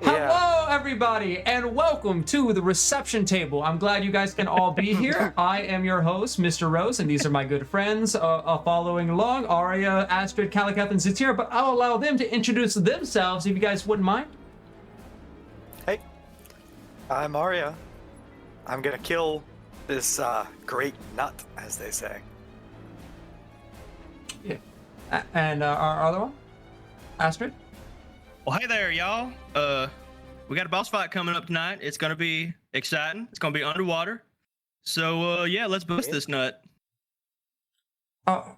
Hello, everybody, and welcome to the reception table. I'm glad you guys can all be here. I am your host, Mr. Rose, and these are my good friends following along, Arya, Astrid, Kalakath, and Zatir, but I'll allow them to introduce themselves if you guys wouldn't mind. Hey, I'm Arya. I'm gonna kill this great nut, as they say. Yeah. And our other one? Astrid? Well, hey there, y'all. We got a boss fight coming up tonight. It's gonna be exciting. It's gonna be underwater. So, yeah, let's boost this nut. Hold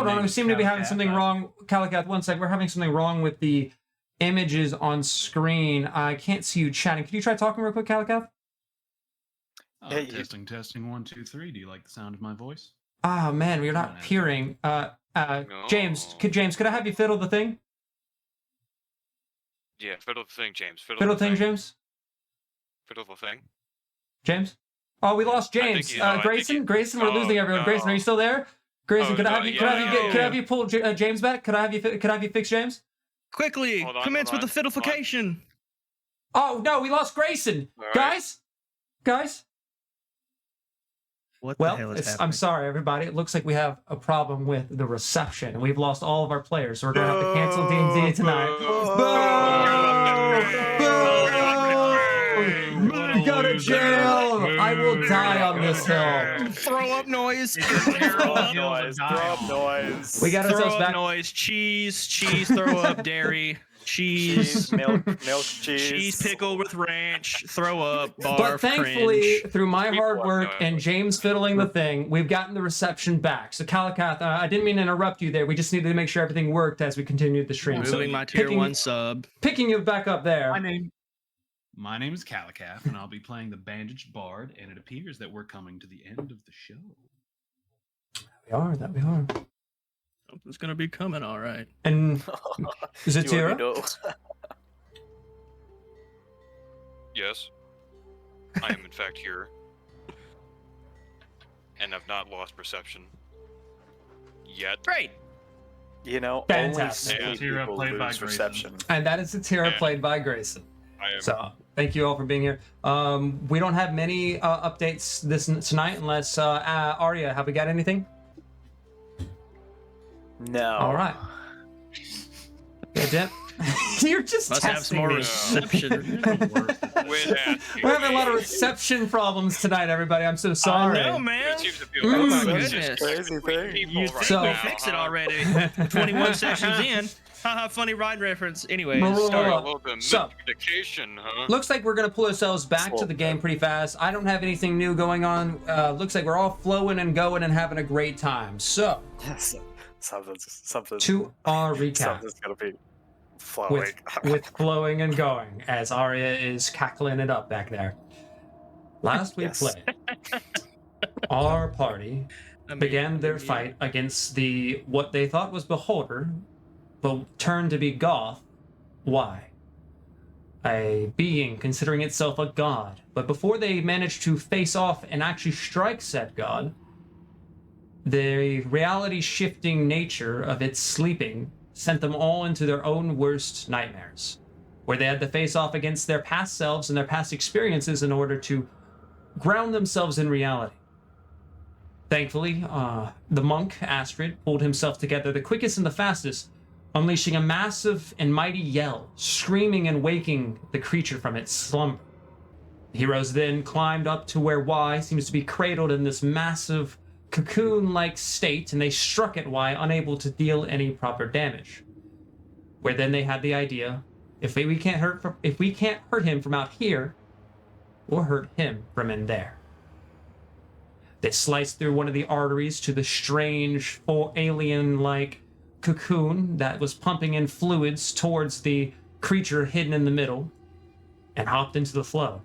on, we seem to be having something wrong. Kalakath, one sec. We're having something wrong with the images on screen. I can't see you chatting. Can you try talking real quick, Kalakath? Hey, Testing 1 2 3. Do you like the sound of my voice? Ah, man, we're not hearing. James, could I have you fiddle the thing? Yeah, fiddle the thing, James. Fiddle the thing, James? Fiddle the thing. James? Oh, we lost James. Grayson, we're losing everyone. No. Grayson, are you still there? Grayson, could I have you pull James back? Could I have you fix James? Quickly, commence with the fiddleification. Oh no, we lost Grayson. Right. Guys. What the hell is happening? I'm sorry, everybody. It looks like we have a problem with the reception. We've lost all of our players, so we're gonna have to cancel D&D tonight. Go to jail! I will die on this hill. Throw up noise. throw up noise. We got Throw ourselves up back. noise. Cheese. Throw up dairy. Cheese. milk, cheese. Cheese pickle with ranch. Throw up. Barf. But thankfully, cringe. through my hard People work know. and James fiddling the thing, we've gotten the reception back. So, Kalakath, I didn't mean to interrupt you there. We just needed to make sure everything worked as we continued the stream. So, Moving my tier 1 sub. picking you back up there. My name is Kalakath, and I'll be playing the Bandaged Bard, and it appears that we're coming to the end of the show. We are. Something's gonna be coming, all right. And Zatira? Yes. I am in fact here. And I've not lost perception. Yet. Great. You know, Fantastic. only Tira people played by lose Grayson. reception. And that is Zatira, Yeah. played by Grayson. I am. So, thank you all for being here. We don't have many updates tonight, unless Arya, have we got anything? No. All right. Yeah, Jen? You're just Must have some testing more me. reception. We're having a lot of reception problems tonight, everybody. I'm so sorry. I know, man. It seems to be Oh my it's goodness. just Crazy thing. people You right think So- we now, fixed it huh? already? 21 sessions in. Haha, funny ride reference. Anyways, Well, Sorry, a well, little bit of so- miscommunication, huh? Looks like we're going to pull ourselves back to the game pretty fast. I don't have anything new going on. Looks like we're all flowing and going and having a great time. So, Something. to our recap. Something's gonna be flowing. with flowing and going as Arya is cackling it up back there. Last we Yes. played, our party began their fight against what they thought was Beholder, but turned to be Goth. Why? A being considering itself a god. But before they managed to face off and actually strike said god, the reality-shifting nature of its sleeping sent them all into their own worst nightmares, where they had to face off against their past selves and their past experiences in order to ground themselves in reality. Thankfully, the monk, Astrid, pulled himself together the quickest and the fastest, unleashing a massive and mighty yell, screaming and waking the creature from its slumber. The heroes then climbed up to where Y seems to be cradled in this massive cocoon-like state, and they struck at Y, unable to deal any proper damage. Where then they had the idea, if we can't hurt him from out here, we'll hurt him from in there. They sliced through one of the arteries to the strange, alien-like cocoon that was pumping in fluids towards the creature hidden in the middle, and hopped into the flow.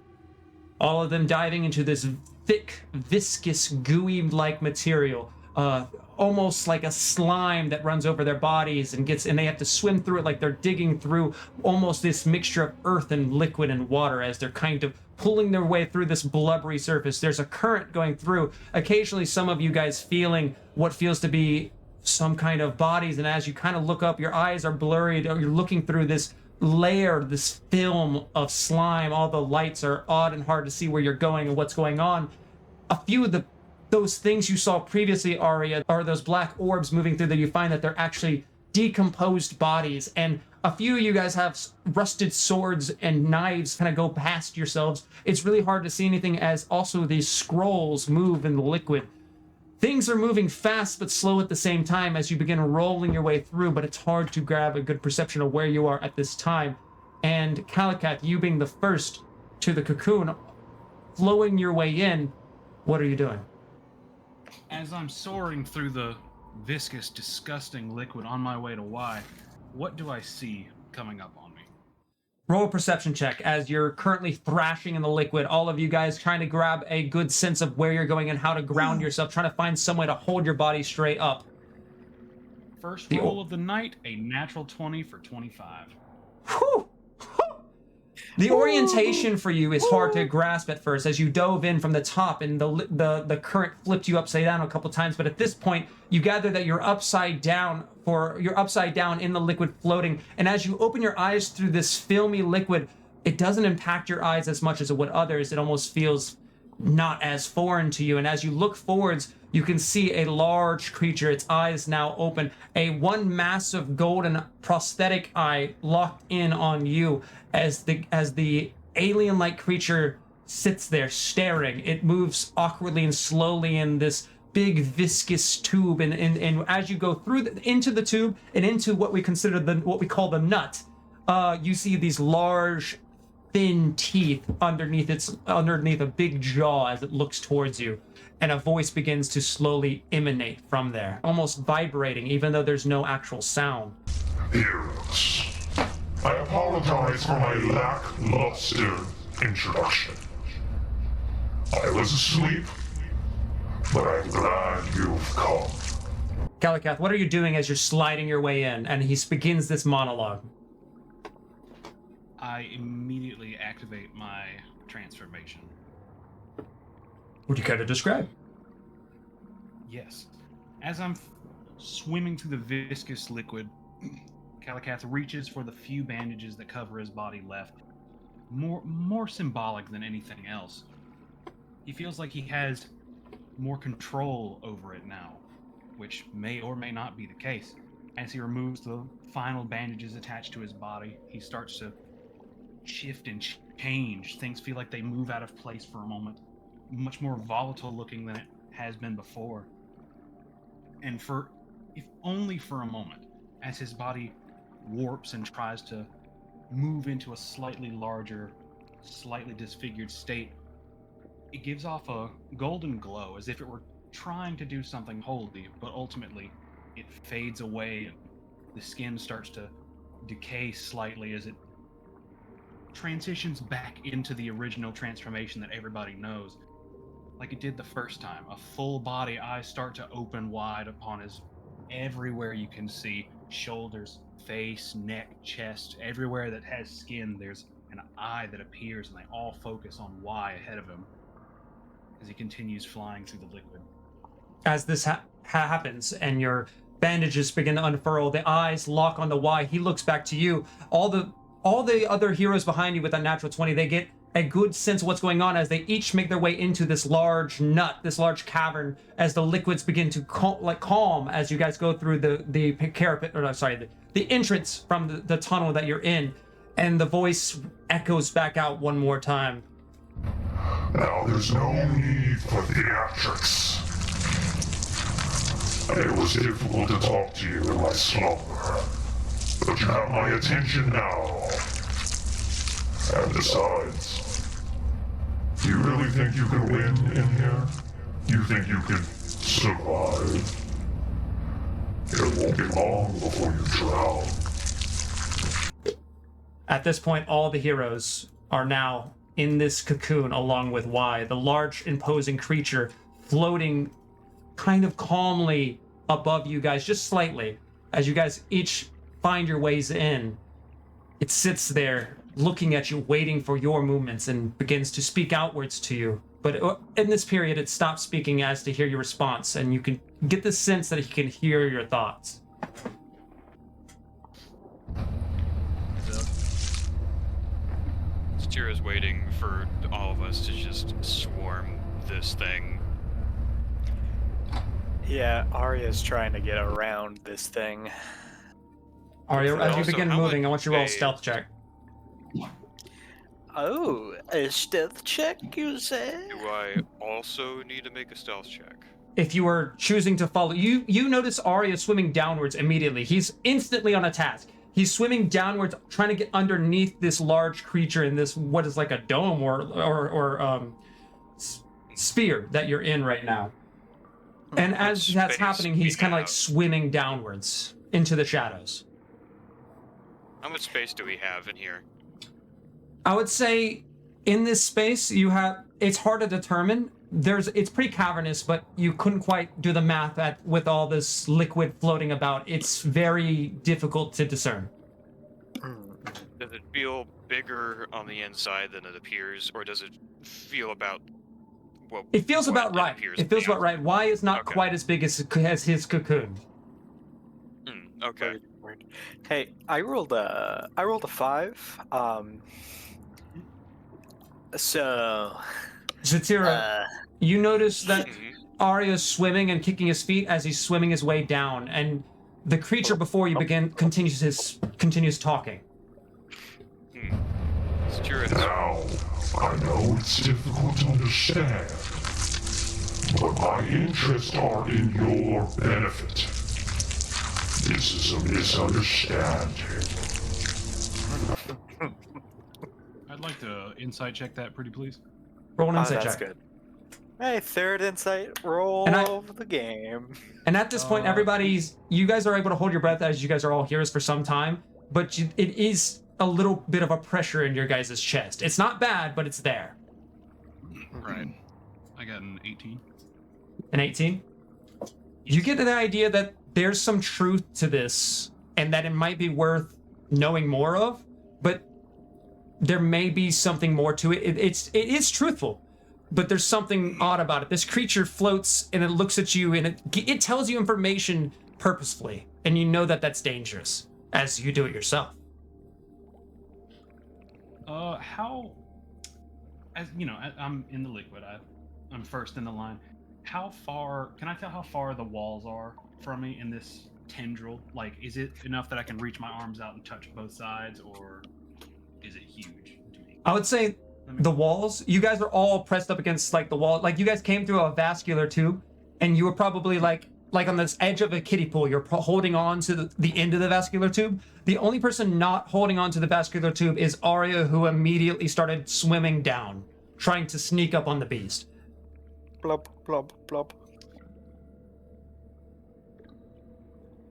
All of them diving into this thick, viscous, gooey-like material, almost like a slime that runs over their bodies and they have to swim through it like they're digging through almost this mixture of earth and liquid and water as they're kind of pulling their way through this blubbery surface. There's a current going through. Occasionally, some of you guys feeling what feels to be some kind of bodies, and as you kind of look up, your eyes are blurry, you're looking through this layer, this film of slime. All the lights are odd and hard to see where you're going and what's going on. A few of those things you saw previously, Arya, are those black orbs moving through that. You find that they're actually decomposed bodies, and a few of you guys have rusted swords and knives kind of go past yourselves. It's really hard to see anything as also these scrolls move in the liquid. Things are moving fast but slow at the same time as you begin rolling your way through, but it's hard to grab a good perception of where you are at this time. And Kalakath, you being the first to the cocoon, flowing your way in, what are you doing? As I'm soaring through the viscous, disgusting liquid on my way to Y, what do I see coming up on me? Roll a perception check as you're currently thrashing in the liquid. All of you guys trying to grab a good sense of where you're going and how to ground yourself, trying to find some way to hold your body straight up. First roll of the night, a natural 20 for 25. Whew. The orientation for you is hard to grasp at first as you dove in from the top and the current flipped you upside down a couple times, but at this point you gather that you're upside down in the liquid floating, and as you open your eyes through this filmy liquid, it doesn't impact your eyes as much as it would others. It almost feels not as foreign to you, and as you look forwards, you can see a large creature, its eyes now open, one massive golden prosthetic eye locked in on you as the alien-like creature sits there staring. It moves awkwardly and slowly in this big viscous tube, and as you go through into the tube and into what we consider what we call the nut, you see these large, thin teeth underneath a big jaw as it looks towards you, and a voice begins to slowly emanate from there, almost vibrating, even though there's no actual sound. Heroes, I apologize for my lackluster introduction. I was asleep, but I'm glad you've come. Kalakath, what are you doing as you're sliding your way in? And he begins this monologue. I immediately activate my transformation. Would you care to describe? Yes. As I'm swimming through the viscous liquid, Kalakath reaches for the few bandages that cover his body left. More symbolic than anything else. He feels like he has more control over it now, which may or may not be the case. As he removes the final bandages attached to his body, he starts to shift and change. Things feel like they move out of place for a moment. Much more volatile looking than it has been before. And if only for a moment, as his body warps and tries to move into a slightly larger, slightly disfigured state, it gives off a golden glow as if it were trying to do something holy, but ultimately it fades away and the skin starts to decay slightly as it transitions back into the original transformation that everybody knows. Like it did the first time. A full body, eyes start to open wide upon his everywhere you can see. Shoulders, face, neck, chest, everywhere that has skin, there's an eye that appears, and they all focus on Y ahead of him as he continues flying through the liquid. As this happens and your bandages begin to unfurl, the eyes lock on the Y. He looks back to you. All the other heroes behind you with that natural 20, they get a good sense of what's going on as they each make their way into this large nut, this large cavern, as the liquids begin to calm as you guys go through the parapet, or sorry, the entrance from the tunnel that you're in, and the voice echoes back out one more time. Now there's no need for theatrics. It was difficult to talk to you in my slumber, but you have my attention now. And besides, do you really think you can win in here? You think you can survive? It won't be long before you drown. At this point, all the heroes are now in this cocoon along with Y, the large, imposing creature floating kind of calmly above you guys, just slightly, as you guys each find your ways in. It sits there looking at you, waiting for your movements, and begins to speak outwards to you. But in this period, it stops speaking as to hear your response, and you can get the sense that he can hear your thoughts. The Satira's waiting for all of us to just swarm this thing. Yeah, Arya's trying to get around this thing. Arya, as you Also, begin how moving, much I want you to roll a space- stealth check. Oh, a stealth check, you say? Do I also need to make a stealth check? If you are choosing to follow, you notice Arya swimming downwards immediately. He's instantly on a task. He's swimming downwards, trying to get underneath this large creature in this what is like a dome or sphere that you're in right now. And as that's space happening, he's we kind of like have? swimming downwards into the shadows. How much space do we have in here? I would say in this space it's hard to determine. It's pretty cavernous, but you couldn't quite do the math with all this liquid floating about. It's very difficult to discern. Does it feel bigger on the inside than it appears, or does it feel about what It feels what about right. appears It on feels the about right. Why is not Okay. quite as big as his cocoon? outside? Okay. Word. Hey, I rolled a 5. So Zatira, you notice that Mhm. Arya's swimming and kicking his feet as he's swimming his way down, and the creature before you continues talking. Satira has Now, I know it's difficult to understand, but my interests are in your benefit. This is a misunderstanding. I'd like to insight check that, pretty please. Roll an oh, insight that's check. good. Hey, third insight roll And I- of the game. And at this point, you guys are able to hold your breath as you guys are all heroes for some time, but it is a little bit of a pressure in your guys' chest. It's not bad, but it's there. Right. I got an 18. An 18? You get the idea that there's some truth to this, and that it might be worth knowing more of, but there may be something more to it. It is truthful, but there's something odd about it. This creature floats and it looks at you and it tells you information purposefully, and you know that that's dangerous as you do it yourself. How, as you know, I'm in the liquid. I'm first in the line. How far can I tell how far the walls are from me in this tendril? Like, is it enough that I can reach my arms out and touch both sides, or is it huge to me? I would say the walls, you guys are all pressed up against like the wall. Like you guys came through a vascular tube, and you were probably like on this edge of a kiddie pool. You're holding on to the end of the vascular tube. The only person not holding on to the vascular tube is Arya, who immediately started swimming down, trying to sneak up on the beast. Blub, blub, blub.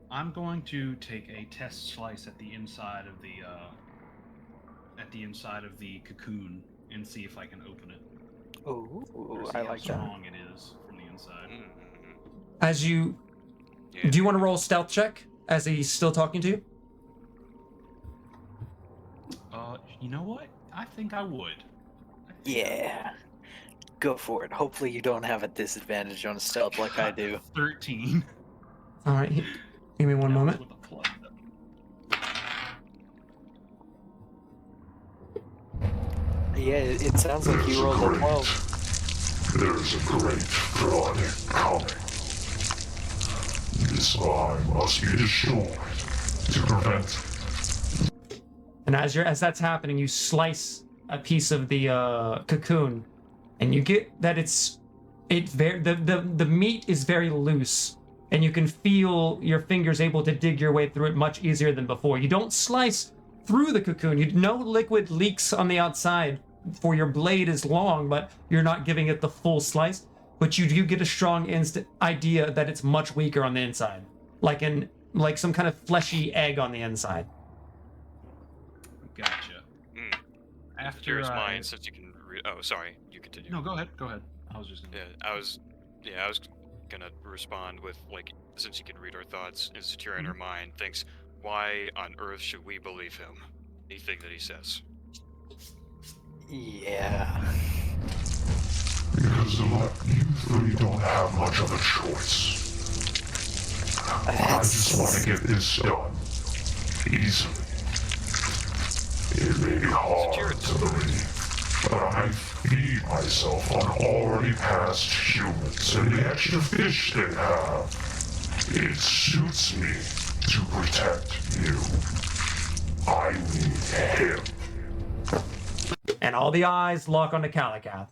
I'm going to take a test slice at the inside of the cocoon and see if I can open it. Ooh, Or see I how like that. strong it is from the inside. Mhm. As you, Yeah. do you want to roll a stealth check as he's still talking to you? You know what? I think I would. Yeah. Go for it. Hopefully you don't have a disadvantage on stealth like I do. 13. All right, give me one moment. With a plus. Yeah, it sounds like you rolled a 12. There's a great flood coming. This mine must be destroyed to prevent. And as that's happening, you slice a piece of the cocoon, and you get that the meat is very loose, and you can feel your fingers able to dig your way through it much easier than before. You don't slice through the cocoon. No liquid leaks on the outside, for your blade is long, but you're not giving it the full slice. But you do get a strong instant idea that it's much weaker on the inside, like some kind of fleshy egg on the inside. Gotcha. Mm. After Satira's I... mine, since you can read. Oh, sorry. You continue. No, go ahead. Go ahead. I was just gonna... I was gonna respond with like, since you can read our thoughts, and Satira in her mind thinks, why on earth should we believe him? Anything that he says. Yeah. Because you three don't have much of a choice. I just want to get this done. Easily. It may be hard to believe, but I feed myself on already past humans and the extra fish they have. It suits me to protect you. I need him. And all the eyes lock onto Kalakath.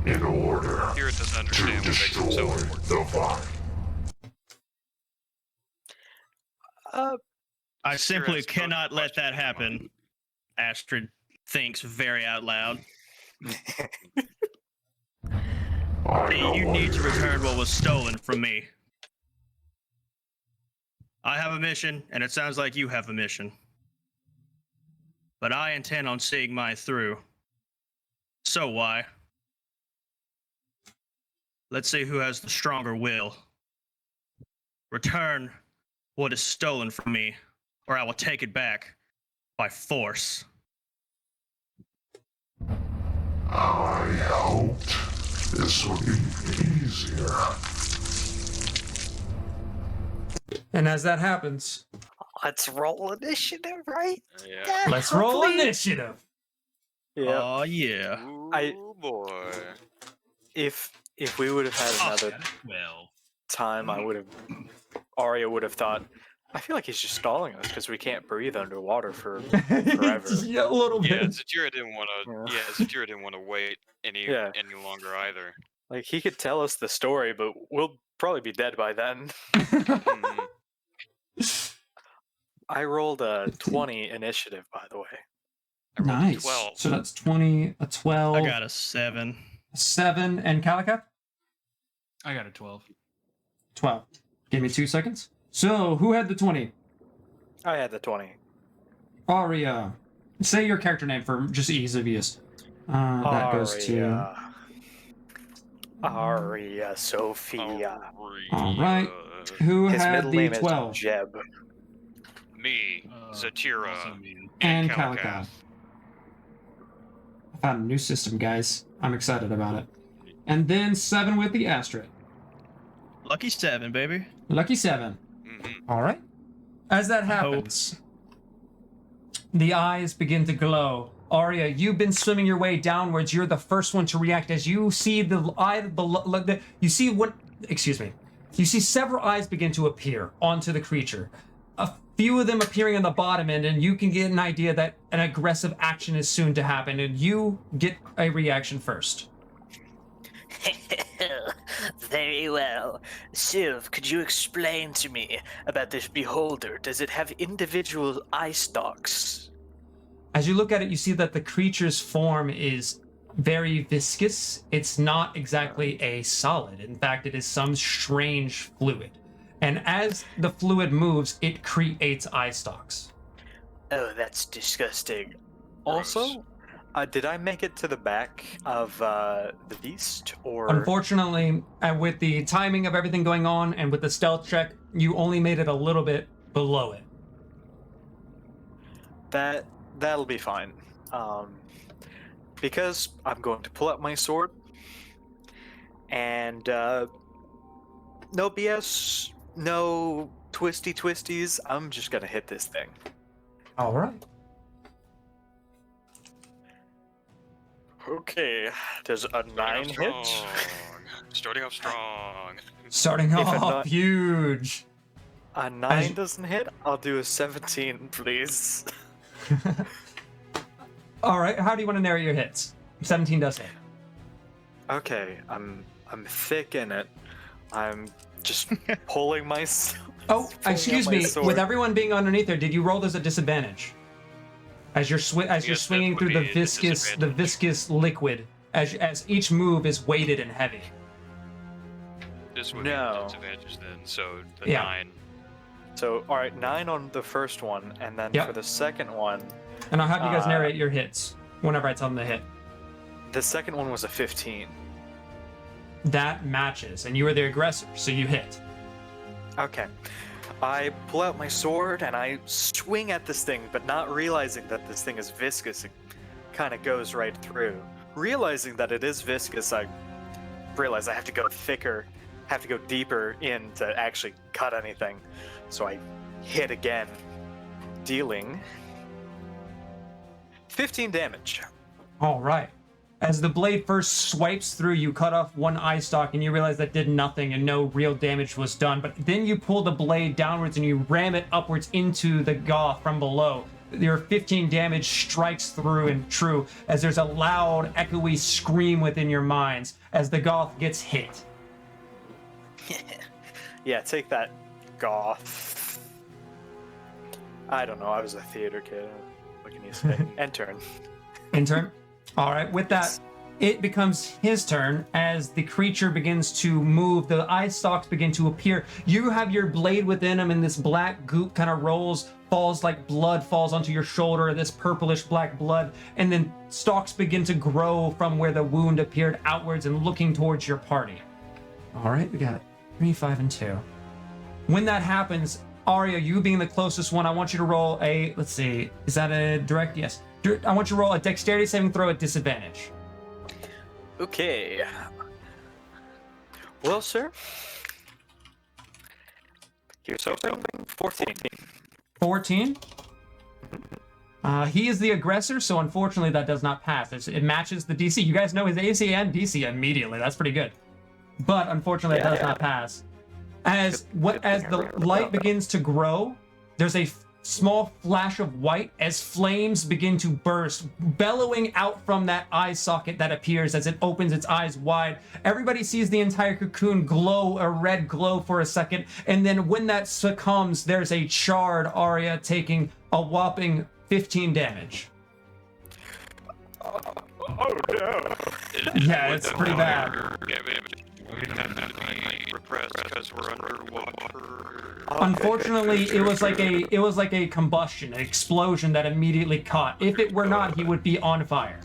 In order Satira doesn't to understand what makes him destroy so important. the vine. I Satira simply has no cannot let question that in her happen. mind. Astrid thinks very out loud. I know You what need to it return what is. was stolen from me. I have a mission, and it sounds like you have a mission. But I intend on seeing mine through. So why? Let's see who has the stronger will. Return what is stolen from me, or I will take it back by force. I hoped this would be easier. And as that happens, Let's roll initiative, right? Yeah. let's roll hopefully- initiative. Yeah. Oh yeah. Ooh, boy. If we would have had another Well, time, Arya would have thought, I feel like he's just stalling us because we can't breathe underwater for forever. Yeah, a little Yeah, bit. Satira didn't want to. Yeah. Yeah, Satira didn't want to wait any Yeah. longer either. Like, he could tell us the story, but we'll probably be dead by then. Mhm. I rolled a 20 initiative, by the way. I rolled a Nice. 12. So that's 20, a 12, I got a 7. a 7, and Kalakath? I got a 12. 12. Give me 2 seconds. So, who had the 20? I had the 20. Aria. Say your character name for just ease of use. That goes to... Arya Sophia. All right. Who His had middle the name 12? is Jeb. Me, Satira, Also me. And Kalakath. Kalakath. I found a new system, guys. I'm excited about it. And then 7 with the Astrid. Lucky 7, baby. Lucky 7. Mhm. All right. As that happens, the eyes begin to glow. Arya, you've been swimming your way downwards. You're the first one to react as you see the eye below. You see what? Excuse me. You see several eyes begin to appear onto the creature. A few of them appearing on the bottom end, and you can get an idea that an aggressive action is soon to happen, and you get a reaction first. Very well. Sylv, could you explain to me about this beholder? Does it have individual eye stalks? As you look at it, you see that the creature's form is very viscous. It's not exactly a solid. In fact, it is some strange fluid. And as the fluid moves, it creates eye stalks. Oh, that's disgusting. Also, did I make it to the back of the beast, or Unfortunately, with the timing of everything going on and with the stealth check, you only made it a little bit below it. that'll be fine? Because I'm going to pull out my sword, and no BS, no twisties. I'm just gonna hit this thing. All right. Okay, does a 9 hit? Starting off strong. Starting If a off nut- huge. A 9 doesn't hit. I'll do a 17, please. All right. How do you want to narrate your hits? 17 does hit. Okay, I'm thick in it. I'm just pulling myself. Oh, Pulling excuse out my me. sword. With everyone being underneath there, did you roll this at disadvantage? As you're you're Yes, that swinging would through the be a viscous disadvantage. liquid, as each move is weighted and heavy. This would No. be disadvantage then, so the Yeah. 9. So, all right, 9 on the first one, and then Yep. for the second one, And I'll have you guys Uh, narrate your hits whenever I tell them to hit. the second one was a 15. That matches, and you were the aggressor, so you hit. Okay. I pull out my sword and I swing at this thing, but not realizing that this thing is viscous. It kind of goes right through. Realizing that it is viscous, I realize I have to go thicker, have to go deeper in to actually cut anything. So I hit again, dealing 15 damage. All right. As the blade first swipes through, you cut off one eye stalk and you realize that did nothing and no real damage was done. But then you pull the blade downwards and you ram it upwards into the Goth from below. Your 15 damage strikes through and true as there's a loud, echoey scream within your minds as the Goth gets hit. Yeah, take that, Goth. I don't know, I was a theater kid. What can you say? End turn. In turn. All right, with that, it becomes his turn as the creature begins to move. The eye stalks begin to appear. You have your blade within him, and this black goop kind of rolls, falls like blood, falls onto your shoulder, this purplish black blood, and then stalks begin to grow from where the wound appeared outwards and looking towards your party. All right, we got 3, 5, and 2. When that happens, Arya, you being the closest one, I want you to roll a, let's see, is that a direct? Yes. I want you to roll a dexterity saving throw at disadvantage. Okay. Well, sir. Here's hoping. 14. 14. He is the aggressor, so unfortunately that does not pass. It matches the DC. You guys know his AC and DC immediately. That's pretty good. But unfortunately it does not pass. As the light begins to grow, there's a small flash of white as flames begin to burst, bellowing out from that eye socket that appears as it opens its eyes wide. Everybody sees the entire cocoon glow, a red glow for a second, and then when that succumbs, there's a charred Arya taking a whopping 15 damage. Oh no! Yeah, it's pretty bad. Repressed because we're underwater. Unfortunately, it was like a combustion, an explosion that immediately caught. If it were not, he would be on fire.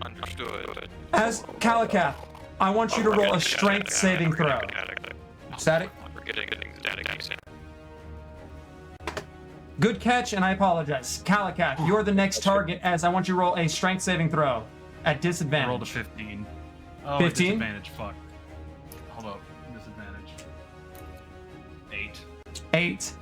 Understood. As Kalakath, I want you to roll a strength saving throw. Static? We're getting static. Good catch, and I apologize. Kalakath, you're the next target as I want you to roll a strength saving throw at I disadvantage. rolled a 15. Oh, 15? Disadvantage, fuck. Hold up. Disadvantage. 8. 8.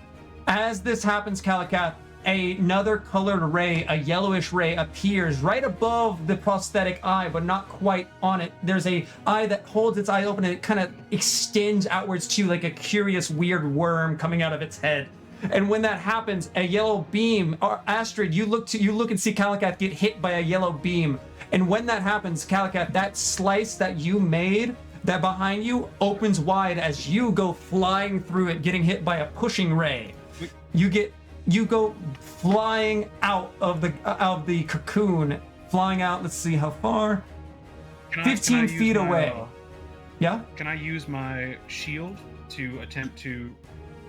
As this happens, Kalakath, another colored ray, a yellowish ray, appears right above the prosthetic eye, but not quite on it. There's a eye that holds its eye open and it kind of extends outwards to you like a curious weird worm coming out of its head. And when that happens, a yellow beam, Astrid, you look and see Kalakath get hit by a yellow beam. And when that happens, Kalakath, that slice that you made, that behind you, opens wide as you go flying through it, getting hit by a pushing ray. You go flying out of the cocoon, flying out. Let's see how far. 15 feet away. Yeah. Can I use my shield to attempt to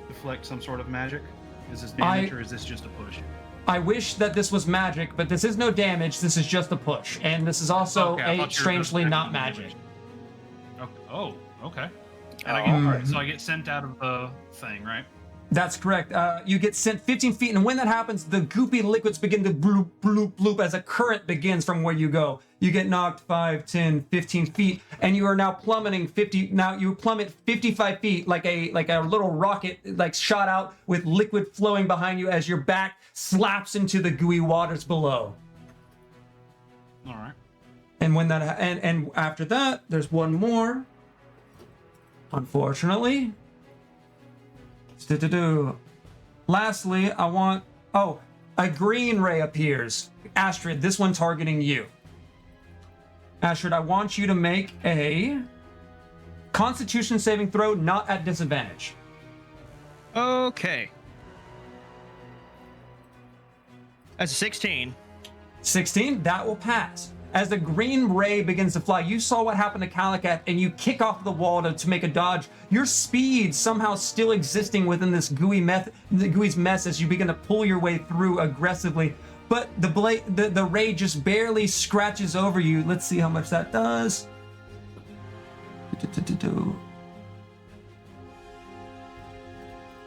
deflect some sort of magic? Is this damage or is this just a push? I wish that this was magic, but this is no damage. This is just a push, and this is also strangely not magic. Oh, okay. And so I get sent out of the thing, right? That's correct. You get sent 15 feet, and when that happens, the goopy liquids begin to bloop, bloop, bloop as a current begins from where you go. You get knocked 5, 10, 15 feet, and you are now plummeting 50. Now you plummet 55 feet like a little rocket, like shot out with liquid flowing behind you as your back slaps into the gooey waters below. All right. And when that and after that, there's one more. Unfortunately. Lastly, I want... Oh, a green ray appears. Astrid, this one targeting you. Astrid, I want you to make a Constitution saving throw, not at disadvantage. Okay. That's a 16. 16, that will pass. As the green ray begins to fly, you saw what happened to Kalakath, and you kick off the wall to make a dodge. Your speed somehow still existing within this gooey's mess as you begin to pull your way through aggressively. But the ray just barely scratches over you. Let's see how much that does.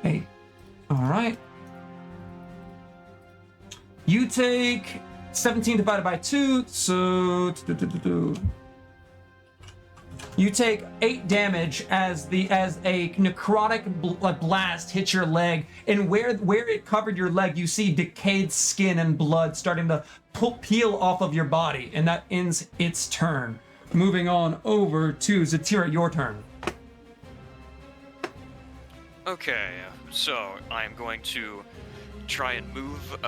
Hey, all right. You take 17 divided by 2, so You take 8 damage as a necrotic blast hits your leg, and where it covered your leg, you see decayed skin and blood starting to peel off of your body, and that ends its turn. Moving on over to Zatira, your turn. Okay, so I'm going to try and move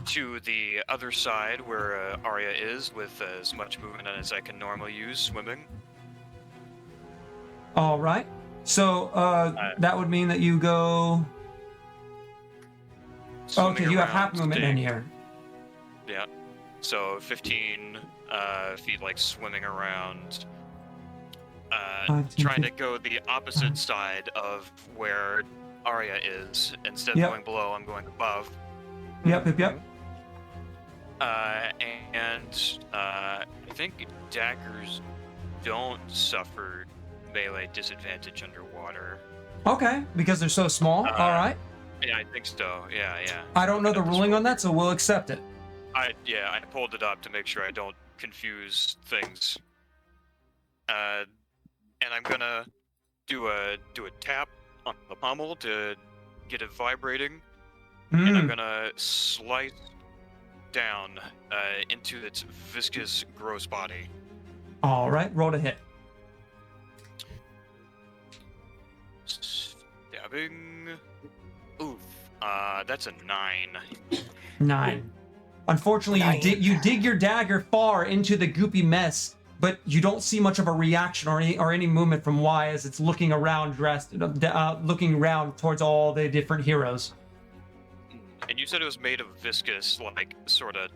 to the other side where Arya is with as much movement as I can normally use swimming. All right. So that would mean that you go. Swimming Okay, you have around, half movement in staying- here. Yeah. So 15 feet, like swimming around, 5, 10, trying to go the opposite side of where Arya is. Instead of Yep. going below, I'm going above. Yep. And I think daggers don't suffer melee disadvantage underwater. Okay, because they're so small. All right. Yeah, I think so. Yeah. I don't know the Got this ruling on roll. that, so we'll accept it. I pulled it up to make sure I don't confuse things. And I'm gonna do a tap on the pommel to get it vibrating, and I'm gonna slice down into its viscous, gross body. All right, roll to hit. Stabbing. Oof. That's a 9. 9. Unfortunately, you dig your dagger far into the goopy mess, but you don't see much of a reaction or any movement from Y as it's looking around, looking around towards all the different heroes. And you said it was made of viscous, like, sort of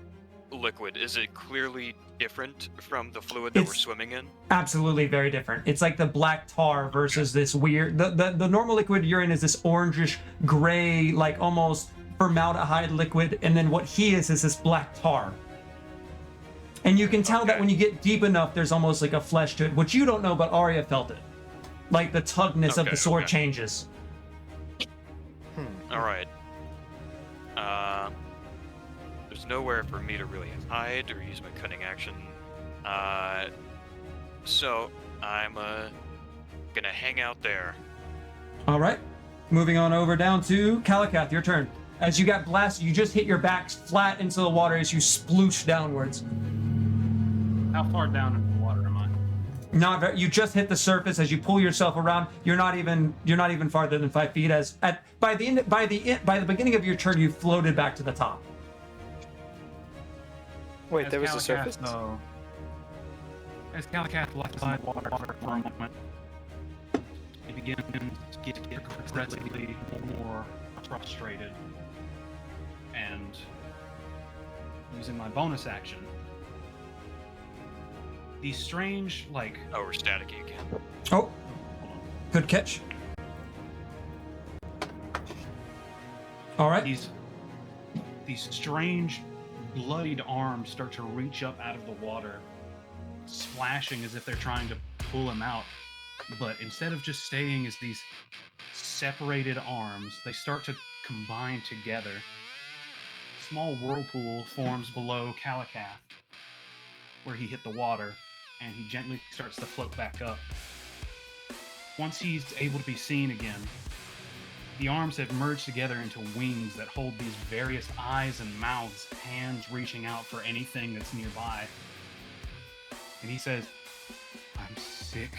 liquid. Is it clearly different from the fluid that we're It's- swimming in? Absolutely very different. It's like the black tar versus this weird. The normal liquid you're in is this orangish gray, like almost formaldehyde liquid, and then what he is this black tar. And you can tell that Okay. when you get deep enough, there's almost like a flesh to it. What you don't know, but Arya felt it. Like the tugness of Okay, the sword okay. changes. All right. There's nowhere for me to really hide or use my cunning action. So I'm gonna hang out there. All right. Moving on over down to Kalakath, your turn. As you got blasted, you just hit your back flat into the water as you sploosh downwards. How far down in the water am I? Not very, you just hit the surface as you pull yourself around. You're not even farther than 5 feet. By the beginning of your turn, you floated back to the top. Wait, As there was a Kalakath, surface? though, as Kalakath left the water for a moment, he begins to get progressively more frustrated. And using my bonus action, these strange, like, Oh, we're staticky again. Oh, good catch. All right. these strange bloodied arms start to reach up out of the water, splashing as if they're trying to pull him out. But instead of just staying as these separated arms, they start to combine together. Small whirlpool forms below Kalakath, where he hit the water, and he gently starts to float back up. Once he's able to be seen again, the arms have merged together into wings that hold these various eyes and mouths, hands reaching out for anything that's nearby. And he says, "I'm sick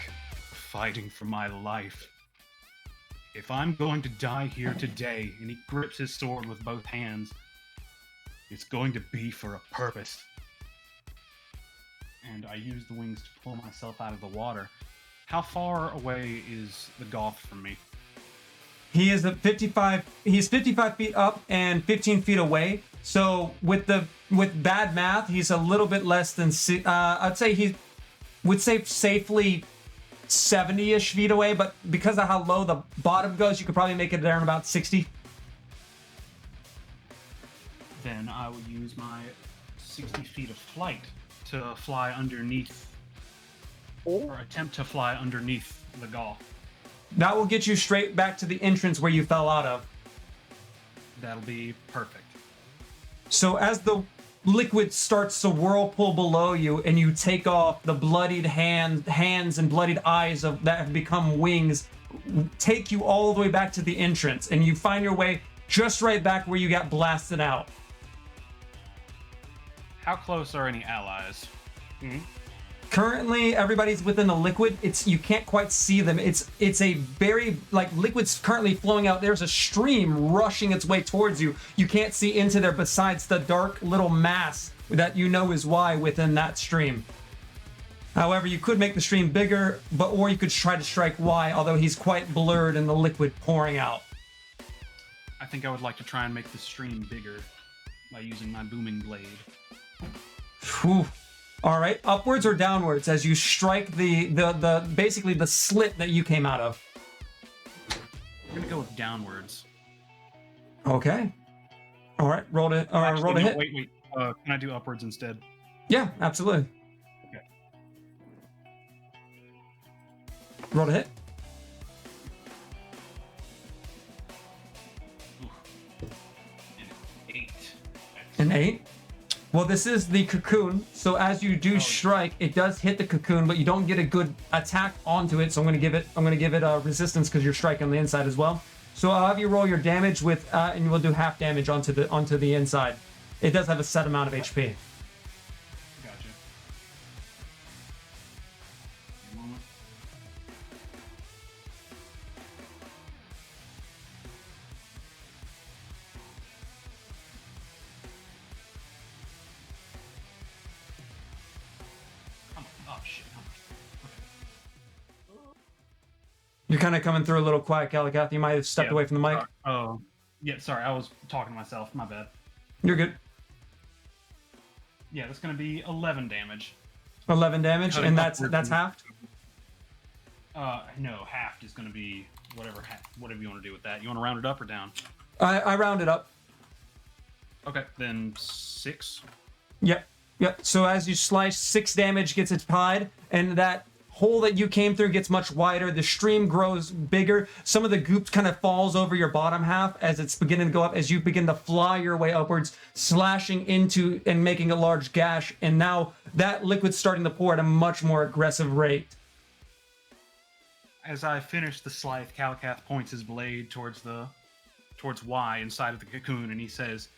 of fighting for my life. If I'm going to die here today," and he grips his sword with both hands, "it's going to be for a purpose." And I use the wings to pull myself out of the water. How far away is the Goth from me? He is at 55. He's 55 feet up and 15 feet away. So with bad math, he's a little bit less than. I'd say he would say safely 70-ish feet away. But because of how low the bottom goes, you could probably make it there in about 60. Then I will use my 60 feet of flight to fly underneath, or attempt to fly underneath the Goth. That will get you straight back to the entrance where you fell out of. That'll be perfect. So as liquid starts to whirlpool below you, and you take off. The bloodied hands and bloodied eyes that have become wings take you all the way back to the entrance, and you find your way just right back where you got blasted out. How close are any allies? Currently, everybody's within the liquid. You can't quite see them. It's a very, like, liquid's currently flowing out. There's a stream rushing its way towards you. You can't see into there besides the dark little mass that you know is Y within that stream. However, you could make the stream bigger, or you could try to strike Y, although he's quite blurred in the liquid pouring out. I think I would like to try and make the stream bigger by using my booming blade. Whew. All right, upwards or downwards as you strike the basically the slit that you came out of. I'm gonna go with downwards. Okay. All right, roll to Actually, roll to no, hit. Wait. Can I do upwards instead? Yeah, absolutely. Okay. Roll to hit. An 8. An 8. Well, this is the cocoon, so as you do strike, it does hit the cocoon, but you don't get a good attack onto it. So I'm going to give it resistance because you're striking on the inside as well. So I'll have you roll your damage with, and we'll do half damage onto the inside. It does have a set amount of HP. Gotcha. One moment. Oh shit. You're kind of coming through a little quiet, Kalakath. You might have stepped away from the mic. Oh, yeah. Sorry, I was talking to myself. My bad. You're good. Yeah, that's gonna be 11 damage. 11 damage, Cutting and that's upwards. halved. No, halved is gonna be whatever you want to do with that. You want to round it up or down? I rounded up. Okay, then 6. Yep. So as you slice, 6 damage gets applied, and that hole that you came through gets much wider. The stream grows bigger. Some of the goop kind of falls over your bottom half as it's beginning to go up, as you begin to fly your way upwards, slashing into and making a large gash. And now that liquid's starting to pour at a much more aggressive rate. As I finish the scythe, Kalakath points his blade towards Y inside of the cocoon, and he says,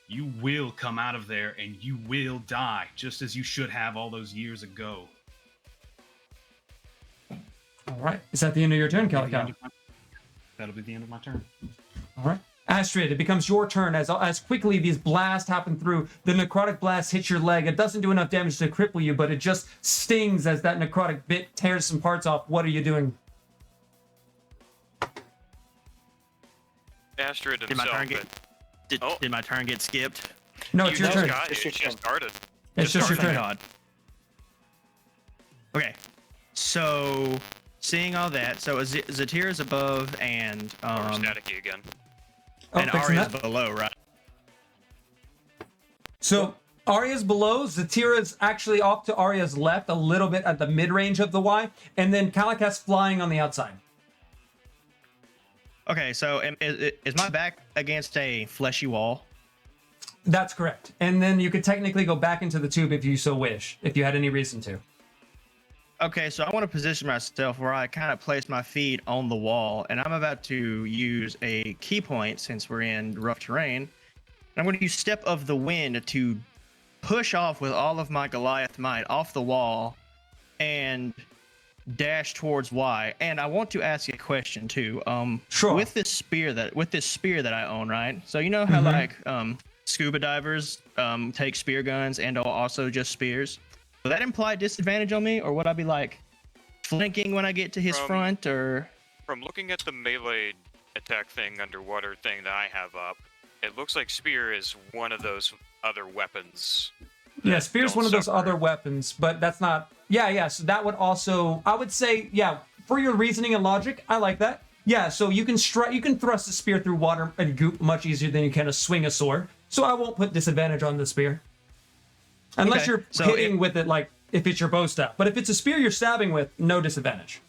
"You will come out of there, and you will die, just as you should have all those years ago." All right. Is that the end of your turn, Kalakath? That'll be the end of my turn. All right. Astrid, it becomes your turn as quickly these blasts happen through. The necrotic blast hits your leg. It doesn't do enough damage to cripple you, but it just stings as that necrotic bit tears some parts off. What are you doing? Astrid Did my himself. turn get did my turn get skipped? No, it's your turn. It's your turn. Started. It's just your Thank turn. God. Okay, so seeing all that, so Zatira's above and Or staticky again. Oh, and fixing Arya's that. below, right? So Arya's below. Zatira's actually off to Arya's left, a little bit at the mid-range of the Y, and then Kalakath's flying on the outside. Okay, so is my back against a fleshy wall? That's correct. And then you could technically go back into the tube if you so wish, if you had any reason to. Okay, so I want to position myself where I kind of place my feet on the wall, and I'm about to use a key point since we're in rough terrain. And I'm going to use Step of the Wind to push off with all of my Goliath might off the wall and dash towards Y. And I want to ask you a question too. Sure. With this spear that I own, right? So you know how like scuba divers take spear guns and also just spears. Will that imply disadvantage on me, or would I be like flanking when I get to his front, or? From looking at the melee attack thing, underwater thing that I have up, it looks like spear is one of those other weapons. Yeah, spear's don't one of those suffer. other weapons, but that's not. Yeah. So that would also, I would say, yeah, for your reasoning and logic, I like that. Yeah, so you can thrust a spear through water and goop much easier than you can swing a sword. So I won't put disadvantage on the spear, unless Okay, you're so hitting with it, like if it's your bow staff. But if it's a spear you're stabbing with, no disadvantage.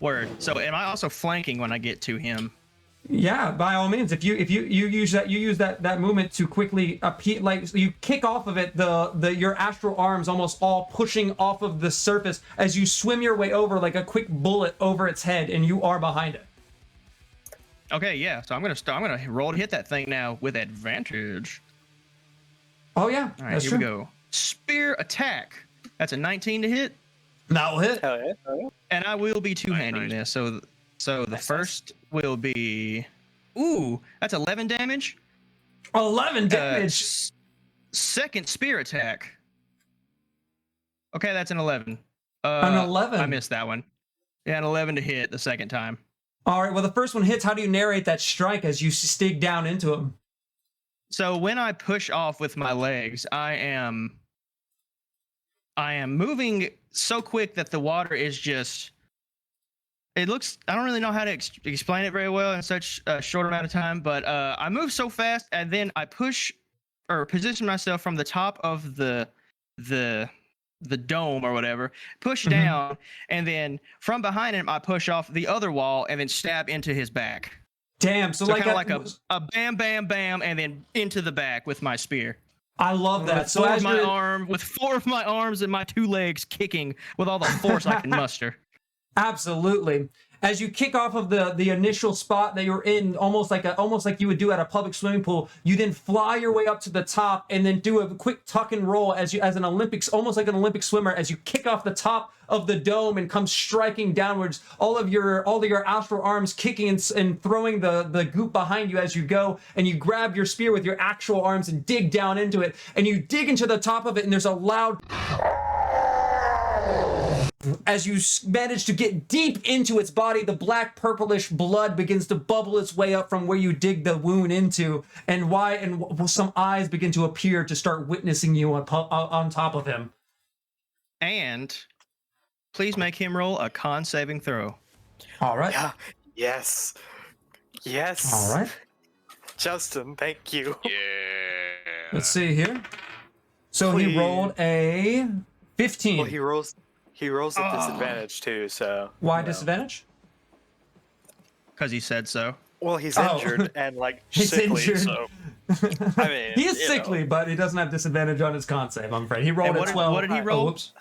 Word. So am I also flanking when I get to him? Yeah, by all means. If you use that movement to quickly like you kick off of it, your astral arms almost all pushing off of the surface as you swim your way over like a quick bullet over its head, and you are behind it. Okay, yeah. So I'm gonna roll to hit that thing now with advantage. Oh yeah, All right, that's here true. we go. Spear attack. That's a 19 to hit, That will hit. Hell yeah. and I will be two-handing Nice. this. So the first will be, that's 11 damage. 11 damage. Second spear attack. Okay, that's an 11. An 11. I missed that one. Yeah, an 11 to hit the second time. All right. Well, the first one hits. How do you narrate that strike as you dig down into him? So when I push off with my legs, I am moving so quick that the water is just. It looks. I don't really know how to explain it very well in such a short amount of time, but I move so fast, and then I push or position myself from the top of the dome or whatever, push Mhm. down, and then from behind him, I push off the other wall and then stab into his back. Damn. So, So like, kind of like a bam, bam, bam, and then into the back with my spear. I love that. With So four as of my you're, arm, with 4 of my arms and my 2 legs kicking with all the force I can muster. absolutely. As you kick off of the initial spot that you're in, almost like you would do at a public swimming pool, you then fly your way up to the top and then do a quick tuck and roll as an Olympics, almost like an Olympic swimmer, as you kick off the top of the dome and come striking downwards, all of your astral arms kicking and throwing the goop behind you as you go, and you grab your spear with your actual arms and dig down into it, and you dig into the top of it, and there's a loud as you manage to get deep into its body. The black purplish blood begins to bubble its way up from where you dig the wound into, and some eyes begin to appear to start witnessing you on top of him. And please make him roll a con saving throw. All right. Yeah. Yes. Yes. All right. Justin, thank you. Yeah. Let's see here. So Please. he rolled a 15. Well, he rolls at disadvantage too, so. Why you know. disadvantage? Because he said so. Well, he's Oh. injured and like He's sickly, injured. so. I mean, He is you know. sickly, but he doesn't have disadvantage on his con save, I'm afraid. He rolled And a what 12. did he Oh, roll? whoops.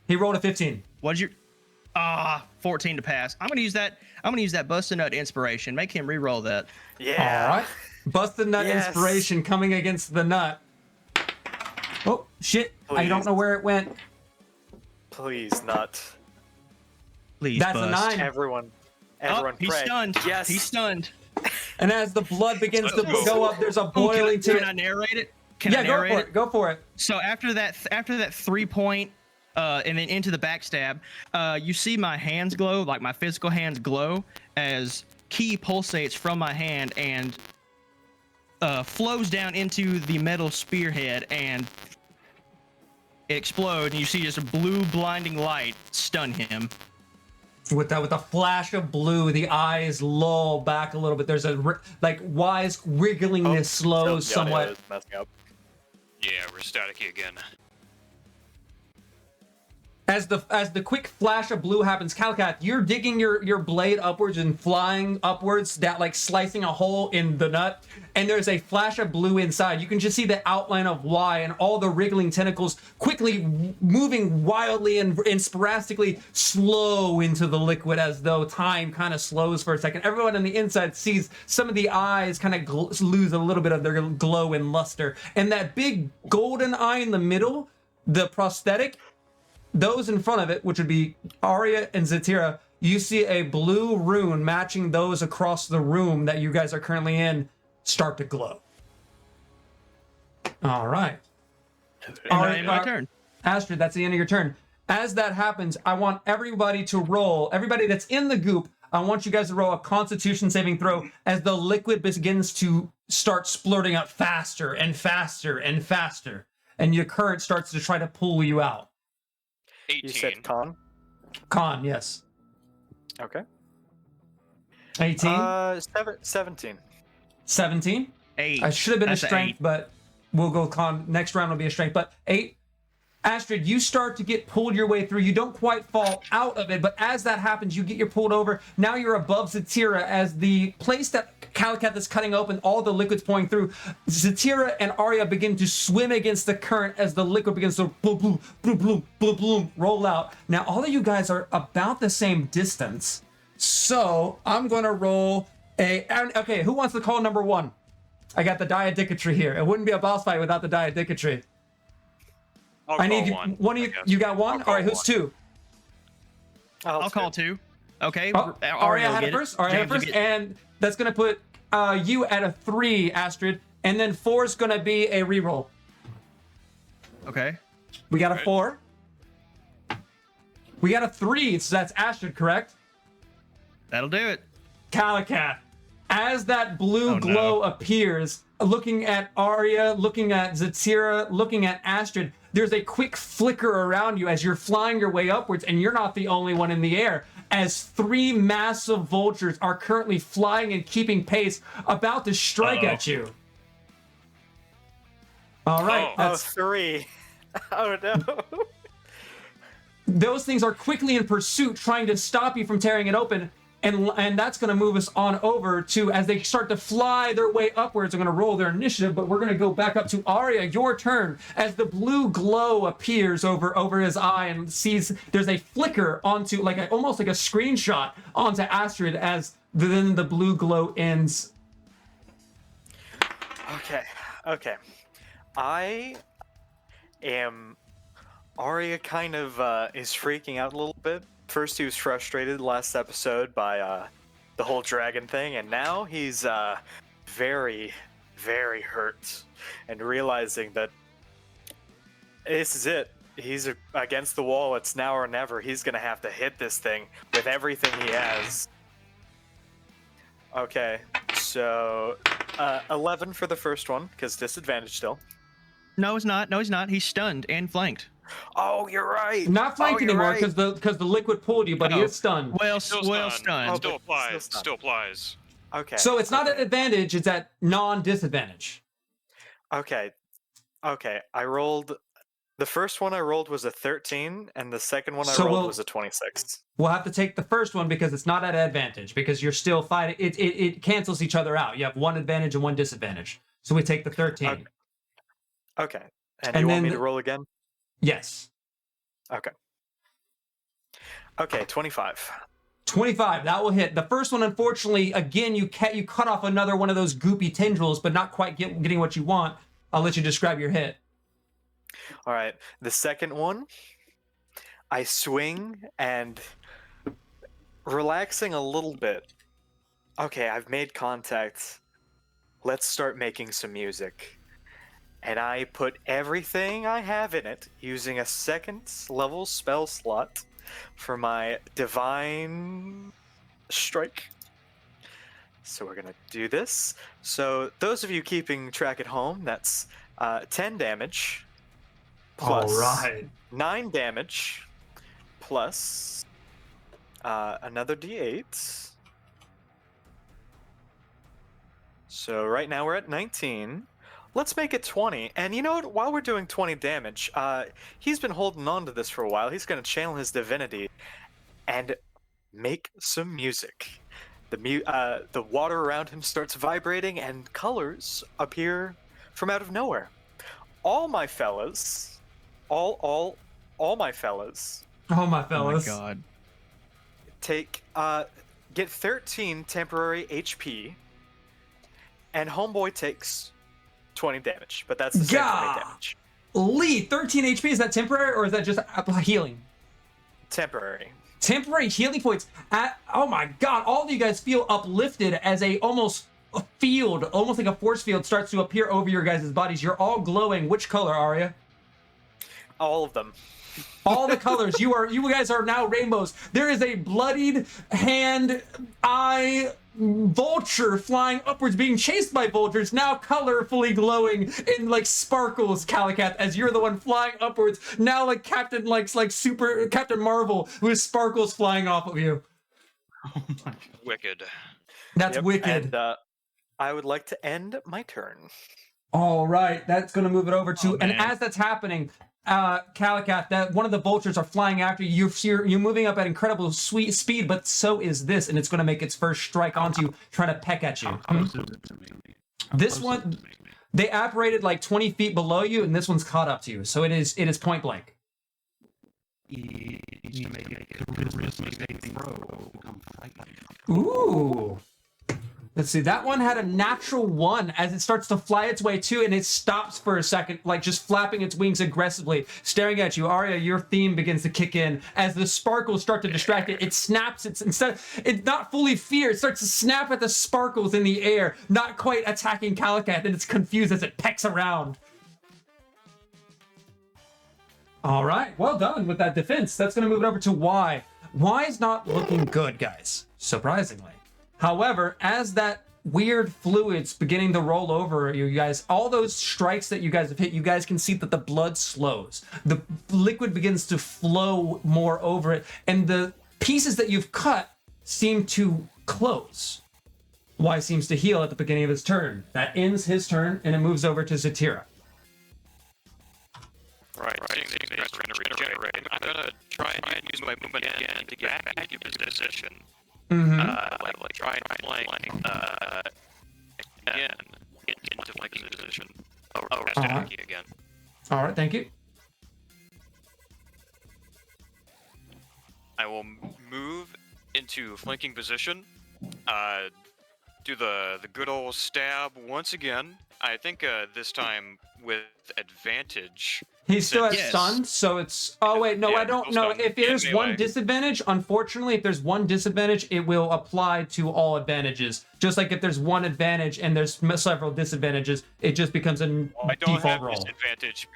He rolled a 15. What'd you? 14 to pass. I'm gonna use that busted nut inspiration. Make him re-roll that. Yeah. All right. Busted nut Yes. inspiration coming against the nut. Oh, shit. I don't Please. know where it went. Please not. Please, That's a bust. 9. Everyone He's pray. stunned. Yes. He's stunned. And as the blood begins to Oh. go up, there's a Oh, can boiling to I it. narrate it? Can I Yeah, go narrate for it? it. Go for it. So after that 3-point, and then into the backstab, you see my hands glow, like my physical hands glow, as ki pulsates from my hand and flows down into the metal spearhead, and it explodes, and you see just a blue blinding light stun him. With a flash of blue, the eyes lull back a little bit. There's a Wise wrigglingness slows So, yeah, somewhat. it's messing up. Yeah, we're staticky again. As the quick flash of blue happens, Calcath, you're digging your blade upwards and flying upwards, that like slicing a hole in the nut, and there's a flash of blue inside. You can just see the outline of Y and all the wriggling tentacles quickly moving wildly and sporadically slow into the liquid, as though time kind of slows for a second. Everyone on the inside sees some of the eyes kind of lose a little bit of their glow and luster, and that big golden eye in the middle, the prosthetic, those in front of it, which would be Arya and Zetira, you see a blue rune matching those across the room that you guys are currently in start to glow. All right. My turn. Astrid, that's the end of your turn. As that happens, I want everybody to roll, everybody that's in the goop, I want you guys to roll a Constitution saving throw as the liquid begins to start splurting out faster and faster and faster, and your current starts to try to pull you out. 18. You said con? Con, yes. Okay. 18? 17. 17? 8. I should have been That's a a strength, 8. but we'll go con. Next round will be a strength, but 8. Astrid, you start to get pulled your way through. You don't quite fall out of it, but as that happens, you get your pulled over. Now you're above Zetira as the place that Kalakath is cutting open, all the liquids pouring through. Zatira and Arya begin to swim against the current as the liquid begins to boom, boom, boom, boom, boom, boom, roll out. Now, all of you guys are about the same distance. So I'm going to roll okay, who wants to call number 1? I got the Diadicatry here. It wouldn't be a boss fight without the Diadicatry. I need you, one of you. You got one? All right, who's 2? I'll call 2. Okay. Arya had it first. Arya had it first, and that's gonna put you at a 3, Astrid, and then 4 is gonna be a reroll. Okay. We got a 4. We got a 3, so that's Astrid, correct? That'll do it. Kalakath, as that blue glow appears, looking at Arya, looking at Zatira, looking at Astrid, there's a quick flicker around you as you're flying your way upwards, and you're not the only one in the air, as 3 massive vultures are currently flying and keeping pace, about to strike at you. All right. That's 3. Oh, no. Those things are quickly in pursuit, trying to stop you from tearing it open. And that's going to move us on over to, as they start to fly their way upwards, they're going to roll their initiative, but we're going to go back up to Arya, your turn, as the blue glow appears over his eye and sees there's a flicker onto, almost like a screenshot onto Astrid as then the blue glow ends. Okay. Arya kind of is freaking out a little bit. First, he was frustrated last episode by the whole dragon thing, and now he's very, very hurt and realizing that this is it. He's against the wall. It's now or never. He's going to have to hit this thing with everything he has. Okay, so 11 for the first one, because disadvantage still. No, he's not. He's stunned and flanked. Oh, you're right. Not flanked anymore because the liquid pulled you, but he is stunned. Well Still stunned. Still applies. Okay. So it's not at advantage; it's at non-disadvantage. Okay. I rolled. The first one I rolled was a 13, and the second one I rolled was a 26. We'll have to take the first one because it's not at advantage because you're still fighting. It cancels each other out. You have 1 advantage and 1 disadvantage. So we take the 13. Okay. And you want me to roll again? Yes. Okay, 25. 25, that will hit. The first one, unfortunately, again, you cut off another one of those goopy tendrils, but not quite getting what you want. I'll let you describe your hit. All right, the second one, I swing and relaxing a little bit. Okay, I've made contact. Let's start making some music. And I put everything I have in it using a 2nd level spell slot for my Divine Strike. So we're going to do this. So those of you keeping track at home, that's 10 damage plus 9 damage plus another d8. So right now we're at 19. Let's make it 20. And you know what? While we're doing 20 damage, he's been holding on to this for a while. He's going to channel his divinity and make some music. The water around him starts vibrating and colors appear from out of nowhere. All my fellas, all my fellas. Oh my fellas. Oh my god. Get 13 temporary HP, and Homeboy takes 20 damage, but that's the same for me damage. Lee, 13 HP, is that temporary or is that just healing? Temporary. Temporary healing points. Oh my god, all of you guys feel uplifted as almost a field, almost like a force field, starts to appear over your guys' bodies. You're all glowing. Which color, Arya? All of them. All the colors. You guys are now rainbows. There is a bloodied hand, eye, vulture flying upwards, being chased by vultures, now colorfully glowing in like sparkles, Kalakath, as you're the one flying upwards, now like Captain Super Captain Marvel with sparkles flying off of you. Oh my god. Wicked. That's wicked. And I would like to end my turn. All right, that's going to move it over to, Oh, and man. as that's happening, Calicath, that one of the vultures are flying after you. You're moving up at incredible sweet speed, but so is this, and it's going to make its first strike onto you, trying to peck at you. This one, they apparated like 20 feet below you, and this one's caught up to you, so it is point blank. Ooh. Let's see, that one had a natural 1 as it starts to fly its way to, and it stops for a second, like just flapping its wings aggressively, staring at you. Arya, your theme begins to kick in. As the sparkles start to distract it, it snaps. It's not fully fear. It starts to snap at the sparkles in the air, not quite attacking Calicath, and it's confused as it pecks around. All right, well done with that defense. That's going to move it over to Y. Y is not looking good, guys, surprisingly. However, as that weird fluid's beginning to roll over you guys, all those strikes that you guys have hit, you guys can see that the blood slows. The liquid begins to flow more over it, and the pieces that you've cut seem to close. Y seems to heal at the beginning of his turn. That ends his turn, and it moves over to Zatira. Right, seeing these guys trying to regenerate, I'm gonna try and use my movement again to get back into position. Like try and flank, again, get into flanking position. Again. All right, thank you. I will move into flanking position, do the good old stab once again. I think this time with advantage. He's still at Yes. stun, so it's... Oh, wait, no, Yeah, I don't still know. stun. If there's Yeah, one melee. disadvantage, unfortunately, if there's one disadvantage, it will apply to all advantages. Just like if there's one advantage and there's several disadvantages, it just becomes a I don't default have roll. disadvantage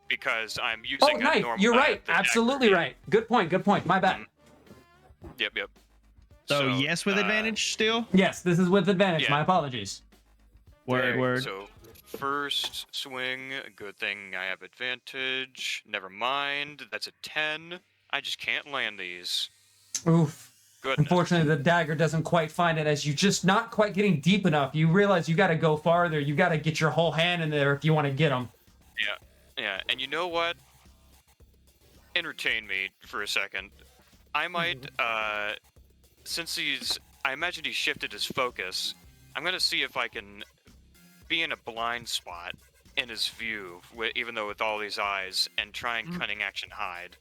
because I'm using Oh, a nice. normal... You're right. the dagger. Absolutely right. Good point. Good point. My bad. Yep. So yes, with advantage still. Yes, this is with advantage. Yeah. My apologies. Word. So, first swing, good thing I have advantage. Never mind, that's a 10. I just can't land these. Oof. Goodness. Unfortunately, the dagger doesn't quite find it as you just not quite getting deep enough. You realize you got to go farther. You got to get your whole hand in there if you want to get them. Yeah, and you know what? Entertain me for a second. I might, since I imagine he shifted his focus, I'm gonna see if I can be in a blind spot in his view, even though with all these eyes, and try and cunning action hide.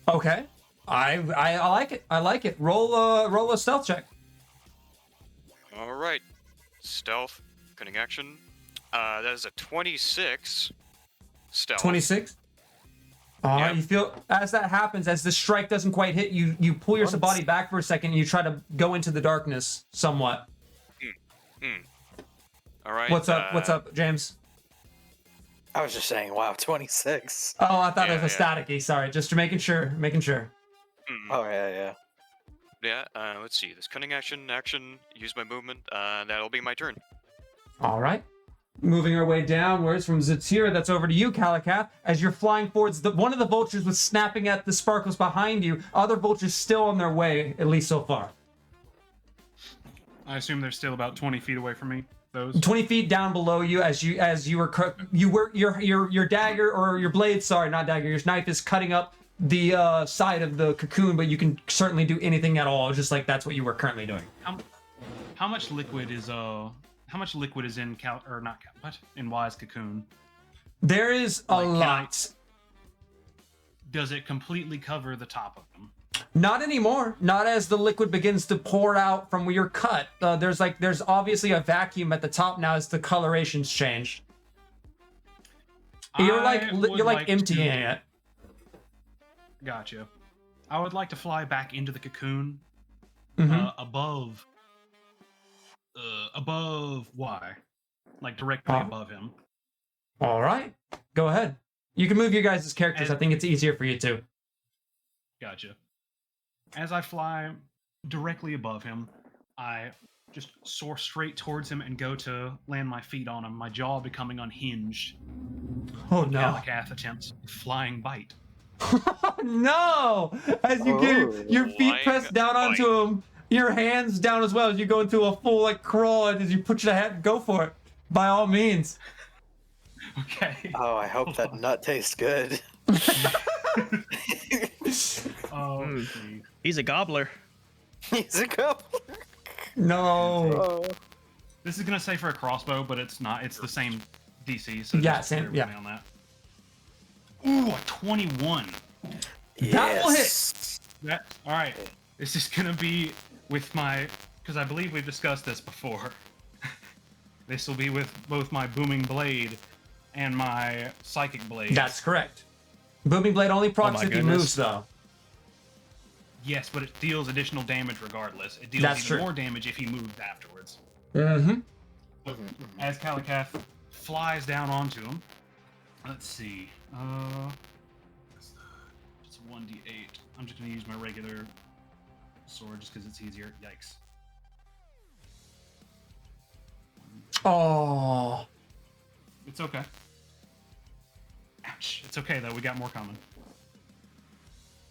Okay. I like it. I like it. Roll a stealth check. All right, stealth, cunning action. That is a 26. Stealth. 26. Yeah. You feel as that happens, as the strike doesn't quite hit you, you pull your body back for a second. And you try to go into the darkness somewhat. All right. What's up? What's up, James? I was just saying, wow, 26. Oh, I thought it was a Yeah. staticky. Sorry, just making sure. Oh, yeah. Yeah. Let's see. This cunning action. Use my movement. That'll be my turn. All right. Moving our way downwards from Zatira, that's over to you, Calicath. As you're flying forwards, one of the vultures was snapping at the sparkles behind you. Other vultures still on their way, at least so far. I assume they're still about 20 feet away from me. Those. 20 feet down below you, as you were your dagger or your blade. Sorry, not dagger. Your knife is cutting up the side of the cocoon, but you can certainly do anything at all. Just like that's what you were currently doing. How much liquid is in in Y's cocoon? There is a Like, lot. Does it completely cover the top of them? Not anymore. Not as the liquid begins to pour out from where you're cut. There's obviously a vacuum at the top now as the colorations change. You're like emptying it. Gotcha. I would like to fly back into the cocoon, Mhm. above Y, like directly Oh. above him. All right, go ahead. You can move your guys' characters. I think it's easier for you to. Gotcha. As I fly directly above him, I just soar straight towards him and go to land my feet on him, my jaw becoming unhinged. Oh no! Calicath attempts flying bite. No! As you get your feet Flying pressed down onto him, your hands down as well as you go into a full crawl. And as you put your head, go for it. By all means. Okay. Oh, I hope that nut tastes good. Oh, geez. He's a gobbler. He's a couple. No. Oh. This is gonna say for a crossbow, but it's not. It's the same DC. So Yeah, just same- bear with me on that. Ooh, a 21. That will hit. Yes. That all right. This is gonna be with my, because I believe we've discussed this before. This will be with both my booming blade and my psychic blade. That's correct. Booming blade only procs my if he goodness. moves, though. Yes, but it deals additional damage regardless. It deals That's even true. more damage if he moves afterwards. Mm-hmm. As Kalakath flies down onto him, let's see. It's 1d8. I'm just gonna use my regular sword just because it's easier. Yikes. Oh. It's okay. Ouch. It's okay though. We got more coming.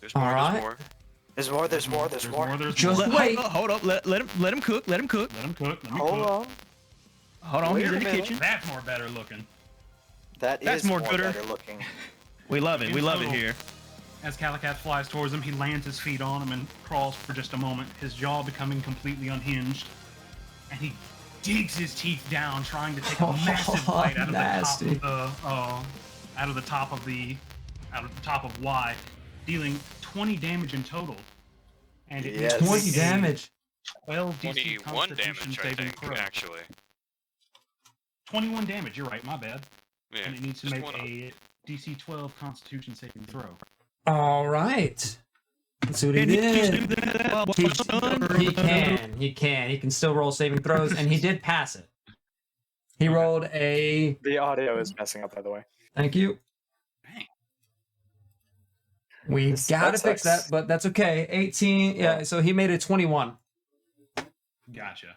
There's more. Alright. There's more. There's more. There's more. There's more. There's Just more. wait. Hold up. Let him cook. Let him cook. Let him cook. Let me Hold cook. on. Hold on. Wait He's a in the minute. kitchen. That's more better looking. That's That's more gooder. better looking. We love it. We love it Total. here. As Kalakath flies towards him, he lands his feet on him and crawls for just a moment, his jaw becoming completely unhinged. And he digs his teeth down, trying to take a massive bite out of Nasty. the top of the Y, dealing 20 damage in total. And it Yes. needs to 20 make a damage. 12 DC 21 Constitution damage, I saving think, throw. actually. 21 damage, you're right, my bad. Yeah. And it needs to just make one up. a DC 12 Constitution saving throw. All right. Let's see what he Can he just did. do that? Well done. He can still roll saving throws, and he did pass it. He rolled a. The audio is messing up, by the way. Thank you. Dang. We This- gotta that fix sucks. that, but that's okay. 18. Yeah, so he made it 21. Gotcha.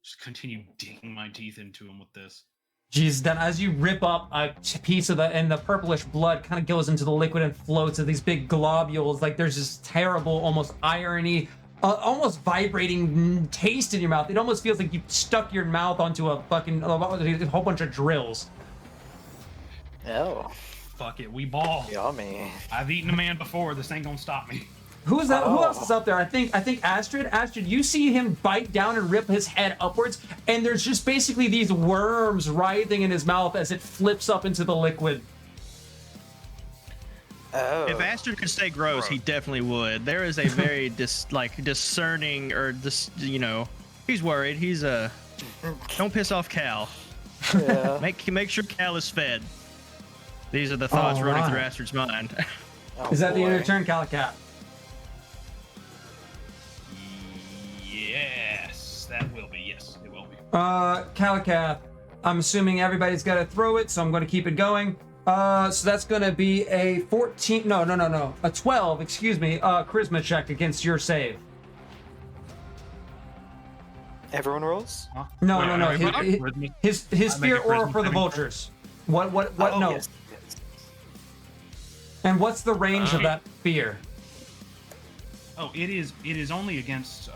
Just continue digging my teeth into him with this. Jeez, then as you rip up a piece of and the purplish blood kind of goes into the liquid and floats in these big globules, like there's this terrible, almost irony, almost vibrating taste in your mouth. It almost feels like you stuck your mouth onto a whole bunch of drills. Oh, Fuck it, we ball. yummy. I've eaten a man before. This ain't gonna stop me. Who is that? Who Oh. else is up there? I think Astrid. Astrid, you see him bite down and rip his head upwards, and there's just basically these worms writhing in his mouth as it flips up into the liquid. Oh. If Astrid could stay gross, he definitely would. There is a very discerning or he's worried. He's don't piss off Cal. Yeah. Make sure Cal is fed. These are the thoughts All running right. through Astrid's mind. Oh, Is that the end of boy. your turn, Calicat? Yes, that will be. Yes, it will be. Calicath, I'm assuming everybody's got to throw it, so I'm going to keep it going. So that's going to be a 14. No. A 12, excuse me. Charisma check against your save. Everyone rolls? Huh? No. Wait, His I make spear a aura charisma for the saving vultures. What? Oh, No. yes. And what's the range of that spear? Oh, it is only against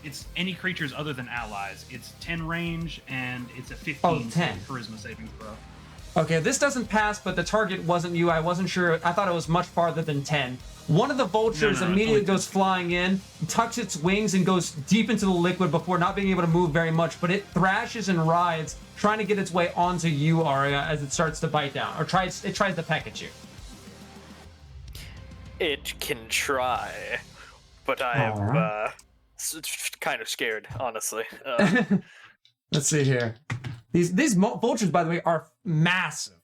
it's any creatures other than allies. It's 10 range and it's a 15 10. charisma saving throw. Okay, this doesn't pass, but the target wasn't you. I wasn't sure. I thought it was much farther than 10. One of the vultures No, it's immediately only 10. goes flying in, tucks its wings, and goes deep into the liquid before not being able to move very much. But it thrashes and writhes, trying to get its way onto you, Arya, as it starts to bite down, or tries to peck at you. It can try, but I am Alright. kind of scared, honestly. Let's see here. These vultures, by the way, are massive.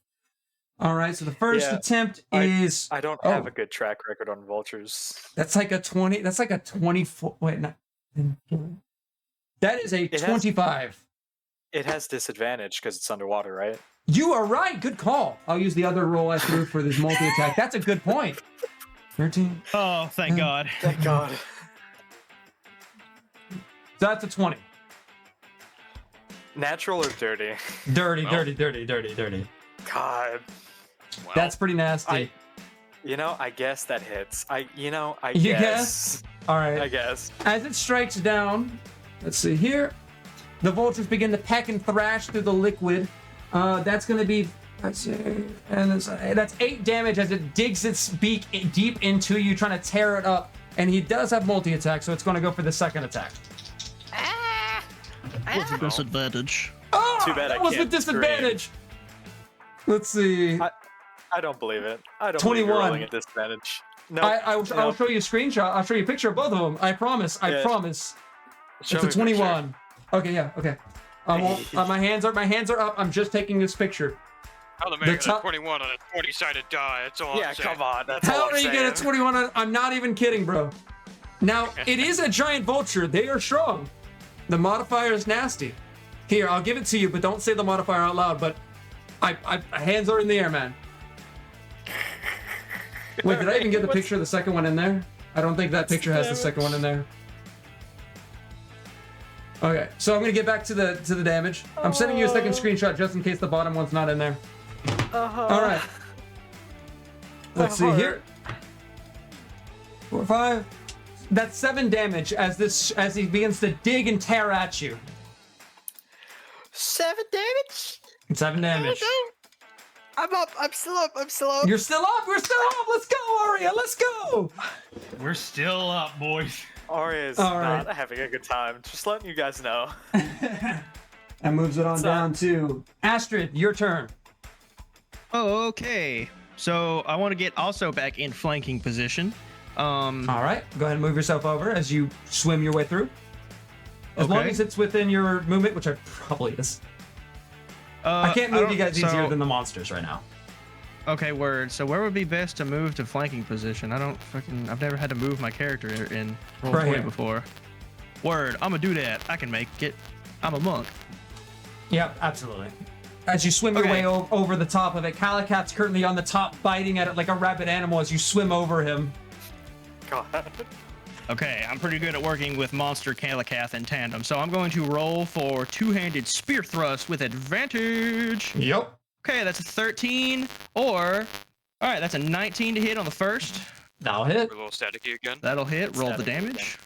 All right, so the first Yeah, attempt is I don't have a good track record on vultures. that's like a 20. That's like a 24. Wait, not. That is a has- 25. It has disadvantage because it's underwater, right? You are right. Good call. I'll use the other roll I threw for this multi attack. That's a good point. 13. Oh, thank God. Thank God. So that's a 20. Natural or dirty? Dirty. God. Well, That's pretty nasty. I guess that hits. I You guess. All I right. guess. As it strikes down, let's see here. The vultures begin to peck and thrash through the liquid. That's going to be Let's see. And that's 8 damage as it digs its beak deep into you, trying to tear it up. And he does have multi-attack, so it's going to go for the second attack. With a disadvantage. Oh, Too bad I that was can't with disadvantage. Let's see. I don't believe it. I don't 21. believe you're rolling at disadvantage. No. I'll no. show you a screenshot. I'll show you a picture of both of them. I promise. I Yeah. promise. Show It's a me 21. Okay, yeah, okay. I won't, my hands are up. I'm just taking this picture. How the The man got top- a 21 on a 20-sided die? That's all Yeah, I'm saying. come on. That's all How I'm are you saying. getting a 21 on? I'm not even kidding, bro. Now, it is a giant vulture. They are strong. The modifier is nasty. Here, I'll give it to you, but don't say the modifier out loud. But hands are in the air, man. Wait, did I even get the picture of the second one in there? I don't think that picture has the second one in there. Okay, so I'm gonna get back to the damage. I'm sending you a second screenshot just in case the bottom one's not in there. All right. Let's see here. 4, 5. That's 7 damage as he begins to dig and tear at you. 7 damage? 7 damage. I'm up. I'm still up. I'm still up. You're still up. We're still up. Let's go, Aria. Let's go. We're still up, boys. Arya is All right. not having a good time. Just letting you guys know. That moves it on So- down to Astrid. Your turn. Oh, okay. So I want to get also back in flanking position. All right. Go ahead and move yourself over as you swim your way through. As long Okay. as it's within your movement, which it probably is. I can't move you guys easier than the monsters right now. Okay, word. So where would be best to move to flanking position? I've never had to move my character in Roll20 Right here. before. Word. I'm gonna do that. I can make it. I'm a monk. Yep, absolutely. As you swim your Okay. way over the top of it, Calicat's currently on the top, biting at it like a rabid animal as you swim over him. God. Okay, I'm pretty good at working with Monster Calicath in tandem, so I'm going to roll for two-handed spear thrust with advantage. Yep. Okay, that's a 13, or... Alright, that's a 19 to hit on the first. That'll hit. We're a little staticky again. That'll hit. Roll the Static again. damage.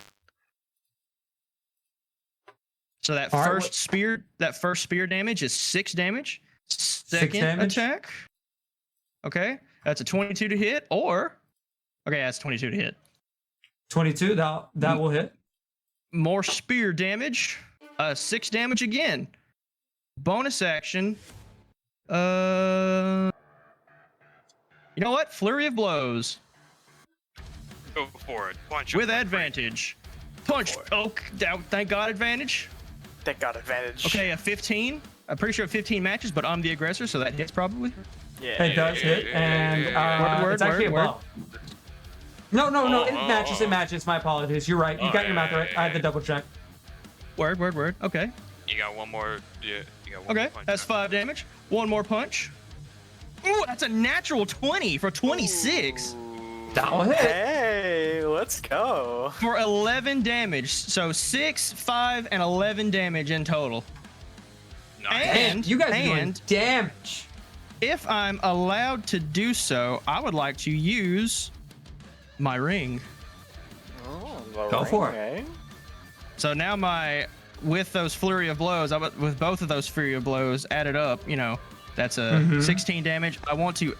So that All right, first spear damage is 6 damage. Second damage? attack. Okay, that's a 22 to hit, or... Okay, that's 22 to hit. 22, that will hit. More spear damage. 6 damage again. Bonus action. You know what? Flurry of blows Go for it. Punch him. with advantage. Punch. Oh, thank God, advantage. Thank God advantage. Okay, a 15. I'm pretty sure 15 matches, but I'm the aggressor, so that hits probably. Yeah. It does hit, and Word, it's actually word, above. No, Oh, it matches, it matches. My apologies. You're right. You got your math right. I had to double check. Word. Okay. You got one more. Yeah. You got one Okay, more punch. that's 5 damage. One more punch. Ooh, that's a natural 20 for 26. That'll hit. Hey, let's go. For 11 damage. So 6, 5, and 11 damage in total. Nice. And You guys are doing and damage. if I'm allowed to do so, I would like to use my ring. Oh, Go for it. eh? So now with those flurry of blows, with both of those flurry of blows added up, that's a 16 damage. I want to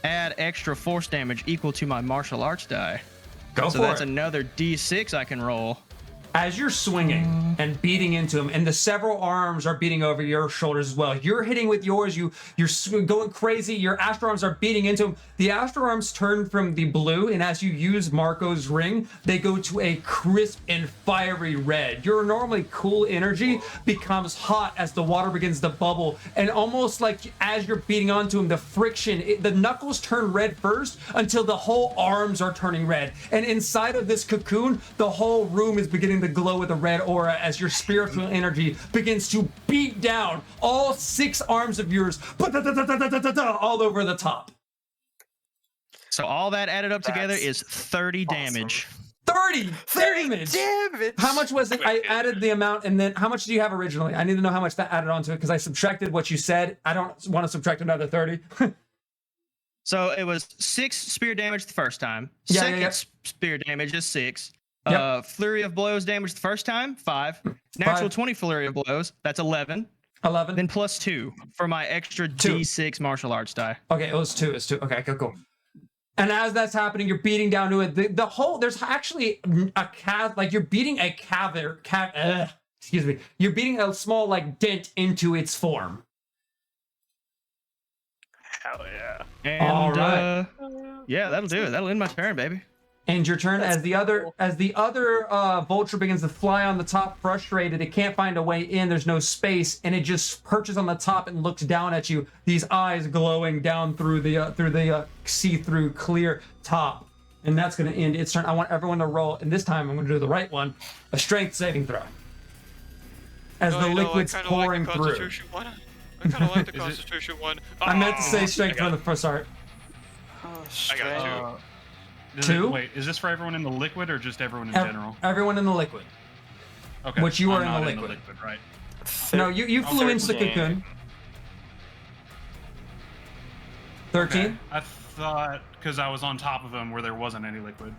add extra force damage equal to my martial arts die. Go So for that's it. another D6 I can roll. As you're swinging and beating into him, and the several arms are beating over your shoulders as well. You're hitting with yours. You're going crazy. Your astro arms are beating into him. The astro arms turn from the blue, and as you use Marco's ring, they go to a crisp and fiery red. Your normally cool energy becomes hot as the water begins to bubble, and almost like as you're beating onto him, the friction, the knuckles turn red first until the whole arms are turning red. And inside of this cocoon, the whole room is beginning to glow with a red aura as your spiritual energy begins to beat down all 6 arms of yours all over the top. So all that added up together That's is 30 damage. 30 damage. Damage. How much was it? I added the amount, and then how much do you have originally? I need to know how much that added onto it because I subtracted what you said. I don't want to subtract another 30. So it was 6 spear damage the first time. Yeah, Second yeah. spear damage is 6. Yep. Flurry of blows damage the first time, 5. Natural 5. 20 flurry of blows, that's 11. 11. Then +2 for my extra Two. D6 martial arts die. Okay, it was 2. It's 2. Okay, cool. And as that's happening, you're beating down to it. The whole there's actually a like you're beating a excuse me. You're beating a small like dent into its form. Hell yeah. And, All right. Yeah, that'll do it. That'll end my turn, baby. End your turn. That's As the other vulture begins to fly on the top, frustrated, it can't find a way in. There's no space, and it just perches on the top and looks down at you. These eyes glowing down through the see-through clear top, and that's going to end its turn. I want everyone to roll, and this time I'm going to do the right one: a strength saving throw. As the liquid's pouring through. I kind of like the Constitution one. I meant to say Oh, strength for the first art. I got 2. Two? Wait, is this for everyone in the liquid or just everyone in general? Everyone in the liquid. Okay. Which you are I'm in the not liquid. right? No, you flew into the 13. cocoon. 13? Okay. I thought because I was on top of them where there wasn't any liquid.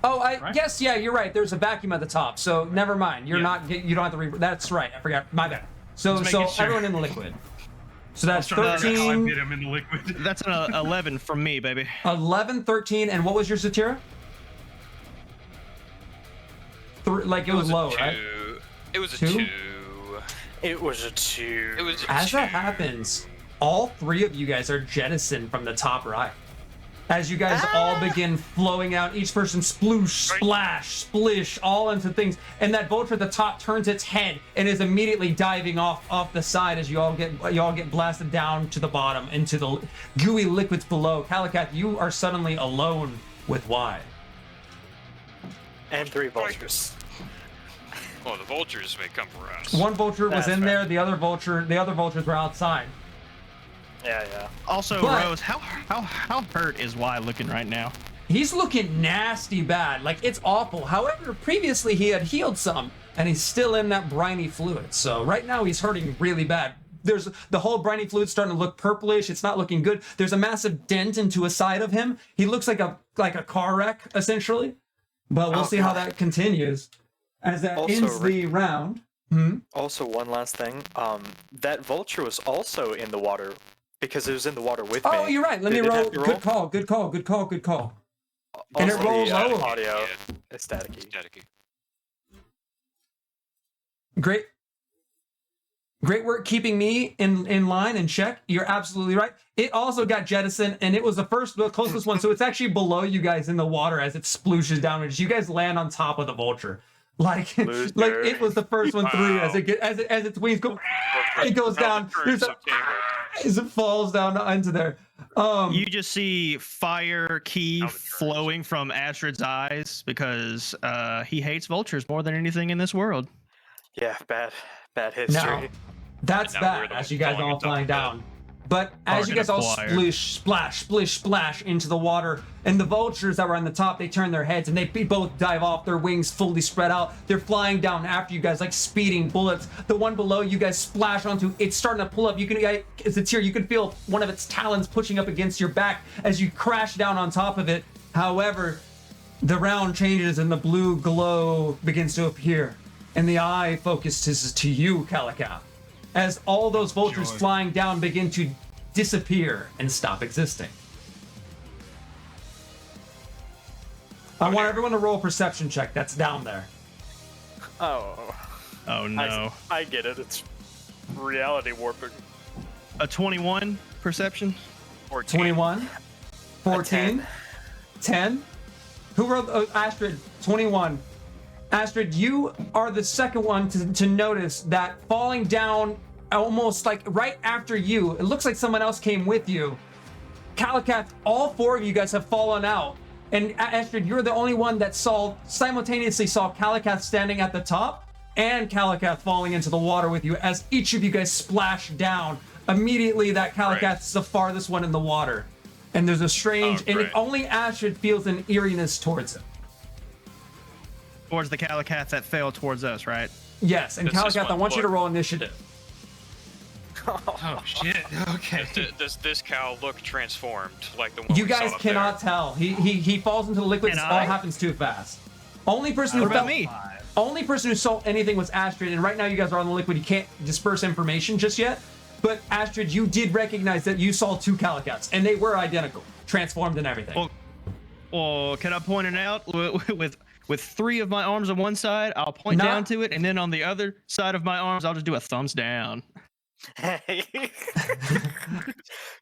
Oh, Right? yes, yeah, you're right. There's a vacuum at the top, so never mind. You're Yeah. not. You don't have to. That's right. I forgot. My bad. So Just making sure. everyone in the liquid. So that's That's how I 13, get him in the liquid. That's an 11 from me, baby. 11, 13, and what was your Satira? Like it was a low, 2. right? It was a Two? 2. It was a 2. It was a As 2. that happens, all 3 of you guys are jettisoned from the top right. As you guys all begin flowing out, each person sploosh, splash, splish, all into things, and that vulture at the top turns its head and is immediately diving off the side as you all get blasted down to the bottom into the gooey liquids below. Calicath, you are suddenly alone with Y. And 3 vultures. Well, the vultures may come for us. One vulture was That's in fair. there, the other vultures were outside. Yeah. Also, But- Rose, how hurt is Y looking right now? He's looking nasty bad, like it's awful. However, previously he had healed some, and he's still in that briny fluid. So right now he's hurting really bad. There's the whole briny fluid starting to look purplish. It's not looking good. There's a massive dent into a side of him. He looks like a car wreck essentially. But we'll Oh, see how God. that continues as that Also, ends the round. Hmm? Also, one last thing. That vulture was also in the water because it was in the water with me. Oh, you're right. Let me Did it roll. have to Good call. Good call. Good call. Good call. And it Also, rolls the, lower. audio Yeah. is staticky. Staticky. Great work keeping me in line and check. You're absolutely right. It also got jettisoned, and it was the closest one, so it's actually below you guys in the water as it splooshes downwards. You guys land on top of the vulture, like Loser. like it was the first one through. As its wings go, it goes down. There's a, as it falls down into there. You just see fire key Albatross. flowing from Astrid's eyes because he hates vultures more than anything in this world. Yeah, bad history. Now, that's And now we're bad the as you guys falling all on top flying of that. down. But as you Target guys all acquired. splish, splash, splish, splash into the water, and the vultures that were on the top, they turn their heads and they both dive off, their wings fully spread out. They're flying down after you guys like speeding bullets. The one below you guys splash onto, it's starting to pull up. As it's here, you can feel one of its talons pushing up against your back as you crash down on top of it. However, the round changes and the blue glow begins to appear, and the eye focuses to you, Calicath, as all those vultures Joy. flying down begin to disappear and stop existing. I want everyone to roll a perception check that's down there. Oh, Oh no. I get it. It's reality warping. A 21 perception? 14. 21, 14, 10. Who rolled? Astrid, 21. Astrid, you are the second one to notice that falling down almost like right after you, it looks like someone else came with you. Calicath, all 4 of you guys have fallen out. And Astrid, you're the only one that simultaneously saw Calicath standing at the top and Calicath falling into the water with you as each of you guys splash down. Immediately, that Calicath Right. is the farthest one in the water. And there's a strange, Oh, and great. only Astrid feels an eeriness towards it. Towards the Calicath that fell towards us, right? Yes, and This is Calicath, I one want you to look. roll initiative. Oh shit. Okay. Does this cow look transformed like the one You we saw guys up cannot there? tell. He falls into the liquid. Can This all I? happens too fast. Only person who What about fell. me? Only person who saw anything was Astrid, and right now you guys are on the liquid. You can't disperse information just yet. But Astrid, you did recognize that you saw 2 Calicats, and they were identical, transformed and everything. Well, can I point it out? With 3 of my arms on one side, I'll point down to it, and then on the other side of my arms, I'll just do a thumbs down. Hey. All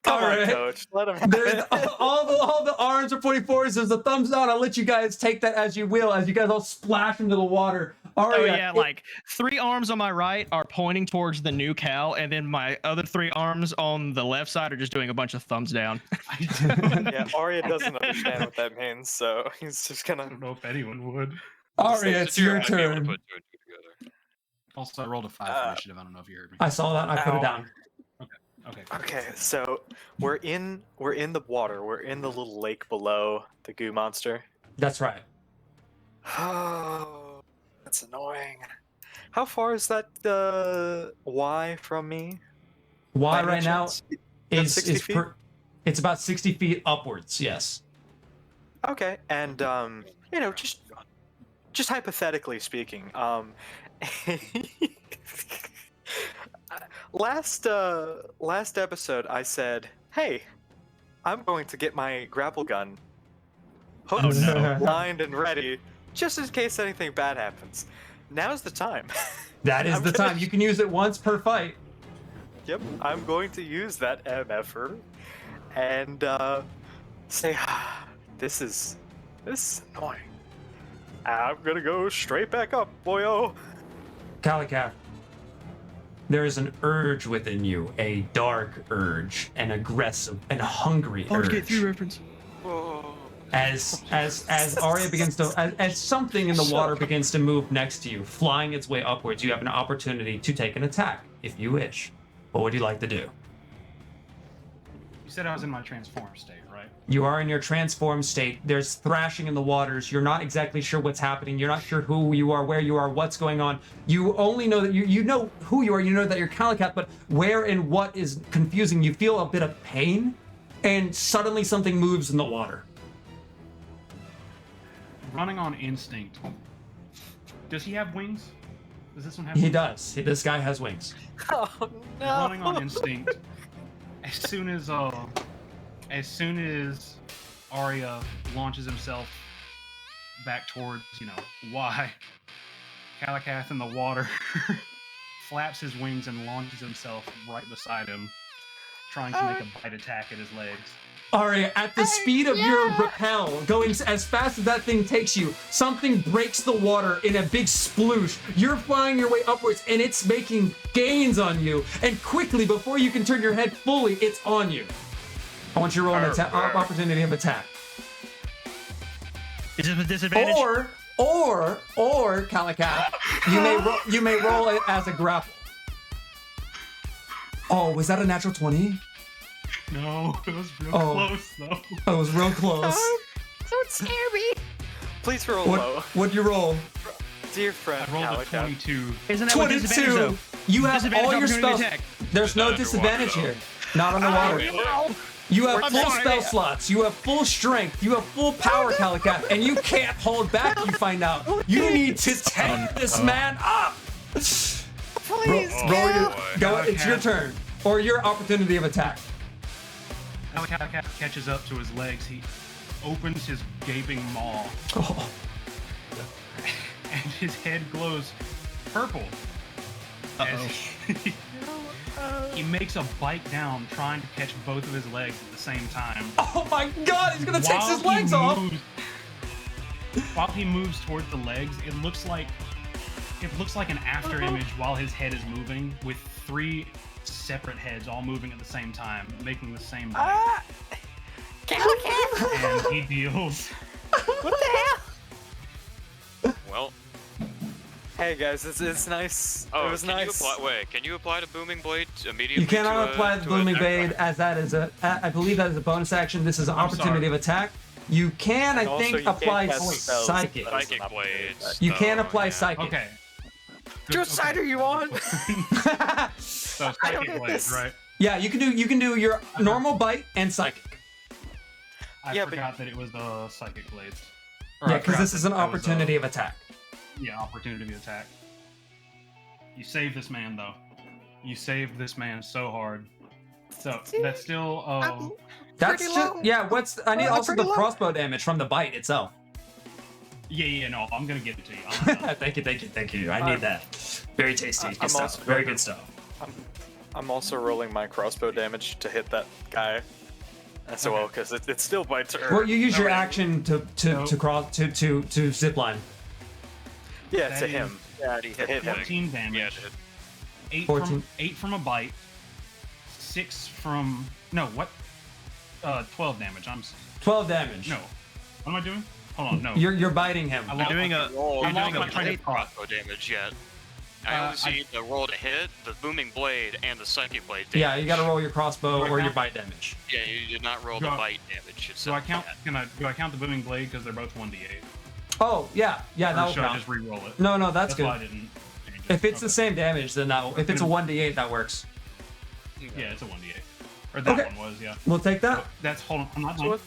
Come on, right. coach. Let him There's all the arms are pointing forwards. There's a thumbs down. I'll let you guys take that as you will, as you guys all splash into the water. Aria, Oh yeah, like 3 arms on my right are pointing towards the new Cal, and then my other 3 arms on the left side are just doing a bunch of thumbs down. Yeah, Arya doesn't understand what that means, so he's just I gonna. don't know if anyone would. Aria, it's your I'd be able to turn. put 2 and 2 together. Also, I rolled a 5 for initiative. I don't know if you heard me. I saw that. I put it Ow. down. Okay. Okay, so we're in the water. We're in the little lake below the goo monster. That's right. Oh, that's annoying. How far is that Y from me? Why By right any now chance? That's 60 feet? it's about 60 feet upwards. Yes. Okay, and just hypothetically speaking, last episode I said, "Hey, I'm going to get my grapple gun, hooked, no. lined, and ready, just in case anything bad happens." Now's the time. That is I'm the gonna- time. You can use it once per fight. Yep, I'm going to use that MFR and say, this is annoying. I'm gonna go straight back up, boyo. Calicat, there is an urge within you, a dark urge, an aggressive and hungry urge. Get through reference. Whoa. As Arya begins to, as something in the water begins to move next to you, flying its way upwards, you have an opportunity to take an attack if you wish. What would you like to do? You said I was in my transform state, right? You are in your transformed state. There's thrashing in the waters. You're not exactly sure what's happening. You're not sure who you are, where you are, what's going on. You only know that you know who you are. You know that you're Calicat, but where and what is confusing. You feel a bit of pain, and suddenly something moves in the water. Running on instinct. Does he have wings? Does this one have He wings? does. This guy has wings. Oh no. Running on instinct. As soon as Arya launches himself back towards, Y, Calicath in the water flaps his wings and launches himself right beside him, trying to make a bite attack at his legs. Arya, at the speed of your rappel, going as fast as that thing takes you, something breaks the water in a big sploosh. You're flying your way upwards, and it's making gains on you. And quickly, before you can turn your head fully, it's on you. I want you to roll an opportunity of attack. Is it a disadvantage? Or Calicat, you may roll it as a grapple. Oh, was that a natural 20? No, it was real Oh. close though. Oh, it was real close. Don't scare me. Please roll low. What'd you roll? Dear friend, I rolled a Calicat. 22. Isn't that what disadvantage 22. though? You have Disadvantage all your opportunity spells. attack. There's no Not underwater, disadvantage though. here. Not on the water. You have I'm full sorry. spell slots. You have full strength. You have full power, Calicat, and you can't hold back. You find out. You need to take this man up. Please, Roll your. boy. Go. It's your turn or your opportunity of attack. Calicat catches up to his legs. He opens his gaping maw, Oh, and his head glows purple. As he makes a bite down, trying to catch both of his legs at the same time. oh my God! He's gonna take While his he legs off. While he moves towards the legs, it looks like an after image while his head is moving, with 3 separate heads all moving at the same time, making the same bite. Calicat. And he deals. What the hell? Well, Hey guys, it's nice. oh, it was can nice. can you apply the booming blade immediately? You cannot to, apply the to blooming attack? blade, as that is I believe that is a bonus action. This is an I'm opportunity sorry. of attack. You can, And I also think, you can't apply cast spells. psychic. That is an Psychic opportunity blades. attack. You can Oh, apply yeah. psychic. Okay. Which side are you on? So I don't psychic get blade, this. right? Yeah, you can do your normal bite and psychic. I Yeah, but- forgot that it was the psychic blades. Yeah, because this is an opportunity of attack. opportunity attack. You saved this man though. You saved this man so hard. So that's still That's Pretty just low. yeah. I need I'm also the pretty low. crossbow damage from the bite itself. no, I'm gonna give it to you. Thank you. I need that. Very tasty. I'm Good stuff. also- Very good stuff. I'm also rolling my crossbow damage to hit that guy as well, because it's still my turn. Well, you use your Alright. action to cross to zip line. Yeah, That to is- him. Yeah, To hit him. 14 damage. Yeah, dude. 8 14. from 8 from a bite. 6 from 12 damage. 12 damage. No. What am I doing? Hold on. No. You're biting him. I You're doing a. Roll. You're I'm doing not a trying to blade. crossbow damage yet. I Uh, only see the roll to hit, the booming blade, and the psychic blade. Yeah, Damage. you got to roll your crossbow Do I or your count? bite damage. Yeah, you did not roll Do the I- bite damage. It's Do I count? Do I count the booming blade because they're both 1d8? Oh yeah, Or that'll should I count. just re-roll it? No, that's That's why I good. didn't change it. If it's the Okay. same damage, then that. If it's a 1d8, that works. Yeah, it's a 1d8. Or that Okay. one was, yeah. We'll take that. So that's hold on. I'm not So done. what-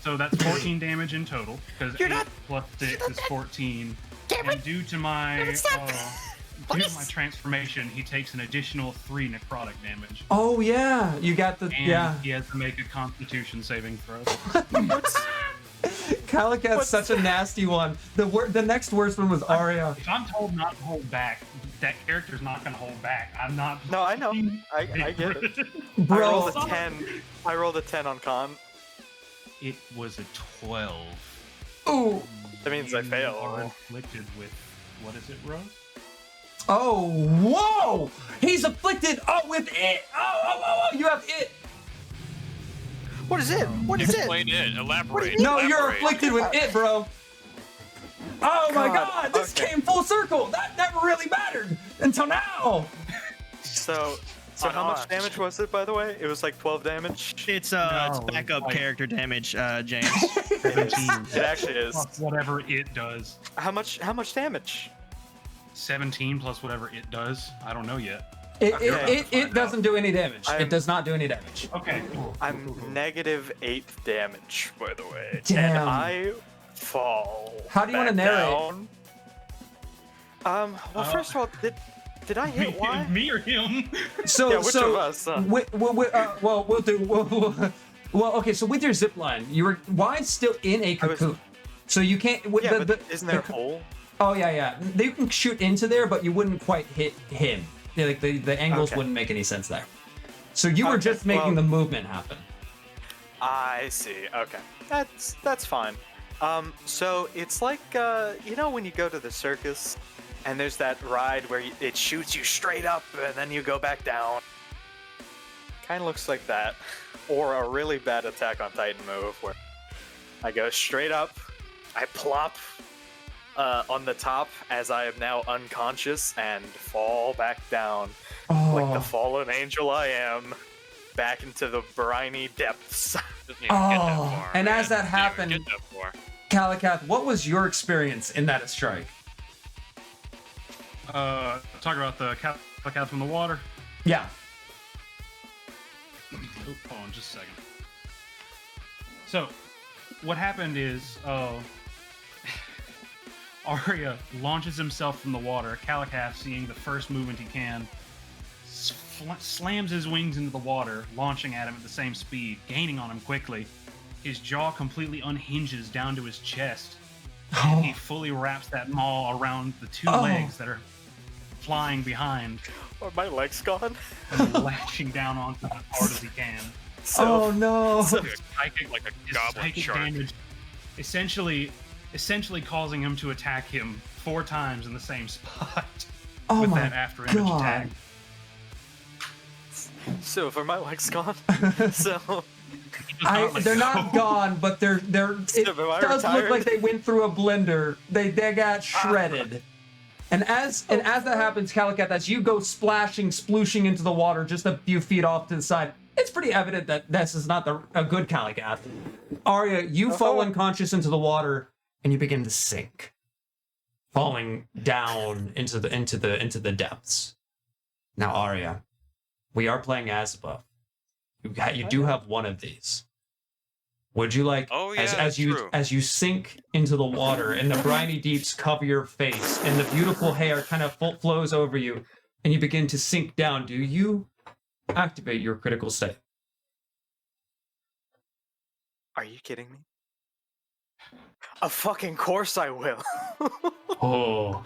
So that's 14 damage in total because You're 8 not- plus 6 is 14. Damn And it. due to my Damn it, stop. due to Please. my transformation, he takes an additional 3 necrotic damage. Oh yeah, you got the And he has to make a Constitution saving throw. Calicat's such a nasty one. The next worst one was Arya. If I'm told not to hold back, that character's not going to hold back. I'm not. No, I know. I get it. I Bro, rolled a 10. I rolled a 10 on con. It was a 12. ooh, That means I You fail. are afflicted with what is it, Rose? oh, whoa! He's afflicted. Oh, with it. Oh, you have it. What is it? What is it? Explain it. Elaborate. No, you're elaborate. afflicted with it, bro. Oh my God, God! This okay. came full circle. That never really mattered until now. So On how much odds. damage was it, by the way? It was like 12 damage. It's No, backup like- character damage, James. 17. It actually is. Plus whatever it does. How much damage? 17 plus whatever it does. I don't know yet. It doesn't do any damage. I'm- It does not do any damage. Okay. Cool. I'm negative 8 damage, by the way. Damn. And I fall. How do you wanna back narrate? down. Well, first of all, did I hit Y? Me or him? So Yeah, which so of us? we'll do. Well, okay. So with your zip line, Y's still in a I was- cocoon, so you can't. Yeah, but isn't there a hole? Oh yeah. They can shoot into there, but you wouldn't quite hit him. Yeah, like the angles Okay. wouldn't make any sense there. So you were Okay, just making well- the movement happen. I see. Okay, that's fine. So it's like when you go to the circus, and there's that ride where it shoots you straight up, and then you go back down. Kind of looks like that, or a really bad Attack on Titan move where I go straight up, I plop on the top as I am now unconscious and fall back down like the Oh, fallen angel I am, back into the briny depths. Doesn't even get that Oh, far, and man. as that Doesn't even happened- get that far. Calicath, what was your experience in that strike? Talk about the cat from the water. Yeah. Oop, hold on just a second. So, what happened is, Arya launches himself from the water. Calicath, seeing the first movement he can, slams his wings into the water, launching at him at the same speed, gaining on him quickly. His jaw completely unhinges down to his chest, and he fully wraps that maw around the two Oh. legs that are flying behind, Are my legs gone? and lashing down onto them as hard as he can. Oh no. so- Like a His goblin psychic shark. damage, essentially causing him to attack him 4 times in the same spot Oh with my that after image God. attack. So are my legs gone? So They're not gone, but they're it Am I does look retired? like they went through a blender. They got shredded. And as that happens, Calicath, as you go splashing, splooshing into the water just a few feet off to the side, it's pretty evident that this is not a good Calicath. Arya, you fall unconscious into the water and you begin to sink, falling down into the depths. Now, Arya, we are playing Azabeth. You do have one of these. Would you like, Oh, yeah, as true. you sink into the water and the briny deeps cover your face and the beautiful hair kind of flows over you and you begin to sink down, do you activate your critical state? Are you kidding me? Of fucking course I will. Oh.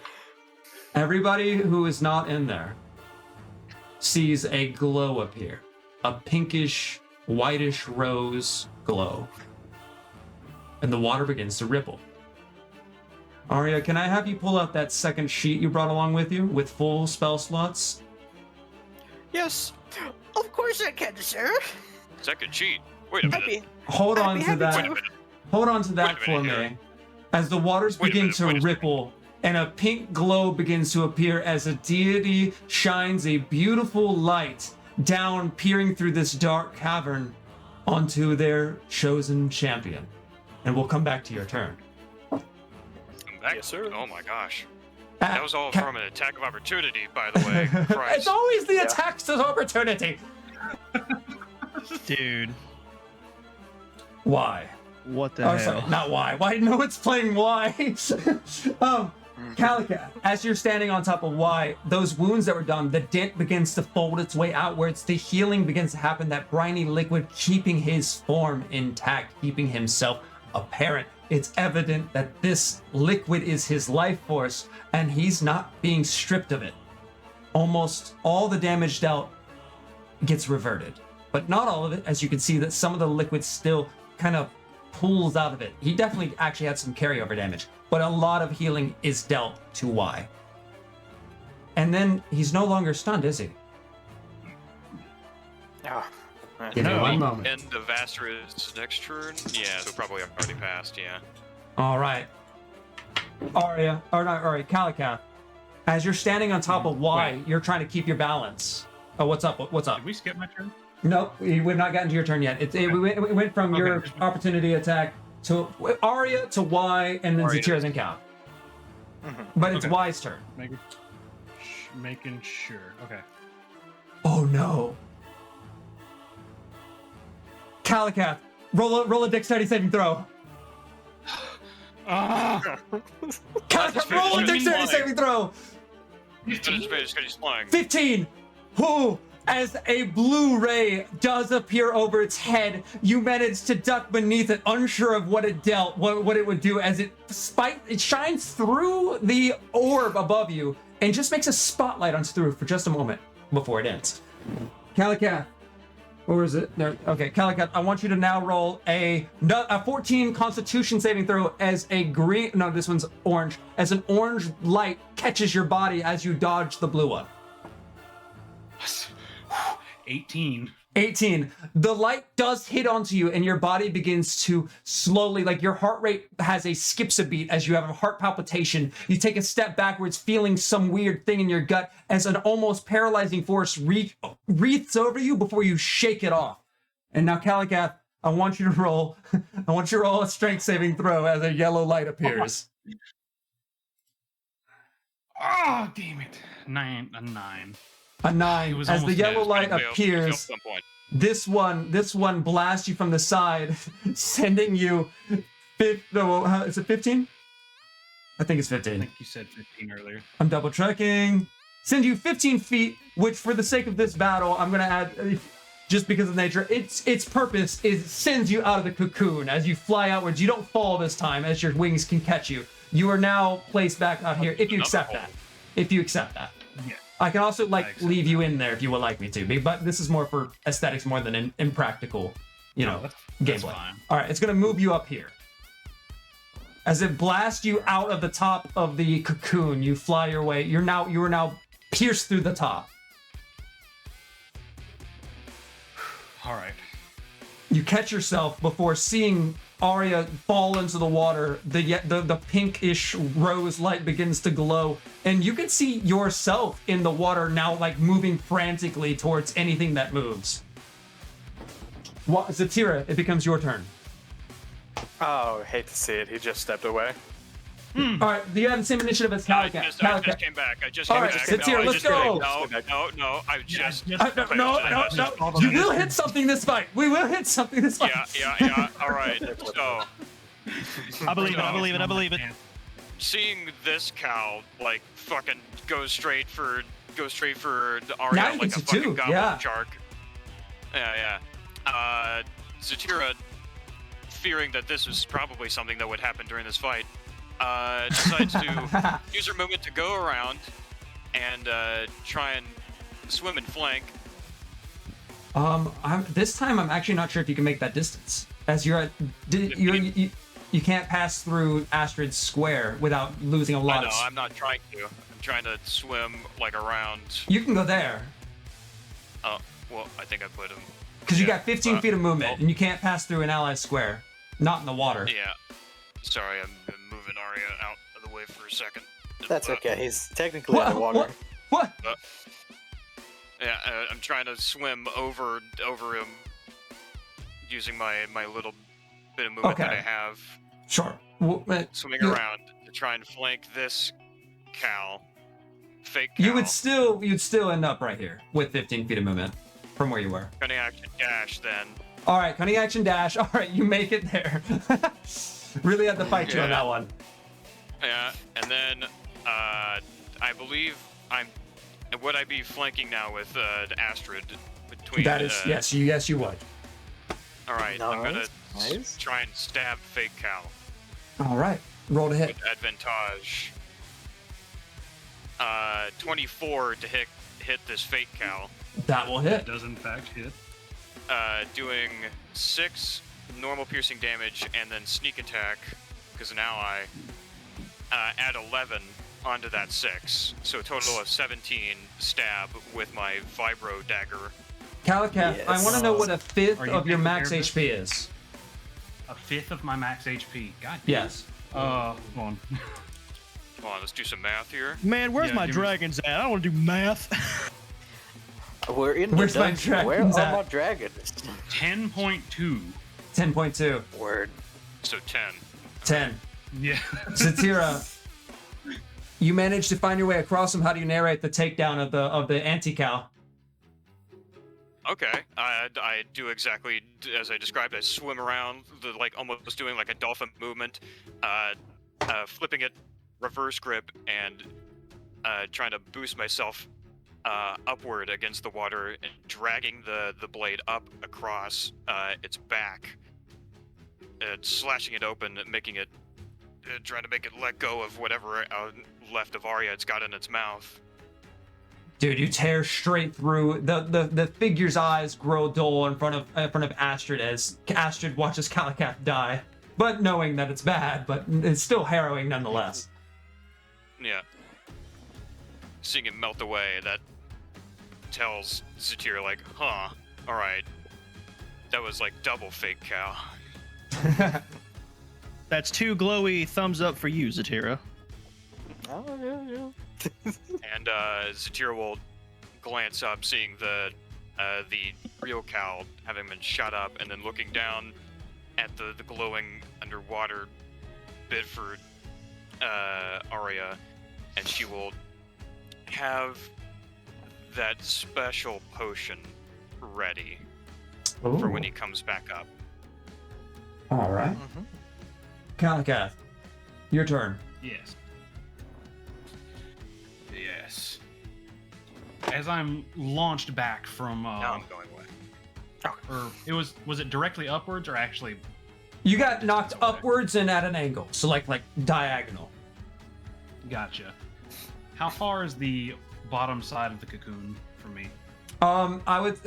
Everybody who is not in there sees a glow appear. A pinkish, whitish rose glow. And the water begins to ripple. Arya, can I have you pull out that second sheet you brought along with you with full spell slots? Yes. Of course I can, sir. Second sheet. Wait a minute. Happy. Hold on to happy that. Wait a minute. Hold on to that Wait a for minute me. here. As the waters Wait a begin minute, to wait a second. ripple and a pink glow begins to appear as a deity shines a beautiful light down, peering through this dark cavern onto their chosen champion. And we'll come back to your turn. I'm back. Yes, sir. Oh my gosh. Ah, That was all Ca- from an attack of opportunity, by the way. Christ. It's always the Yeah. attacks of opportunity. Dude, Why? what the Oh, hell? sorry, not why. Why? No, it's playing why. Calicat, as you're standing on top of why, those wounds that were done, the dent begins to fold its way outwards. The healing begins to happen. That briny liquid keeping his form intact, keeping himself apparent. It's evident that this liquid is his life force, and he's not being stripped of it. Almost all the damage dealt gets reverted, but not all of it, as you can see that some of the liquid still kind of pulls out of it. He definitely actually had some carryover damage, but a lot of healing is dealt to Y. And then he's no longer stunned, is he? Ah, Give me No. one moment. End of Vaster's next turn? Yeah, so probably already passed, yeah. All right. Arya, or not Arya, Calicath, as you're standing on top of Y, Wait. you're trying to keep your balance. Oh, what's up? What's up? Did we skip my turn? No, we've not gotten to your turn yet. We went from Okay. your opportunity attack to Arya to Y, and then Arya. Zatira, then Cal. But it's Okay. Y's turn. Making sure. Okay. Oh no. Calicath, roll a dexterity saving throw. Ah! Calicath, roll a finish dexterity mine. saving throw. Finish because he's flying. 15. Who? As a blue ray does appear over its head, you manage to duck beneath it, unsure of what it dealt, what it would do, as it shines through the orb above you and just makes a spotlight on through for just a moment before it ends. Calicath, or is it there? Okay, Calicath, I want you to now roll a 14 Constitution saving throw as a green. No, this one's orange. As an orange light catches your body as you dodge the blue one. 18. 18. The light does hit onto you and your body begins to slowly, like your heart rate skips a beat as you have a heart palpitation. You take a step backwards, feeling some weird thing in your gut as an almost paralyzing force wreaths over you before you shake it off. And now, Calicath, I want you to roll a strength saving throw as a yellow light appears. Oh, damn it. A 9. A 9. It was As the almost yellow there. light Fail at appears, some point. this one blasts you from the side, sending you. Is it 15? I think it's I 15. think you said 15 earlier. I'm double checking. Send you 15 feet, which for the sake of this battle, I'm gonna add, just because of nature, its purpose is sends you out of the cocoon as you fly outwards. You don't fall this time, as your wings can catch you. You are now placed back out here. If you accept that. If you accept that. Yeah. I can also accept leave you in there if you would like me to, but this is more for aesthetics more than in practical, That's gameplay. fine. All right, it's gonna move you up here. As it blasts you out of the top of the cocoon, you fly your way. You are now pierced through the top. All right. You catch yourself before seeing Arya fall into the water. The pinkish rose light begins to glow, and you can see yourself in the water now, like moving frantically towards anything that moves. Zatira, it becomes your turn. Oh, hate to see it. He just stepped away. All right, you have the same initiative as I Calicat. just came back. I just All came right, back. Satira, I let's just go. No. I just. No. You will hit something this fight. We will hit something this fight. Yeah. All right. So, I believe it. seeing this cow like fucking go straight for the Arya Now you like get a to two, fucking goblin yeah. shark. Yeah. Zatira, fearing that this was probably something that would happen during this fight, decides to use her movement to go around and try and swim and flank. This time I'm actually not sure if you can make that distance, as you can't pass through Astrid's square without losing a lot. I know, I'm not trying to. I'm trying to swim like around. You can go there. Oh, well, I think I put him. Because you got 15 feet of movement, and you can't pass through an ally square. Not in the water. Yeah. Sorry, I'm moving Arya out of the way for a second. That's okay. He's technically underwater. What? Yeah, I'm trying to swim over him using my little bit of movement that I have. Sure. Swimming around to try and flank this cow. Fake cow. You'd still end up right here with 15 feet of movement from where you were. Cunning action dash then. All right, cunning action dash. All right, you make it there. Really had to fight you on that one. Yeah, and then I believe would I be flanking now with Astrid between? That is yes, you would. All right, I'm gonna Nice. try and stab fake cow. All right, roll to hit. With advantage. 24 to hit this fake cow. That will hit. Does in fact hit. Doing 6 normal piercing damage and then sneak attack because an ally. Add 11 onto that 6, so a total of 17 stab with my vibro dagger. Calicat, I want to know what a fifth Are you of your taking max care of HP is. A fifth of my max HP. God. Yes. Hold on. Hold on, let's do some math here. Man, where's Yeah, my give me- dragons at? I don't want to do math. We're in the Where's my dungeon. Where dragons are at? my dragons? 10.2. 10.2. Word. So 10. 10. Yeah. Zatira, you managed to find your way across him. How do you narrate the takedown of the anti-cow? Okay, I do exactly as I described. I swim around, almost doing like a dolphin movement, flipping it, reverse grip, and trying to boost myself upward against the water and dragging the blade up across its back, slashing it open, making it, trying to make it let go of whatever left of Arya it's got in its mouth. Dude, you tear straight through. The figure's eyes grow dull in front of Astrid as Astrid watches Calicat die, but knowing that it's bad, but it's still harrowing nonetheless. Yeah. Seeing it melt away, that tells Zatira, like, huh, alright. That was like double fake cow. That's 2 glowy thumbs up for you, Zatira. Oh, yeah. And Zatira will glance up, seeing the real cow having been shot up, and then looking down at the glowing underwater Bidford Arya, and she will have that special potion ready for when he comes back up. All right. Calicat, your turn. Yes. Yes. As I'm launched back from, Now I'm going away. or was it directly upwards or actually? You got knocked upwards and at an angle, so like diagonal. Gotcha. How far is the bottom side of the cocoon from me? I would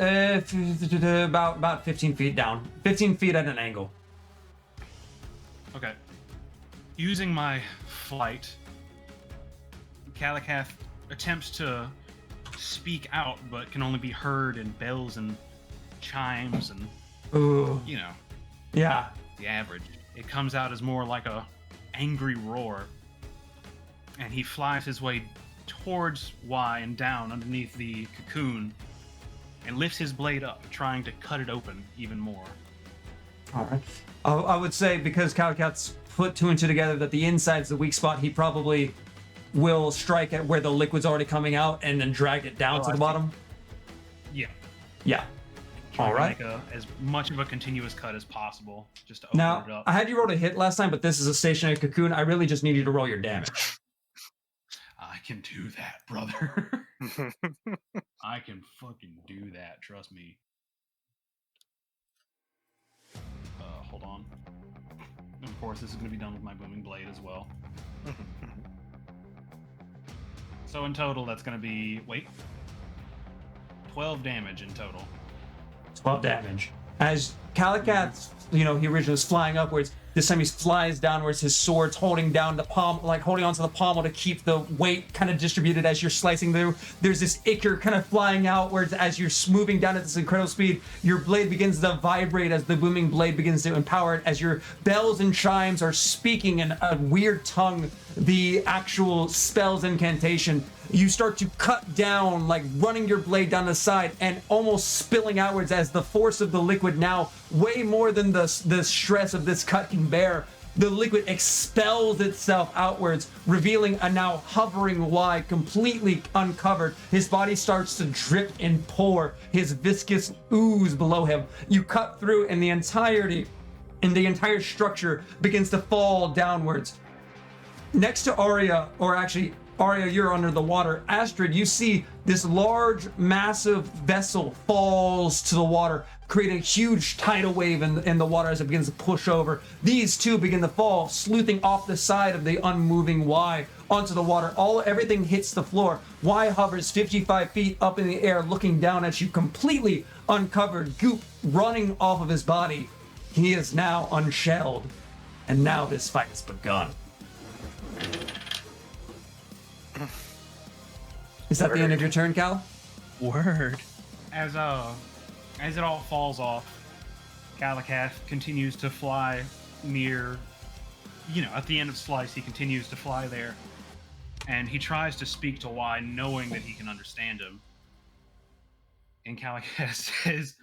about 15 feet down, 15 feet at an angle. Okay. Using my flight, Calicath attempts to speak out, but can only be heard in bells and chimes and, Ooh, you know, yeah. the average. It comes out as more like a angry roar. And he flies his way towards Y and down underneath the cocoon and lifts his blade up, trying to cut it open even more. All right. I would say because Calicat's put two and two together that the inside's the weak spot, he probably will strike at where the liquid's already coming out and then drag it down to the bottom. Yeah. Yeah. All right. Make as much of a continuous cut as possible, just to open Now, it up. I had you roll a hit last time, but this is a stationary cocoon. I really just need you to roll your damage. I can do that, brother. I can fucking do that. Trust me. Hold on. And of course, this is going to be done with my booming blade as well. So in total, that's going to be 12 damage in total. 12 damage. As Calicath, he originally was flying upwards. This time he flies downwards. His sword's holding down the palm, like holding onto the pommel to keep the weight kind of distributed as you're slicing through. There's this ichor kind of flying outwards as you're moving down at this incredible speed. Your blade begins to vibrate as the booming blade begins to empower it. As your bells and chimes are speaking in a weird tongue, the actual spell's incantation, you start to cut down, like running your blade down the side and almost spilling outwards as the force of the liquid, now way more than the stress of this cut can bear. The liquid expels itself outwards, revealing a now hovering Y, completely uncovered. His body starts to drip and pour, his viscous ooze below him. You cut through and the entire structure begins to fall downwards. Next to Arya, or actually Arya, you're under the water. Astrid, you see this large, massive vessel falls to the water, creating a huge tidal wave in the water as it begins to push over. These two begin to fall, sleuthing off the side of the unmoving Y onto the water. Everything hits the floor. Y hovers 55 feet up in the air, looking down at you, completely uncovered, goop running off of his body. He is now unshelled, and now this fight has begun. Is that the end of your turn, Cal? Word. As it all falls off, Calicath continues to fly near, at the end of Slice, he continues to fly there. And he tries to speak to Y, knowing that he can understand him. And Calicath says,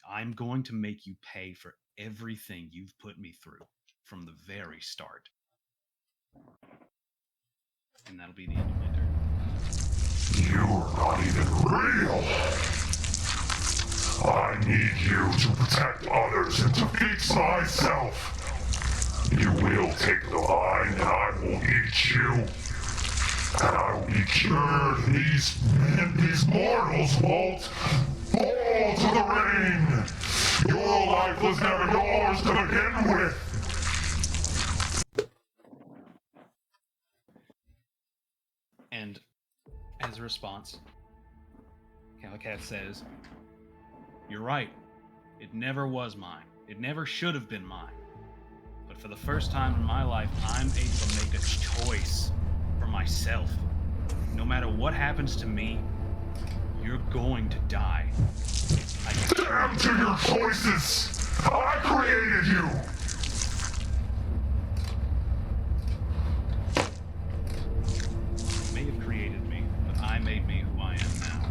I'm going to make you pay for everything you've put me through from the very start. And that'll be the end of my turn. You're not even real. I need you to protect others and defeat myself. You will take the line and I will eat you. And I will be cured. These mortals won't fall to the rain. Your life was never yours to begin with. And as a response, Calicath says, you're right. It never was mine. It never should have been mine. But for the first time in my life, I'm able to make a choice for myself. No matter what happens to me, you're going to die. Damn to your choices! I created you! You may have created me, but I made me who I am now.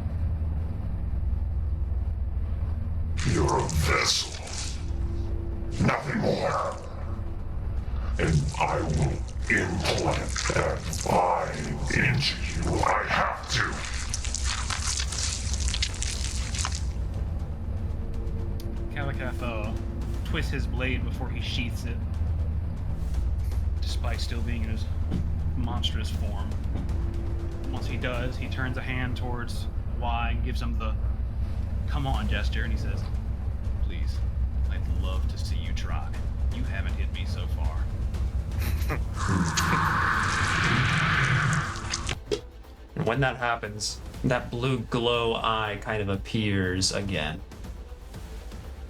You're a vessel. Nothing more. And I will implant that vibe into you. I have to. Calicath twists his blade before he sheaths it, despite still being in his monstrous form. Once he does, he turns a hand towards Y and gives him the "come on" gesture, and he says, "Please, I'd love to see you try. You haven't hit me so far." And when that happens, that blue glow eye kind of appears again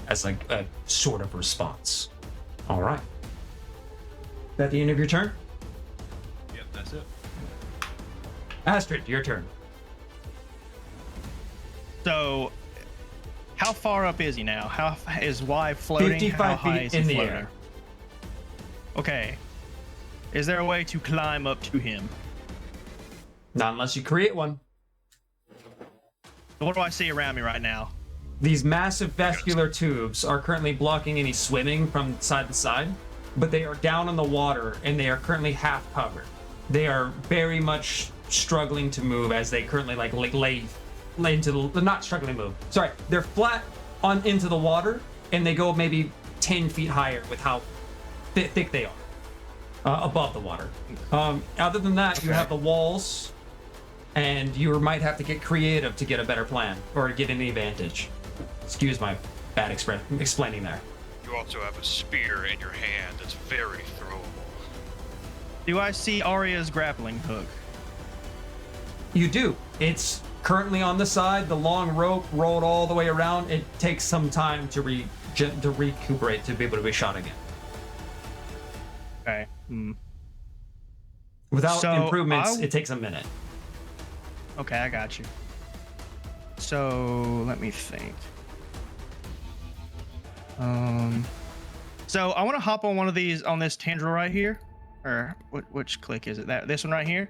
as like a sort of response. All right. Is that the end of your turn? Yep, that's it. Astrid, your turn. So, how far up is he now? How is Y floating? 55 how high feet is he in the floating? air. Okay. Is there a way to climb up to him? Not unless you create one. What do I see around me right now? These massive vascular tubes are currently blocking any swimming from side to side. but they are down in the water and they are currently half covered. They are very much struggling to move as they currently lay into the not struggling to move. Sorry, they're flat on into the water and they go maybe 10 feet higher with how thick they are above the water. Other than that, you have the walls, and you might have to get creative to get a better plan or get any advantage. Excuse my bad explaining there. You also have a spear in your hand that's very throwable. Do I see Arya's grappling hook? You do. It's currently on the side. The long rope rolled all the way around. It takes some time to recuperate to be able to be shot again. Okay. Without So, improvements, it takes a minute. Okay, I got you. So let me think. So I want to hop on one of these on this tendril right here, or which click is it? This one right here.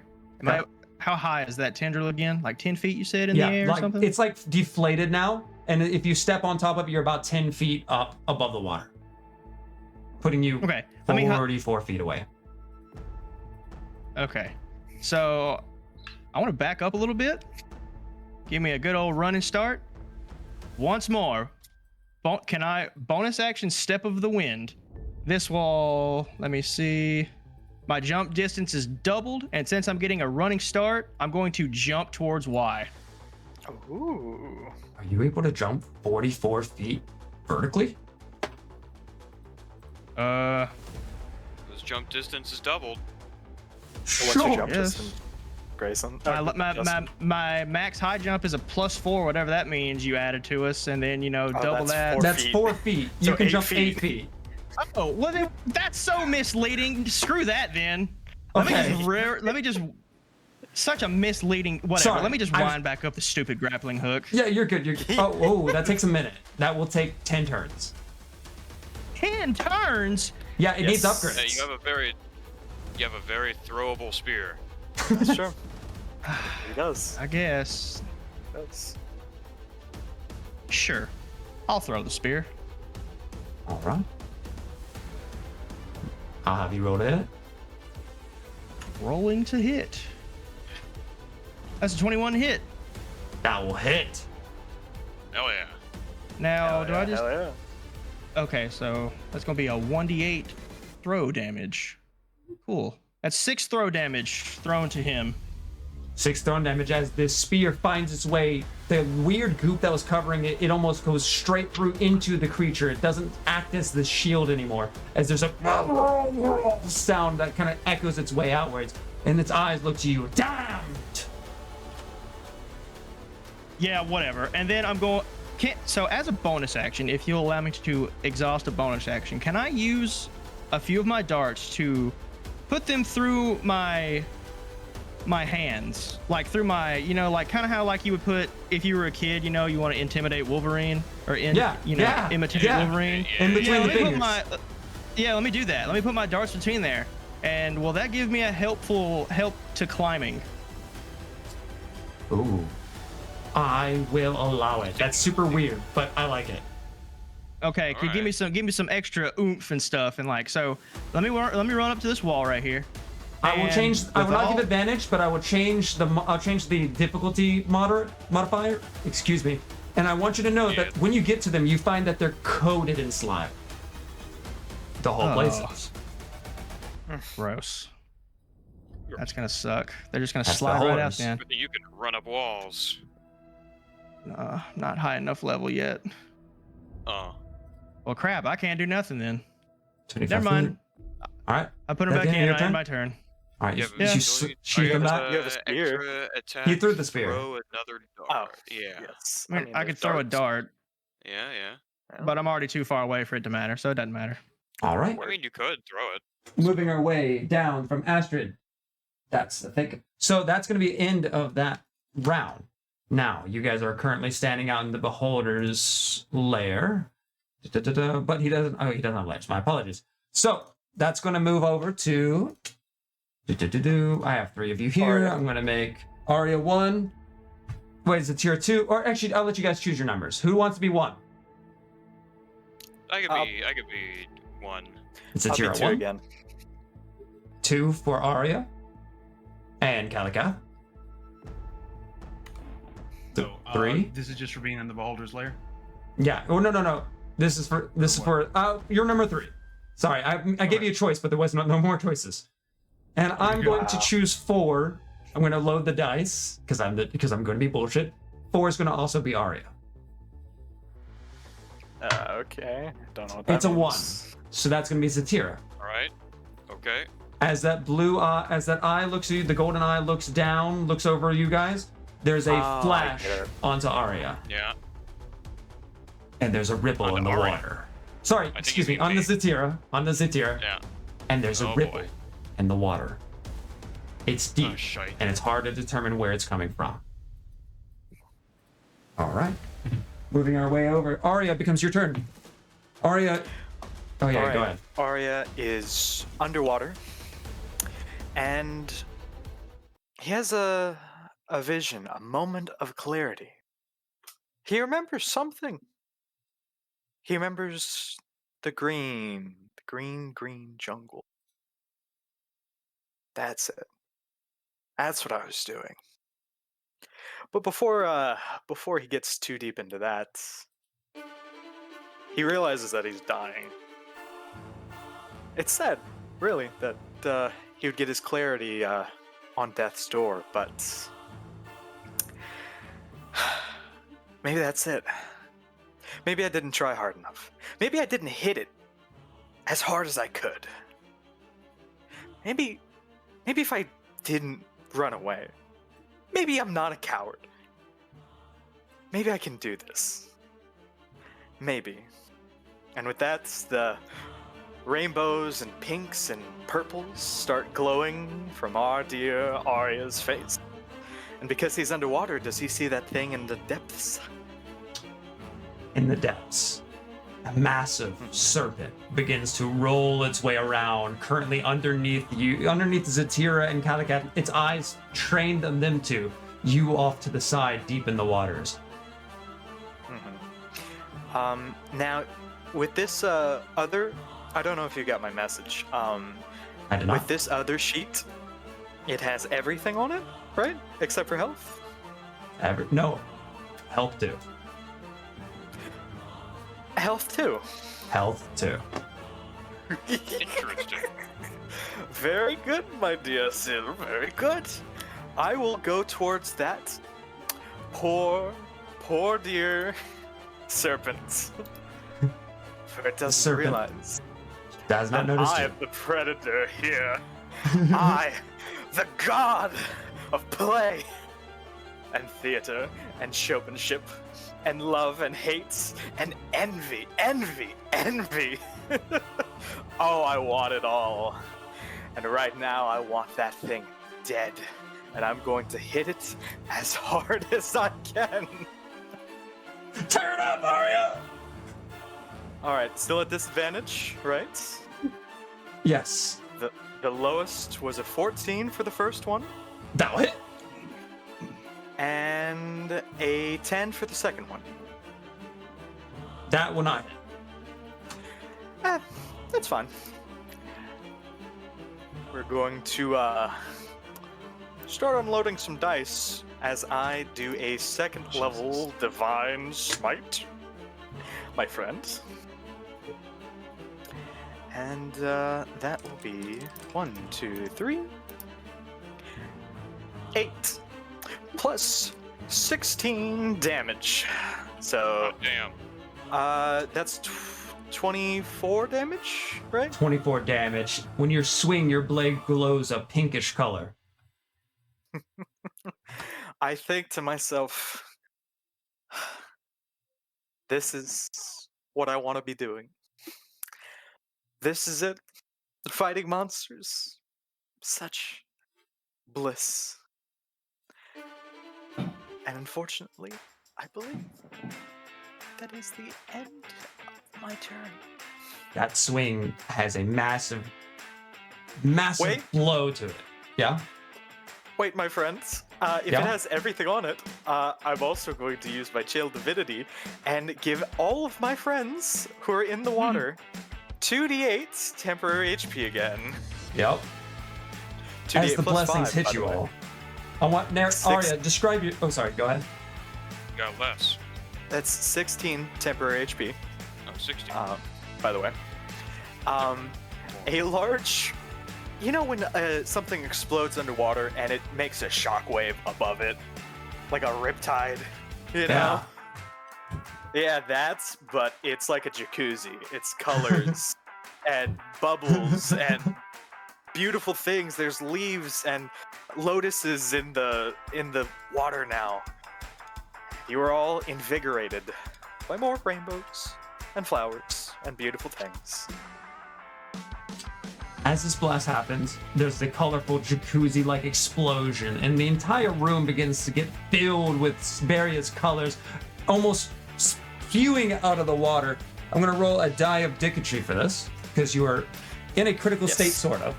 How high is that tendril again? Like 10 feet, you said, in the air or something? It's like deflated now, and if you step on top of it, you're about 10 feet up above the water, putting you 44 feet away. Okay, so I want to back up a little bit. Give me a good old running start. Once more. Can I bonus action Step of the Wind? This wall, let me see. My jump distance is doubled, and since I'm getting a running start, I'm going to jump towards Y. Ooh. Are you able to jump 44 feet vertically? His jump distance is doubled. So what's your jump Yes. distance, Grayson? My max high jump is a +4, whatever that means you added to us, and then, double that's that. 4 That's feet. 4 feet. So You can 8 jump feet. 8 feet. Oh, well, then, that's so misleading. Screw that, then. Let me just such a misleading whatever. Sorry, Let me just wind back up the stupid grappling hook. Yeah, you're good. You're good. Oh, that takes a minute. That will take 10 turns. 10 turns? Yeah, it needs Yes. upgrades. You have a very throwable spear. That's true. He does. I guess. He does. Sure. I'll throw the spear. All right. I'll have you roll it. Rolling to hit. That's a 21 hit. That will hit. Hell yeah. Now, do I just... Hell yeah. Okay, so that's going to be a 1d8 throw damage. Cool. That's 6 throw damage thrown to him. 6 thrown damage as this spear finds its way. The weird goop that was covering it, it almost goes straight through into the creature. It doesn't act as the shield anymore, as there's a sound that kind of echoes its way outwards, and its eyes look to you. Damned! Yeah, whatever. And then I'm going... So as a bonus action, if you'll allow me to exhaust a bonus action, can I use a few of my darts to put them through my hands, like through my, like kind of how like you would put if you were a kid, you want to intimidate Wolverine or imitate Wolverine in between the fingers. Let me do that. Let me put my darts between there, and will that give me a help to climbing? Ooh, I will allow it. That's super weird, but I like it. Okay, could give me some extra oomph and stuff, and so let me run up to this wall right here. I will change. I will not give all- advantage, but I will change I'll change the difficulty modifier. Excuse me. And I want you to know that when you get to them, you find that they're coated in slime. The whole place is. Gross. That's gonna suck. They're just gonna That's the slide right out horse. then. But you can run up walls. Not high enough level yet. Oh. Well, crap. I can't do nothing then. 25 Never mind. feet. All right. I put him That back the end of in. your I turn? end my turn. All right. You You, have you ability- shoot them back. You have a spear. Extra attack. He threw the spear. Throw another Oh, dart. Yeah. Yes. I mean, I could there's throw a darts. dart, Yeah. but I'm already too far away for it to matter, so it doesn't matter. All right. I mean, you could throw it. Moving our way down from Astrid. That's the thing. So that's going to be the end of that round. Now, you guys are currently standing out in the Beholder's lair. But he doesn't have legs. My apologies. So that's going to move over to... I have 3 of you here. Arya. I'm going to make Arya 1. Wait, is it tier 2? Or actually, I'll let you guys choose your numbers. Who wants to be 1? I could be one. It's a I'll tier be 2 1. again. 2 for Arya. And Kalikath. So, 3. this is just for being in the Beholder's Lair? Yeah. Oh no. This is for you're number 3. Sorry, I gave you a choice, but there was no more choices. And I'm going to choose 4. I'm going to load the dice because I'm going to be bullshit. 4 is going to also be Arya. Okay. Don't know what that It's a 1, means. so that's going to be Zatira. All right. Okay. As that eye looks at you, the golden eye looks down, looks over you guys. There's a I flash get it. onto Arya, Yeah. and there's a ripple Onto in the Arya. water. Sorry, think excuse you me, mean on the me. Zatira, Yeah. and there's a Oh, ripple boy. in the water. It's deep, Oh, shite. and it's hard to determine where it's coming from. All right, moving our way over. Arya, becomes your turn. Arya, oh yeah, All right. go ahead. Arya is underwater, and he has a vision, a moment of clarity. He remembers something. He remembers the green jungle. That's it. That's what I was doing. But before he gets too deep into that, he realizes that he's dying. It's sad, really, that he would get his clarity on death's door, but maybe that's it. Maybe I didn't try hard enough. Maybe I didn't hit it as hard as I could. Maybe if I didn't run away, maybe I'm not a coward. Maybe I can do this. Maybe. And with that, the rainbows and pinks and purples start glowing from our dear Arya's face. And because he's underwater, does he see that thing in the depths? In the depths, a massive serpent begins to roll its way around, currently underneath Zatira and Kalikath. Its eyes trained on them to you off to the side, deep in the waters. Now, with this other, I don't know if you got my message. I did not. With this other sheet, it has everything on it, right? Except for health. No, health too. Health too. Health too. Interesting. Very good, my dear Sil. Very good. I will go towards that poor dear serpent. For it doesn't serpent realize Does not that notice I you. am the predator here. I, the god of play and theater and showmanship and love and hate and envy. Oh, I want it all. And right now I want that thing dead. And I'm going to hit it as hard as I can. Turn up, Arya! Alright, still at disadvantage, right? Yes. The lowest was a 14 for the first one, That'll hit. and a 10 for the second one. That will not hit. That's fine. We're going to start unloading some dice as I do a second level Divine Smite, my friend. And that will be 1, 2, 3, 8 plus 16 damage. So Damn. that's 24 damage, right? 24 damage. When you swing, your blade glows a pinkish color. I think to myself, this is what I want to be doing. This is it. Fighting monsters. Such bliss. And unfortunately, I believe that is the end of my turn. That swing has a massive Wait. blow to it. Yeah? Wait, my friends. If Yeah? it has everything on it, I'm also going to use my Chill Divinity and give all of my friends who are in the water 2d8 temporary HP again. Yep. 2d8 As the plus blessings 5, hit by you the way. all. I want Six. Arya, describe your. Oh, sorry. Go ahead. You got less. That's 16 temporary HP. Oh, 16. By the way. A large... You know when something explodes underwater and it makes a shockwave above it? Like a riptide, you know? Yeah, but it's like a jacuzzi. It's colors and bubbles and beautiful things. There's leaves and lotuses in the water now. You are all invigorated by more rainbows and flowers and beautiful things. As this blast happens, there's the colorful jacuzzi-like explosion, and the entire room begins to get filled with various colors, almost spewing out of the water. I'm going to roll a die of Dicketry for this, because you are in a critical state, sort of.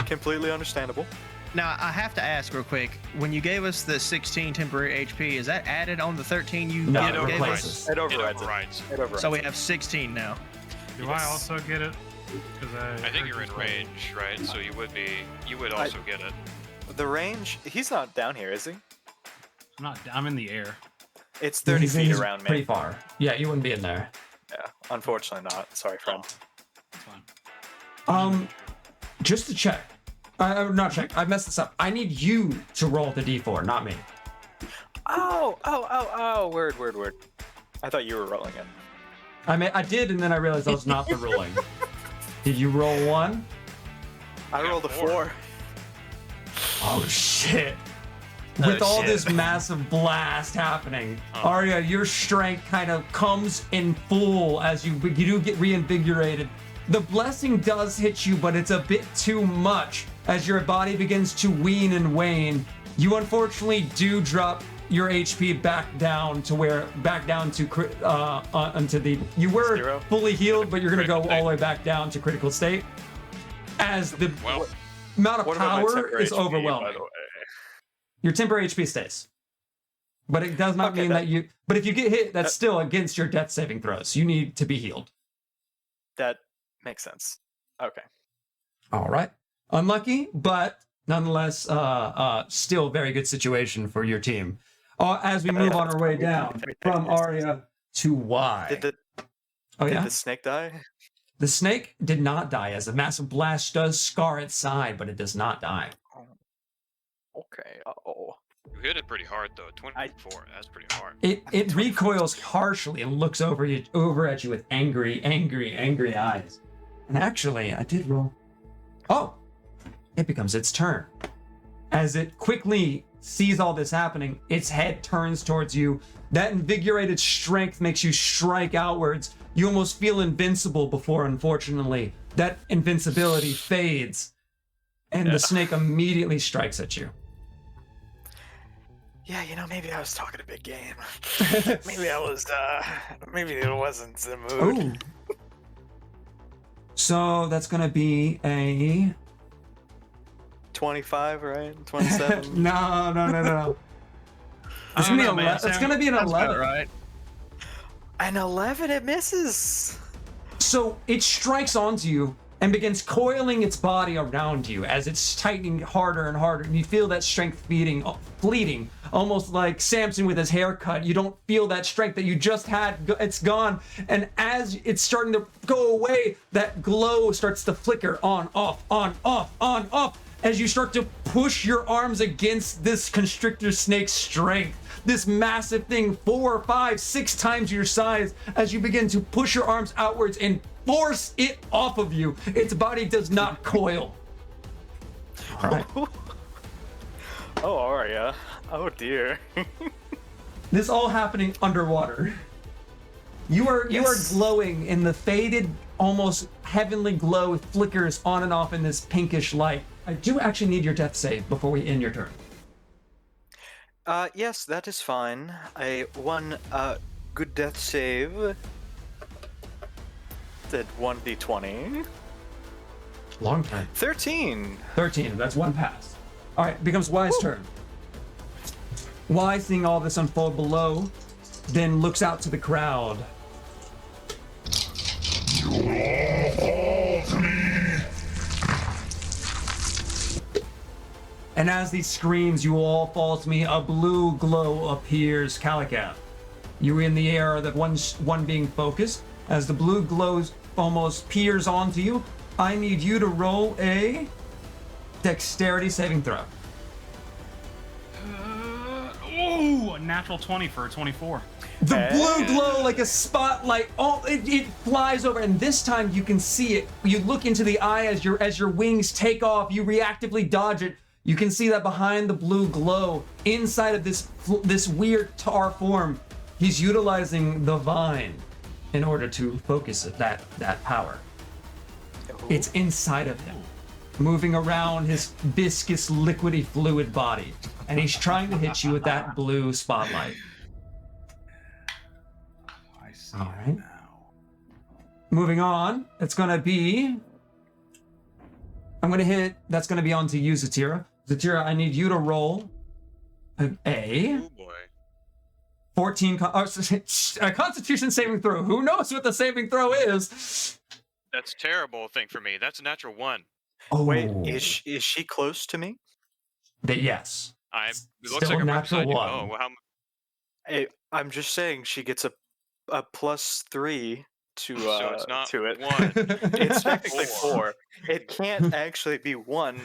Completely understandable. Now, I have to ask real quick. When you gave us the 16 temporary HP, is that added on the 13 you No, gave it us? replaces. It overrides It overrides. it. It overrides So we it. have 16 now. Do I also get it? Because I think you're in range, right? So you would also get it. The range, he's not down here, is he? I'm in the air. It's 30 He's- feet he's around me. Pretty far. Yeah, you wouldn't be in there. Yeah, unfortunately not. Sorry, friend. It's fine. Just to check. Not check. I messed this up. I need you to roll the d4, not me. Oh, word. I thought you were rolling it. I did, and then I realized that was not the ruling. Did you roll 1? I Yeah, rolled a 4. 4. Oh shit. Oh, With all shit. this massive blast happening, Oh. Arya, your strength kind of comes in full as you do get reinvigorated. The blessing does hit you, but it's a bit too much as your body begins to wean and wane. You unfortunately do drop your HP back down to onto the. You were 0? fully healed, but you're gonna go Critical all the way back down to critical state. As the Well, amount of What about my power temporary is HP, by overwhelming. the way? Your temporary HP stays. But it does not Okay, mean that you. But if you get hit, that's still against your death saving throws. You need to be healed. That makes sense. Okay. All right. Unlucky, but nonetheless, still very good situation for your team. As we move on our way down from Arya to Y. Did Oh yeah. the snake die? The snake did not die, as a massive blast does scar its side, but it does not die. Okay. Uh-oh. you hit it pretty hard though. 24. That's pretty hard. It recoils harshly and looks over at you with angry eyes. And actually, I did roll. Oh, it becomes its turn. As it quickly sees all this happening, its head turns towards you. That invigorated strength makes you strike outwards. You almost feel invincible before, unfortunately, that invincibility fades, and the snake immediately strikes at you. Yeah, maybe I was talking a big game. Maybe I was, maybe it wasn't the mood. Oh. So that's gonna be a 25, right? 27? no. It's I don't gonna be know, man. it's gonna be an Sounds about 11. right? An 11, it misses. So it strikes onto you and begins coiling its body around you as it's tightening harder and harder, and you feel that strength fleeting, almost like Samson with his haircut. You don't feel that strength that you just had. It's gone, and as it's starting to go away, that glow starts to flicker on, off, as you start to push your arms against this constrictor snake's strength. This massive thing, 4, 5, 6 times your size, as you begin to push your arms outwards and force it off of you. Its body does not coil. All right. Oh, Arya. Oh, dear. This all happening underwater. You are glowing in the faded, almost heavenly glow flickers on and off in this pinkish light. I do actually need your death save before we end your turn. Yes, that is fine. One good death save. Did 1d20. Long time. 13. 13, that's one pass. All right, becomes Y's turn. Y, seeing all this unfold below, then looks out to the crowd. You will all fall to me. And as he screams, you all fall to me, a blue glow appears, Kalakath. You're in the air, that one being focused. As the blue glow almost peers onto you, I need you to roll a dexterity saving throw. A natural 20 for a 24. The blue glow like a spotlight. Oh, it flies over, and this time you can see it. You look into the eye as your wings take off. You reactively dodge it. You can see that behind the blue glow, inside of this weird tar form, he's utilizing the vine in order to focus that power. It's inside of him, moving around his viscous, liquidy, fluid body, and he's trying to hit you with that blue spotlight. I see All it right. now. Moving on, it's gonna be. I'm gonna hit. That's gonna be on to you, Zatira. Zatira, I need you to roll a Oh boy. 14 a Constitution saving throw. Who knows what the saving throw is? That's a terrible thing for me. That's a natural 1. Oh, Wait, is she close to me? Yes. It looks Still like I'm right natural beside you. one. Oh, well, I'm just saying she gets a +3 to so it's not to it. 1. It's technically 4. 4. It can't actually be 1.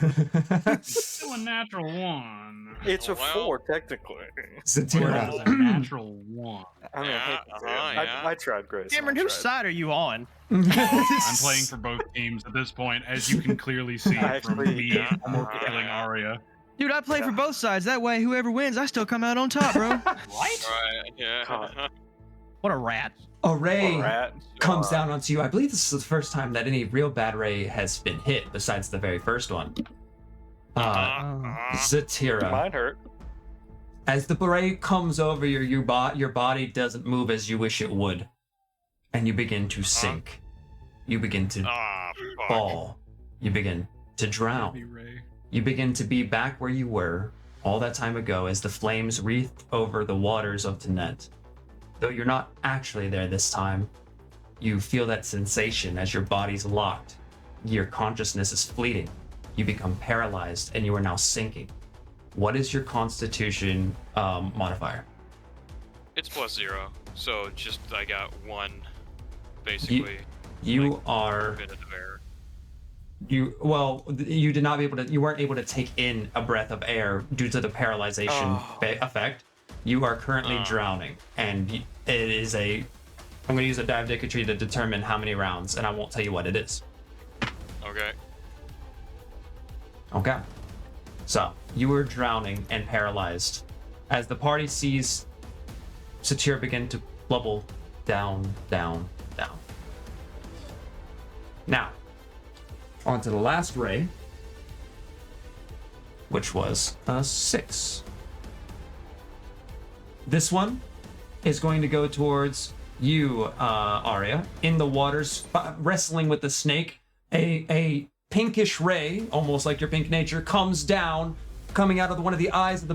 Still a natural 1. It's a Well, 4 technically. Zatira. It's a natural 1. I mean, I hate to say it. yeah. I tried, Grace. Cameron, I whose tried. side are you on? I'm playing for both teams at this point, as you can clearly see from Actually, me yeah. almost killing Arya. Dude, I play for both sides. That way, whoever wins, I still come out on top, bro. Right? Right, yeah. God. What a rat. A ray Poor rat. comes down onto you. I believe this is the first time that any real bad ray has been hit, besides the very first one. Zatira. Mine hurt. As the ray comes over your body doesn't move as you wish it would, and you begin to sink. You begin to Fuck. fall. You begin to drown. Ray. You begin to be back where you were all that time ago as the flames wreath over the waters of Tenet. Though you're not actually there this time, you feel that sensation as your body's locked. Your consciousness is fleeting. You become paralyzed and you are now sinking. What is your constitution modifier? It's +0. So just I got 1 basically. You are Bit of air. you did not be able to, you weren't able to take in a breath of air due to the paralyzation effect. You are currently drowning, and it is I'm going to use a dive tree to determine how many rounds, and I won't tell you what it is. Okay. Okay. So, you are drowning and paralyzed. As the party sees Satyr begin to bubble down, down, down. Now, on to the last ray, which was a 6. This one is going to go towards you, Arya, in the waters, wrestling with the snake. A pinkish ray, almost like your pink nature, comes down, coming out of one of the eyes of the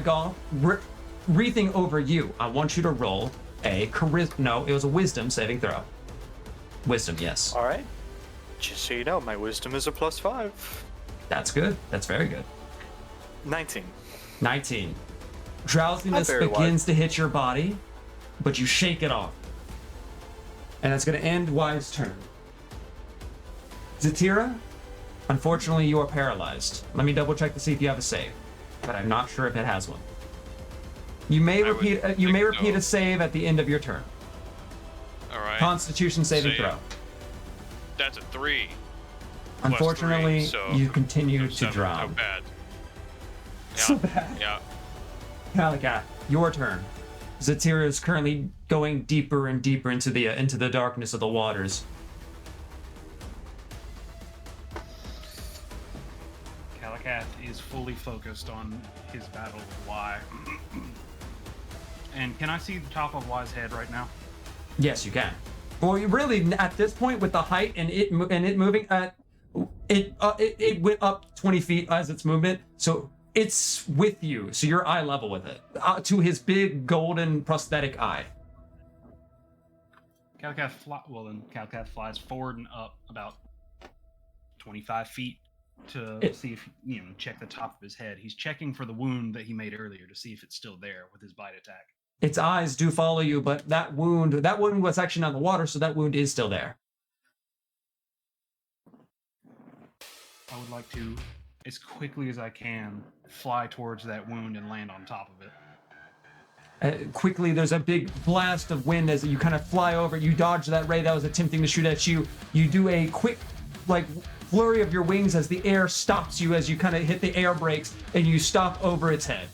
Goth, wreathing over you. I want you to roll a charisma. No, it was a wisdom saving throw. Wisdom, yes. All right. Just so you know, my wisdom is a +5. That's good. That's very good. 19. 19. Drowsiness Not very begins to hit your body, but you shake it off. And that's going to end Y's turn. Zatira, unfortunately, you are paralyzed. Let me double check to see if you have a save, but I'm not sure if it has one. You may repeat. You may repeat a save at the end of your turn. All right. Constitution saving Save. throw. That's a 3. Unfortunately, +3, so you continue to 7. drown. So bad. Yeah. So bad. Yeah. Kalakath, your turn. Zatira is currently going deeper and deeper into the darkness of the waters. Kalakath is fully focused on his battle with Y. And can I see the top of Y's head right now? Yes, you can. Well, you really, at this point, with the height and it moving, it went up 20 feet as its movement, so it's with you. So you're eye level with it, to his big golden prosthetic eye. Calcath flies forward and up about 25 feet to see if, check the top of his head. He's checking for the wound that he made earlier to see if it's still there with his bite attack. Its eyes do follow you, but that wound was actually not in the water, so that wound is still there. I would like to, as quickly as I can, fly towards that wound and land on top of it. Quickly, there's a big blast of wind as you kind of fly over. You dodge that ray that was attempting to shoot at you. You do a quick, flurry of your wings as the air stops you as you kind of hit the air brakes and you stop over its head.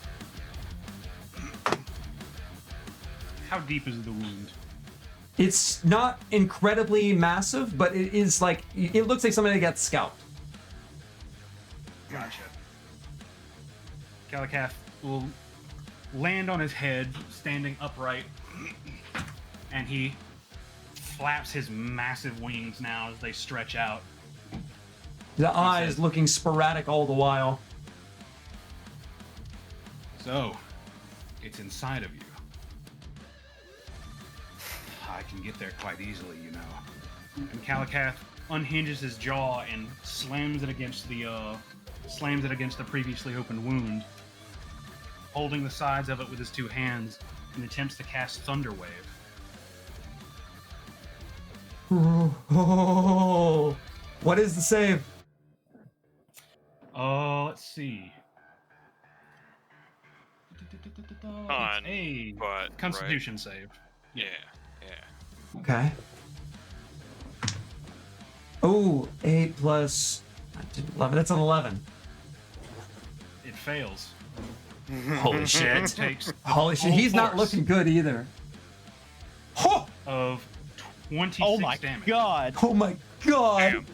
How deep is the wound? It's not incredibly massive, but it is it looks like somebody got scalped. Gotcha. Calcath will land on his head, standing upright, and he flaps his massive wings now as they stretch out. The eyes looking sporadic all the while. So, it's inside of you. I can get there quite easily, And Calcath unhinges his jaw and slams it against the previously opened wound, holding the sides of it with his two hands, and attempts to cast Thunder Wave. Oh, what is the save? Let's see. On It's a what, Constitution save. Yeah. Okay. Oh, 8 plus 11. That's an 11. It fails. Holy It shit. takes Holy shit. full He's not force looking good either. Oh, of 26 Oh my damage. god! oh my god. Damn.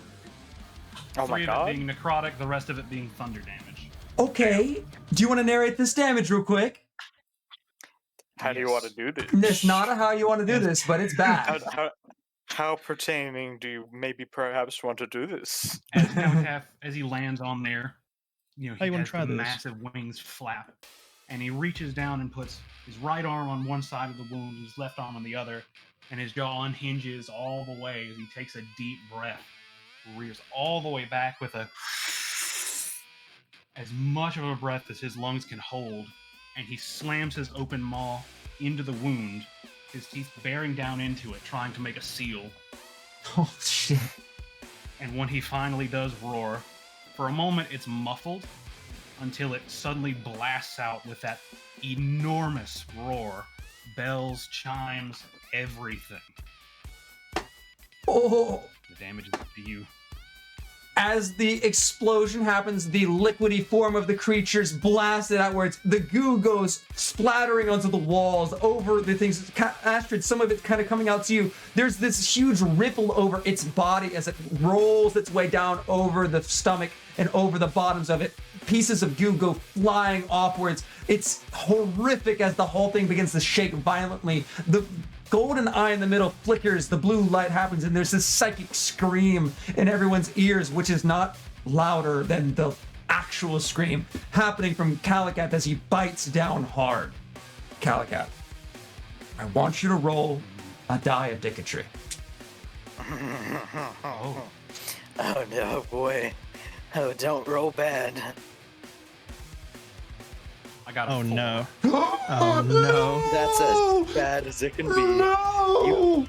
Oh my 3 of god. it being necrotic, the rest of it being thunder damage. Okay. Do you want to narrate this damage real quick? How do you want to do this? It's not how you want to do this, but it's bad. How pertaining do you maybe perhaps want to do this? As Calcath, as he lands on there, he How you wanna has try the this? massive wings flap, and he reaches down and puts his right arm on one side of the wound, his left arm on the other, and his jaw unhinges all the way as he takes a deep breath, rears all the way back with as much of a breath as his lungs can hold, and he slams his open maw into the wound, his teeth bearing down into it, trying to make a seal. Oh shit. And when he finally does roar, for a moment it's muffled until it suddenly blasts out with that enormous roar. Bells, chimes, everything. Oh. The damage is up to you. As the explosion happens, the liquidy form of the creature's blasted outwards. The goo goes splattering onto the walls, over the things. Astrid, some of it's kind of coming out to you. There's this huge ripple over its body as it rolls its way down over the stomach and over the bottoms of it. Pieces of goo go flying offwards. It's horrific as the whole thing begins to shake violently. The golden eye in the middle flickers, the blue light happens, and there's this psychic scream in everyone's ears, which is not louder than the actual scream happening from Calcath as he bites down hard. Calcath, I want you to roll a die of dicketry. Oh no, boy. Oh, don't roll bad. I got a Oh 4. no. Oh no. That's as bad as it can be. No!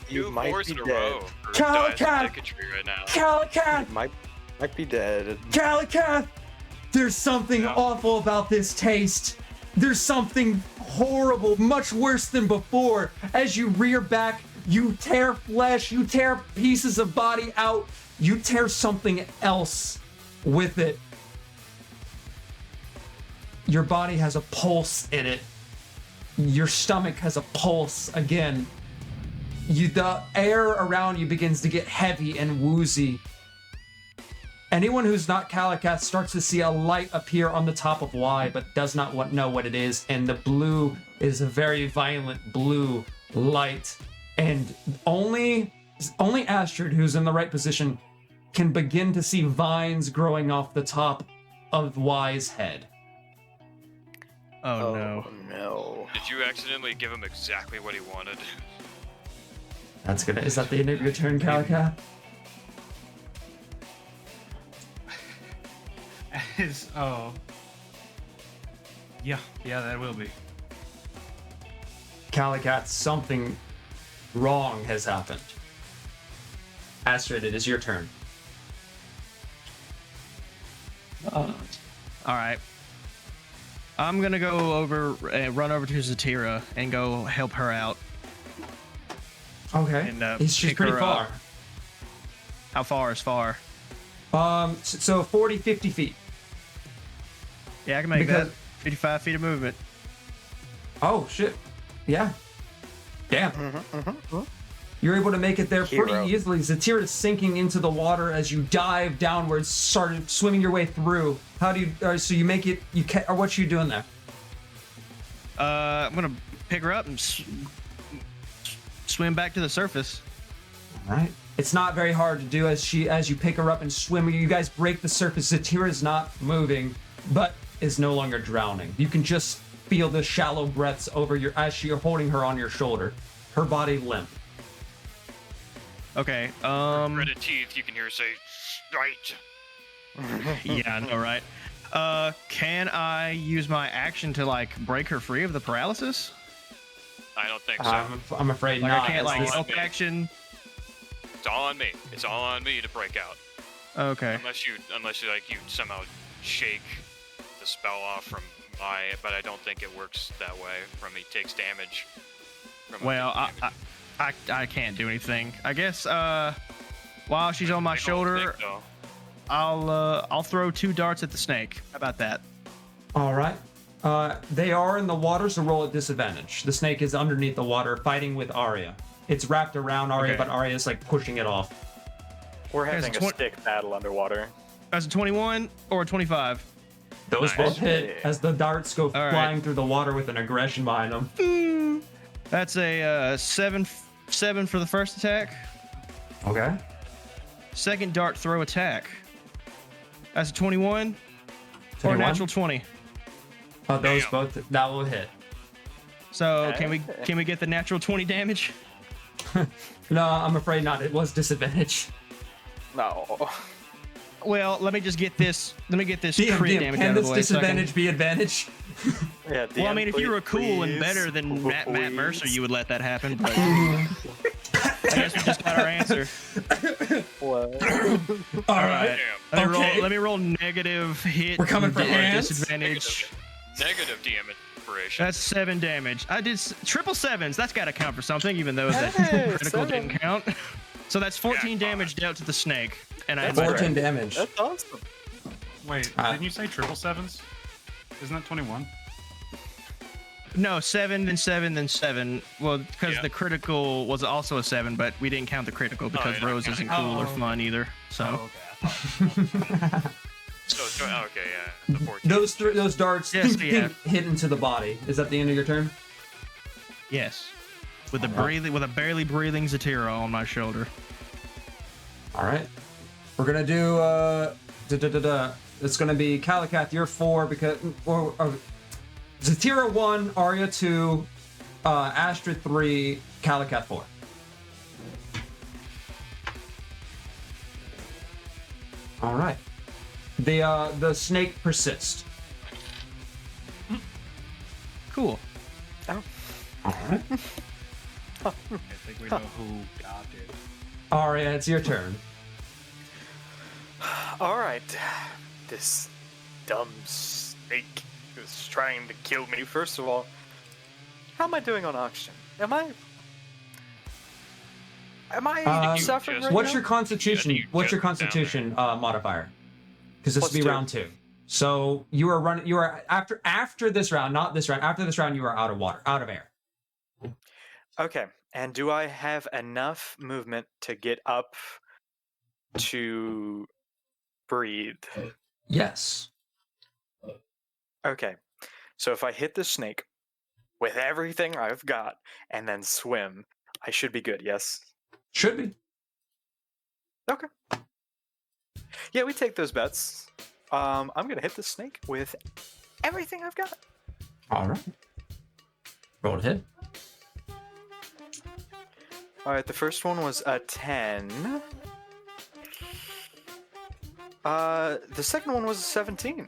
You Two might fours be in a dead. row for Calcath! dice dicketry right now. Calcath! Might be dead. Calcath! There's something awful about this taste. There's something horrible, much worse than before. As you rear back, you tear flesh, you tear pieces of body out, you tear something else with it. Your body has a pulse in it. Your stomach has a pulse again. The air around you begins to get heavy and woozy. Anyone who's not Calcath starts to see a light appear on the top of Y, but does not know what it is. And the blue is a very violent blue light. And only Astrid, who's in the right position, can begin to see vines growing off the top of Y's head. Oh no. No. Did you accidentally give him exactly what he wanted? That's good. Is that the end of your turn, Calicath? Yeah, that will be. Calicath, something wrong has happened. Astrid, it is your turn. All right. I'm gonna go over, run over to Zatira and go help her out. Okay. And She's pick pretty her far. up. How far is far? So 40, 50 feet. Yeah, I can make Because- that. 55 feet of movement. Oh, shit. Yeah. Damn. You're able to make it there Hero. pretty easily. Zatira is sinking into the water as you dive downwards, started swimming your way through. How do you, so you make it, or what you doing there? I'm gonna pick her up and swim back to the surface. All right. It's not very hard to do as you pick her up and swim. You guys break the surface. Zatira is not moving, but is no longer drowning. You can just feel the shallow breaths over as you're holding her on your shoulder. Her body limp. Okay. Gritted teeth, you can hear her say, right. Yeah, I know, right? Can I use my action to like break her free of the paralysis? I don't think so. I'm afraid Like not. I can't as like this- help action. It's all on me. It's all on me to break out. Okay. Unless you like you somehow shake the spell off from but I don't think it works that way. From he takes damage. From Well, taking damage. I can't do anything. I guess while she's on my I don't shoulder, think so. I'll throw 2 darts at the snake. How about that? All right. They are in the water, so roll at disadvantage. The snake is underneath the water, fighting with Arya. It's wrapped around Arya, Okay. but Arya is like pushing it off. We're There's having a 20 stick battle underwater. That's a 21 or a 25. Those Nice. both hit as the darts go right. flying through the water with an aggression behind them. That's a 7 for the first attack. Okay. Second dart throw attack. That's a 21 or a 21? natural 20. Those Damn. both that will hit. So Okay. can we get the natural 20 damage? No, I'm afraid not. It was disadvantage. No. Well, let me get this crit DM, damage can out of this the way. so I can- disadvantage be advantage? Yeah, Well, I DM, mean, if you were cool and please. better than Matt Mercer, Please. you would let that happen. But I guess we just got our answer. What? All right. Damn. Let me roll negative hit. We're coming for or hands? disadvantage. Negative DM inspiration. That's 7 damage. I did triple sevens. That's got to count for something, even though the Hey, critical 7. didn't count. So that's 14 Yeah, damage dealt to the snake. And I That's 14 damage. That's awesome. Wait, didn't you say triple sevens? Isn't that 21? No, 7, then 7, then 7. Well, because Yeah. the critical was also a 7, but we didn't count the critical because yeah. Rose isn't cool or fun either. So okay. So okay, yeah. The 14. Those darts Yes, yeah. hit into the body. Is that the end of your turn? yes, with a barely breathing Zatira on my shoulder. All right. We're gonna do It's gonna be Calicath. You're 4 because Zatira 1, Arya 2, Astrid 3, Calicath 4. All right. The snake persists. Cool. All right. I think we know who got it. Arya, it's your turn. Alright. This dumb snake is trying to kill me. First of all, how am I doing on oxygen? Am I suffering just- right What's now? your constitution? you What's your jump down constitution modifier? Because this will be +2. round 2. So you are running. You are after this round, not this round. After this round, you are out of water, out of air. Okay. And do I have enough movement to get up to breathe? Yes. Okay. So if I hit the snake with everything I've got and then swim, I should be good, yes? Should be. Okay. Yeah, we take those bets. I'm gonna hit the snake with everything I've got. All right. Roll to hit. All right, the first one was a 10. The second one was a 17.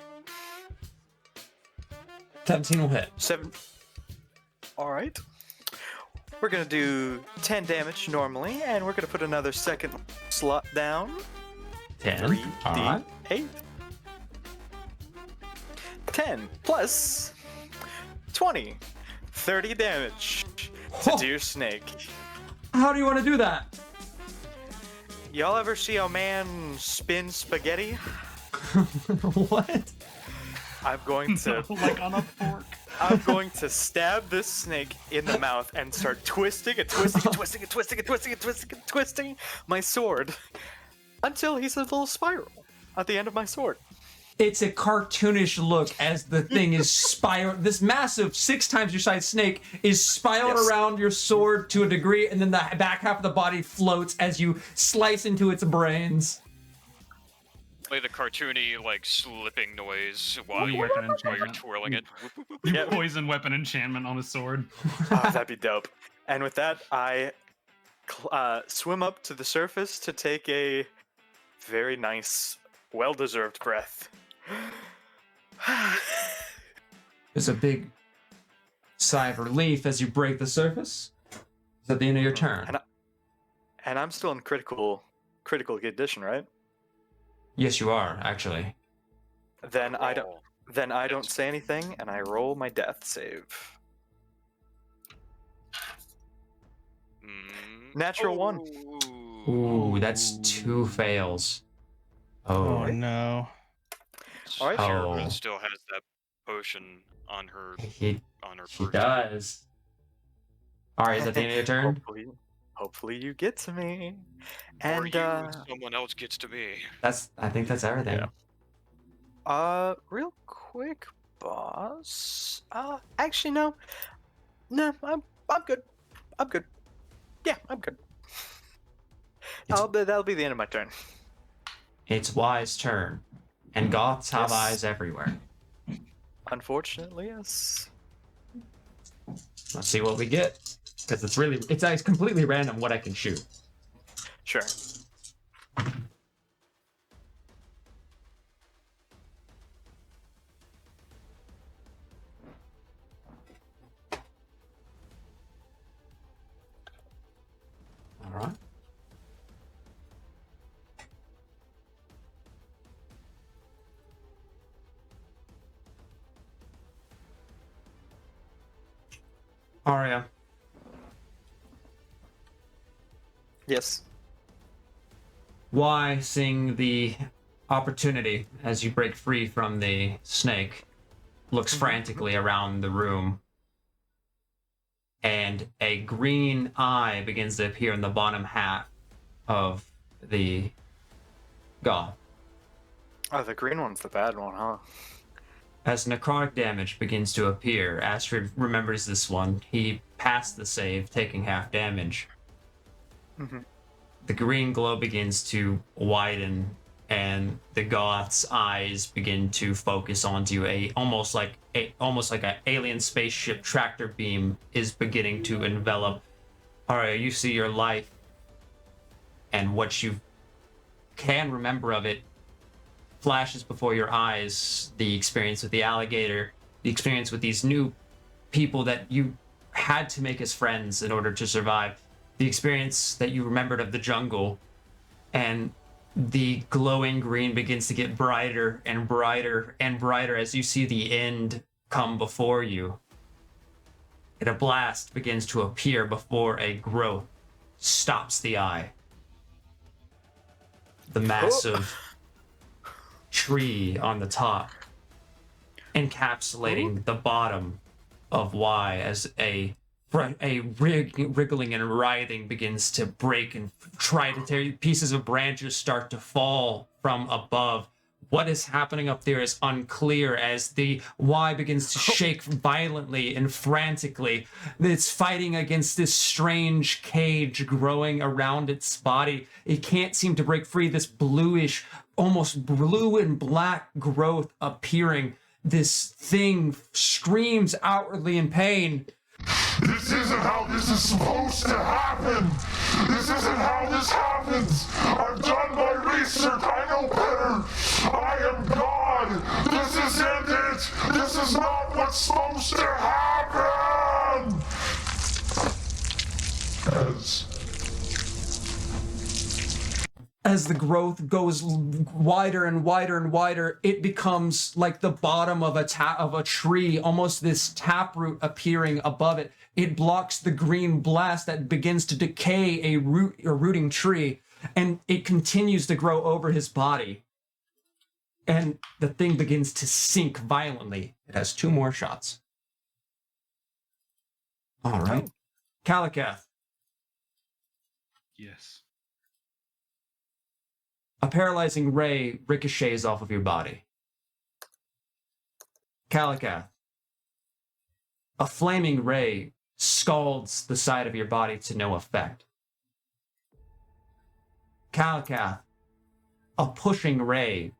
17 will hit. 7. All right. We're gonna do 10 damage normally, and we're gonna put another second slot down. 10. 3 All right. D8. 10 plus 20. 30 damage to Oh. Deer Snake. How do you want to do that? Y'all ever see a man spin spaghetti? What? I'm going to like on a fork. I'm going to stab this snake in the mouth and start twisting and twisting and twisting and twisting and twisting and twisting and twisting my sword until he's a little spiral at the end of my sword. It's a cartoonish look as the thing is spiral. This massive 6 times your size snake is spiraled Yes. around your sword to a degree, and then the back half of the body floats as you slice into its brains. Play the cartoony, like, slipping noise while Ooh, you're, weapon while you're enchantment. twirling it. You Yeah. poison weapon enchantment on his sword. Oh, that'd be dope. And with that, I swim up to the surface to take a very nice, well-deserved breath. There's a big sigh of relief as you break the surface. It's at the end of your turn. And I'm still in critical condition, right? Yes, you are, actually. Then I don't. Roll. Then I don't say anything, and I roll my death save. Natural 1. Ooh, that's 2 fails. Oh Oh, no. All right. Sarah Oh. still has that potion on her he person. does. All right, is that the end of your turn? Hopefully you get to me. Or And someone else gets to me. I think that's everything. Yeah. Real quick, boss. Actually no. No, I'm good. I'm good. Yeah, I'm good. That'll be the end of my turn. It's Y's turn, and Goths have Yes. eyes everywhere. Unfortunately, yes. Let's see what we get, because it's completely random what I can shoot. Sure. All right. Arya, Yes. why seeing the opportunity as you break free from the snake, looks frantically around the room, and a green eye begins to appear in the bottom half of the goth. Oh, the green one's the bad one, huh? As necrotic damage begins to appear, Astrid remembers this one. He passed the save, taking half damage. Mhm. The green glow begins to widen, and the goth's eyes begin to focus onto almost like an alien spaceship tractor beam is beginning to envelop. Alright, you see your life and what you can remember of it flashes before your eyes. The experience with the alligator, the experience with these new people that you had to make as friends in order to survive, the experience that you remembered of the jungle, and the glowing green begins to get brighter and brighter and brighter as you see the end come before you. And a blast begins to appear before a growth stops the eye. The massive tree on the top, encapsulating the bottom of Y as a wriggling and writhing begins to break and try to tear. Pieces of branches start to fall from above. What is happening up there is unclear as the Y begins to shake violently and frantically. It's fighting against this strange cage growing around its body. It can't seem to break free. This bluish, almost blue and black growth appearing. This thing screams outwardly in pain. This isn't how this is supposed to happen! This isn't how this happens! I've done my research, I know better! I am God! This isn't it! This is not what's supposed to happen! As the growth goes wider and wider and wider, it becomes like the bottom of a tree, almost this taproot appearing above it. It blocks the green blast that begins to decay a rooting tree, and it continues to grow over his body. And the thing begins to sink violently. It has 2 more shots. All right. Kalakath. Yes. A paralyzing ray ricochets off of your body. Kalakath. A flaming ray scalds the side of your body to no effect. Kalakath. A pushing ray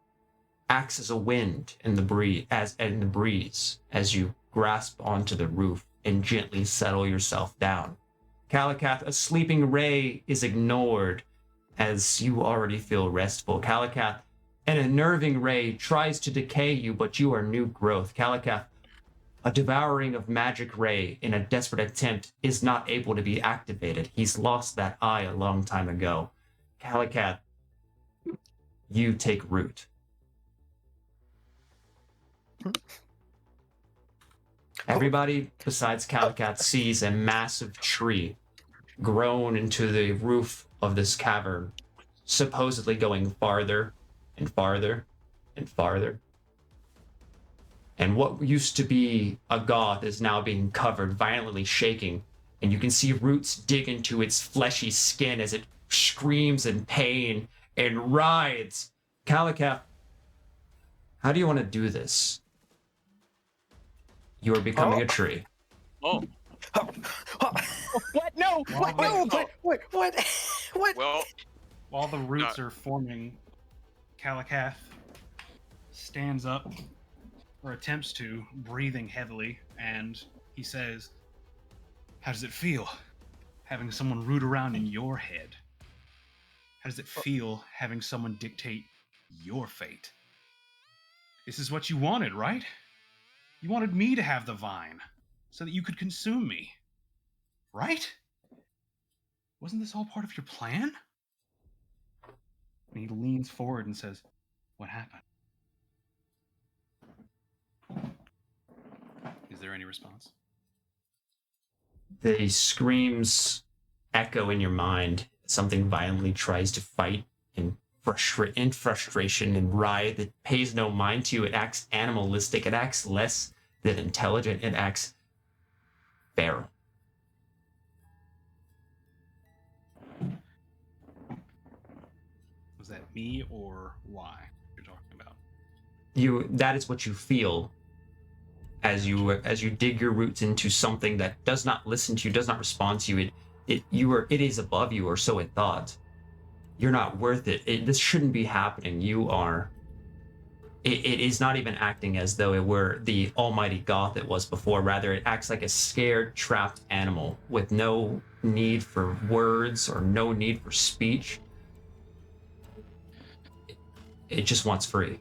acts as a wind in the breeze as you grasp onto the roof and gently settle yourself down. Kalakath, a sleeping ray is ignored as you already feel restful. Kalakath, an unnerving ray tries to decay you, but you are new growth. Kalakath, a devouring of magic ray in a desperate attempt is not able to be activated. He's lost that eye a long time ago. Kalakath, you take root. Everybody besides Kalakath sees a massive tree grown into the roof of this cavern, supposedly going farther and farther and farther. And what used to be a goth is now being covered, violently shaking, and you can see roots dig into its fleshy skin as it screams in pain and writhes. Kalakath, how do you want to do this? You are becoming a tree. Oh. What? No! What? No! What? Well, While the roots are forming, Kalakath stands up, or attempts to, breathing heavily, and he says, "How does it feel, having someone root around in your head? How does it feel, having someone dictate your fate? This is what you wanted, right? You wanted me to have the vine, so that you could consume me. Right? Wasn't this all part of your plan?" And he leans forward and says, "What happened?" Is there any response? The screams echo in your mind. Something violently tries to fight in frustration and writhe. It pays no mind to you. It acts animalistic. It acts less than intelligent. It acts feral. Was that me or why you're talking about? That is what you feel as you dig your roots into something that does not listen to you, does not respond to you. It is above you, or so it thought. You're not worth it. This shouldn't be happening. You are. It is not even acting as though it were the almighty goth it was before. Rather, it acts like a scared, trapped animal with no need for words or no need for speech. It just wants free.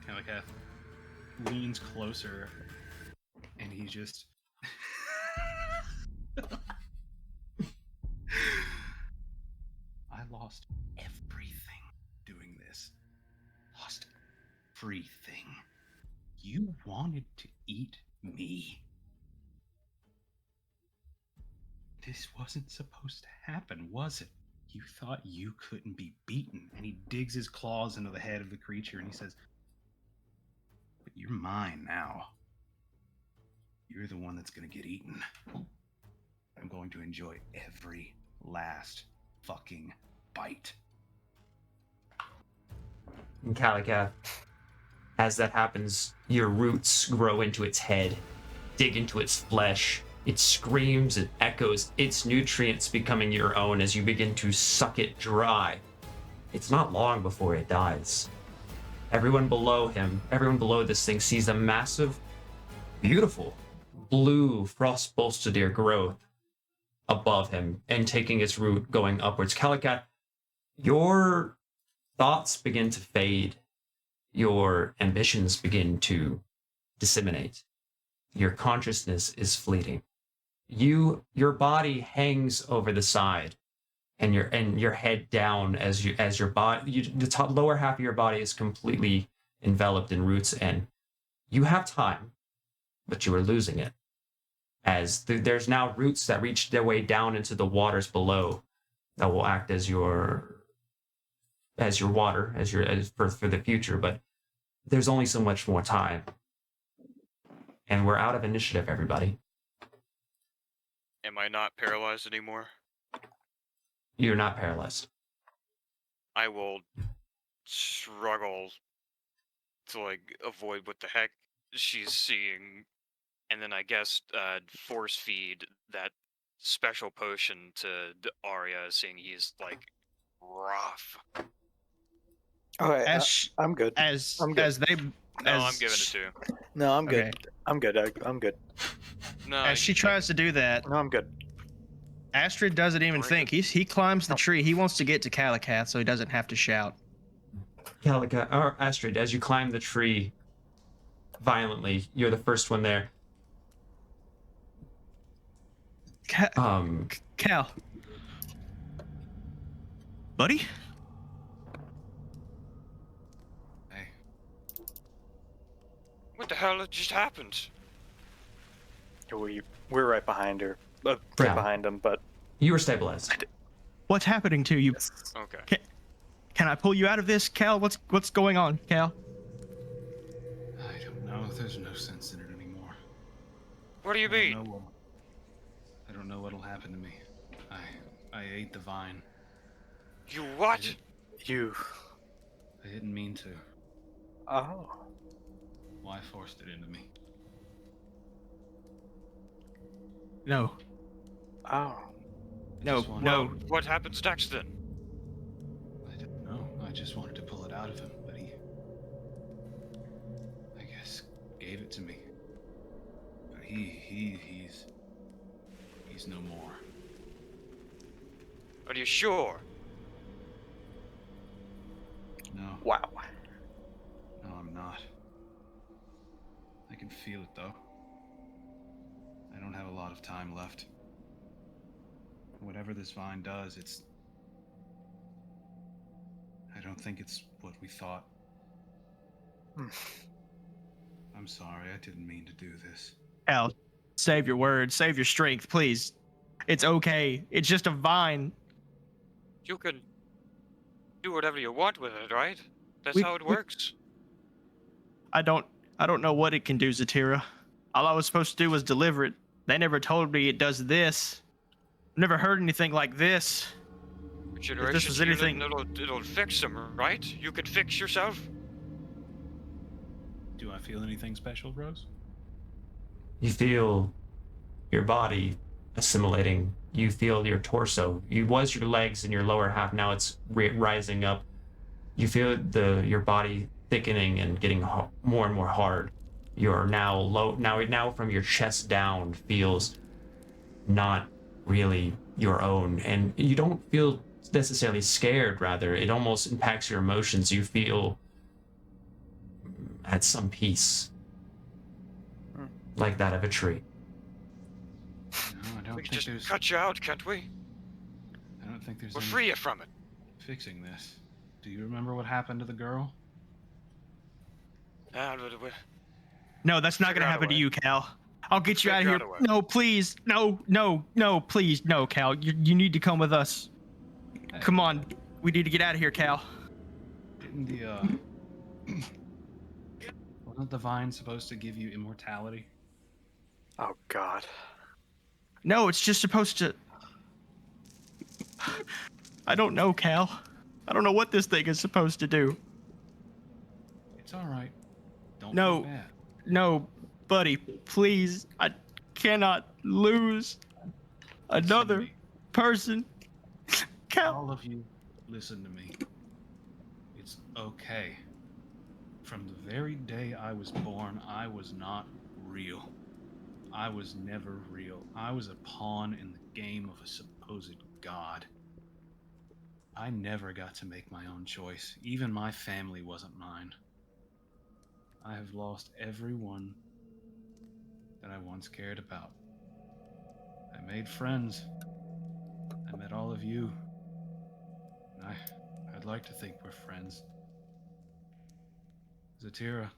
Kalakath leans closer, and he just... I lost everything doing this. Lost everything. You wanted to eat me. This wasn't supposed to happen, was it? You thought you couldn't be beaten. And he digs his claws into the head of the creature and he says, "But you're mine now. You're the one that's going to get eaten. I'm going to enjoy every last fucking bite." And Kalakath, as that happens, your roots grow into its head, dig into its flesh. It screams, it echoes, its nutrients becoming your own as you begin to suck it dry. It's not long before it dies. Everyone below him, everyone below this thing sees a massive, beautiful, blue frost bolster growth above him and taking its root going upwards. Calicat, your thoughts begin to fade. Your ambitions begin to disseminate. Your consciousness is fleeting. Your body hangs over the side, and your head down as your body, the top lower half of your body is completely enveloped in roots, and you have time, but you are losing it. As there's now roots that reach their way down into the waters below, that will act as your water, for the future. But there's only so much more time, and we're out of initiative, everybody. Am I not paralyzed anymore? You're not paralyzed. I will struggle to like avoid what the heck she's seeing, and then I guess force feed that special potion to Arya, seeing he's like rough. Okay, As I'm good. I'm good. as they No, as I'm giving it to. No, I'm good. Okay. I'm good. I'm good. No, as she tries to do that, No, I'm good. Astrid doesn't even Drink think. He climbs the tree. He wants to get to Calicath so he doesn't have to shout. Calicat, or Astrid, as you climb the tree violently, you're the first one there. Cal. Buddy? Hey, What the hell just happened? We're right behind her. Right Yeah. behind him, but You were stabilized. What's happening to you? Okay. Can I pull you out of this, Cal? What's going on, Cal? I don't know. There's no sense in it anymore. What do you mean? I don't know what'll happen to me. I ate the vine. You what? you. I didn't mean to. Oh. Why forced it into me? No. Oh. No, just wanted- no. What happens next then? I didn't know. I just wanted to pull it out of him, but he, I guess, gave it to me. But he's no more. Are you sure? No, Wow. no, I'm not. I can feel it though. I don't have a lot of time left. Whatever this vine does, I don't think it's what we thought. I'm sorry, I didn't mean to do this. Cal, save your words. Save your strength, please. It's okay. It's just a vine. You can do whatever you want with it, right? That's We- how it we- works. I don't know what it can do, Zatira. All I was supposed to do was deliver it. They never told me it does this. Never heard anything like this. Regeneration was healing, anything- it'll fix them, right? You can fix yourself. Do I feel anything special, Rose? You feel your body assimilating. You feel your torso. You was your legs and your lower half. Now it's rising up. You feel your body thickening and getting more and more hard. You're now low. Now from your chest down feels not really your own, and you don't feel necessarily scared. Rather, it almost impacts your emotions. You feel at some peace, like that of a tree. No, I don't We think can just there's. cut you out, can't we? I don't think there's We'll any free you from it. fixing this. Do you remember what happened to the girl? No, that's not Figure gonna out a happen to way. you, Cal. I'll get you out of Figure here. out a way. No, please. No, please. No, Cal. You need to come with us. Come on. We need to get out of here, Cal. Didn't the wasn't the vine supposed to give you immortality? Oh God. No, it's just supposed to. I don't know, Cal. I don't know what this thing is supposed to do. It's all right. Don't No. feel bad. No, buddy, please. I cannot lose another me. person. Cal. All of you, listen to me. It's okay. From the very day I was born, I was not real. I was never real. I was a pawn in the game of a supposed god. I never got to make my own choice. Even my family wasn't mine. I have lost everyone that I once cared about. I made friends. I met all of you. And I'd like to think we're friends. Zatira,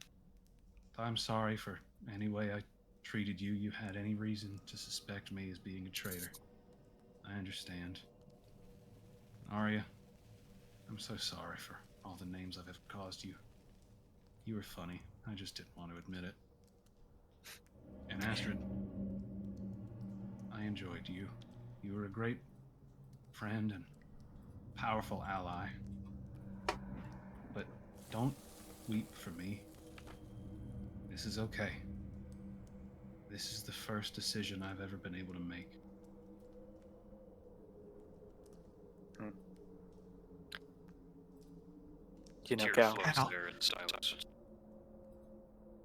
I'm sorry for any way I treated you. You had any reason to suspect me as being a traitor. I understand. Arya, I'm so sorry for all the names I've ever caused you. You were funny. I just didn't want to admit it. And Astrid, I enjoyed you. You were a great friend and powerful ally. But don't weep for me. This is okay. This is the first decision I've ever been able to make. You know, Tear Cal. flows there in silence.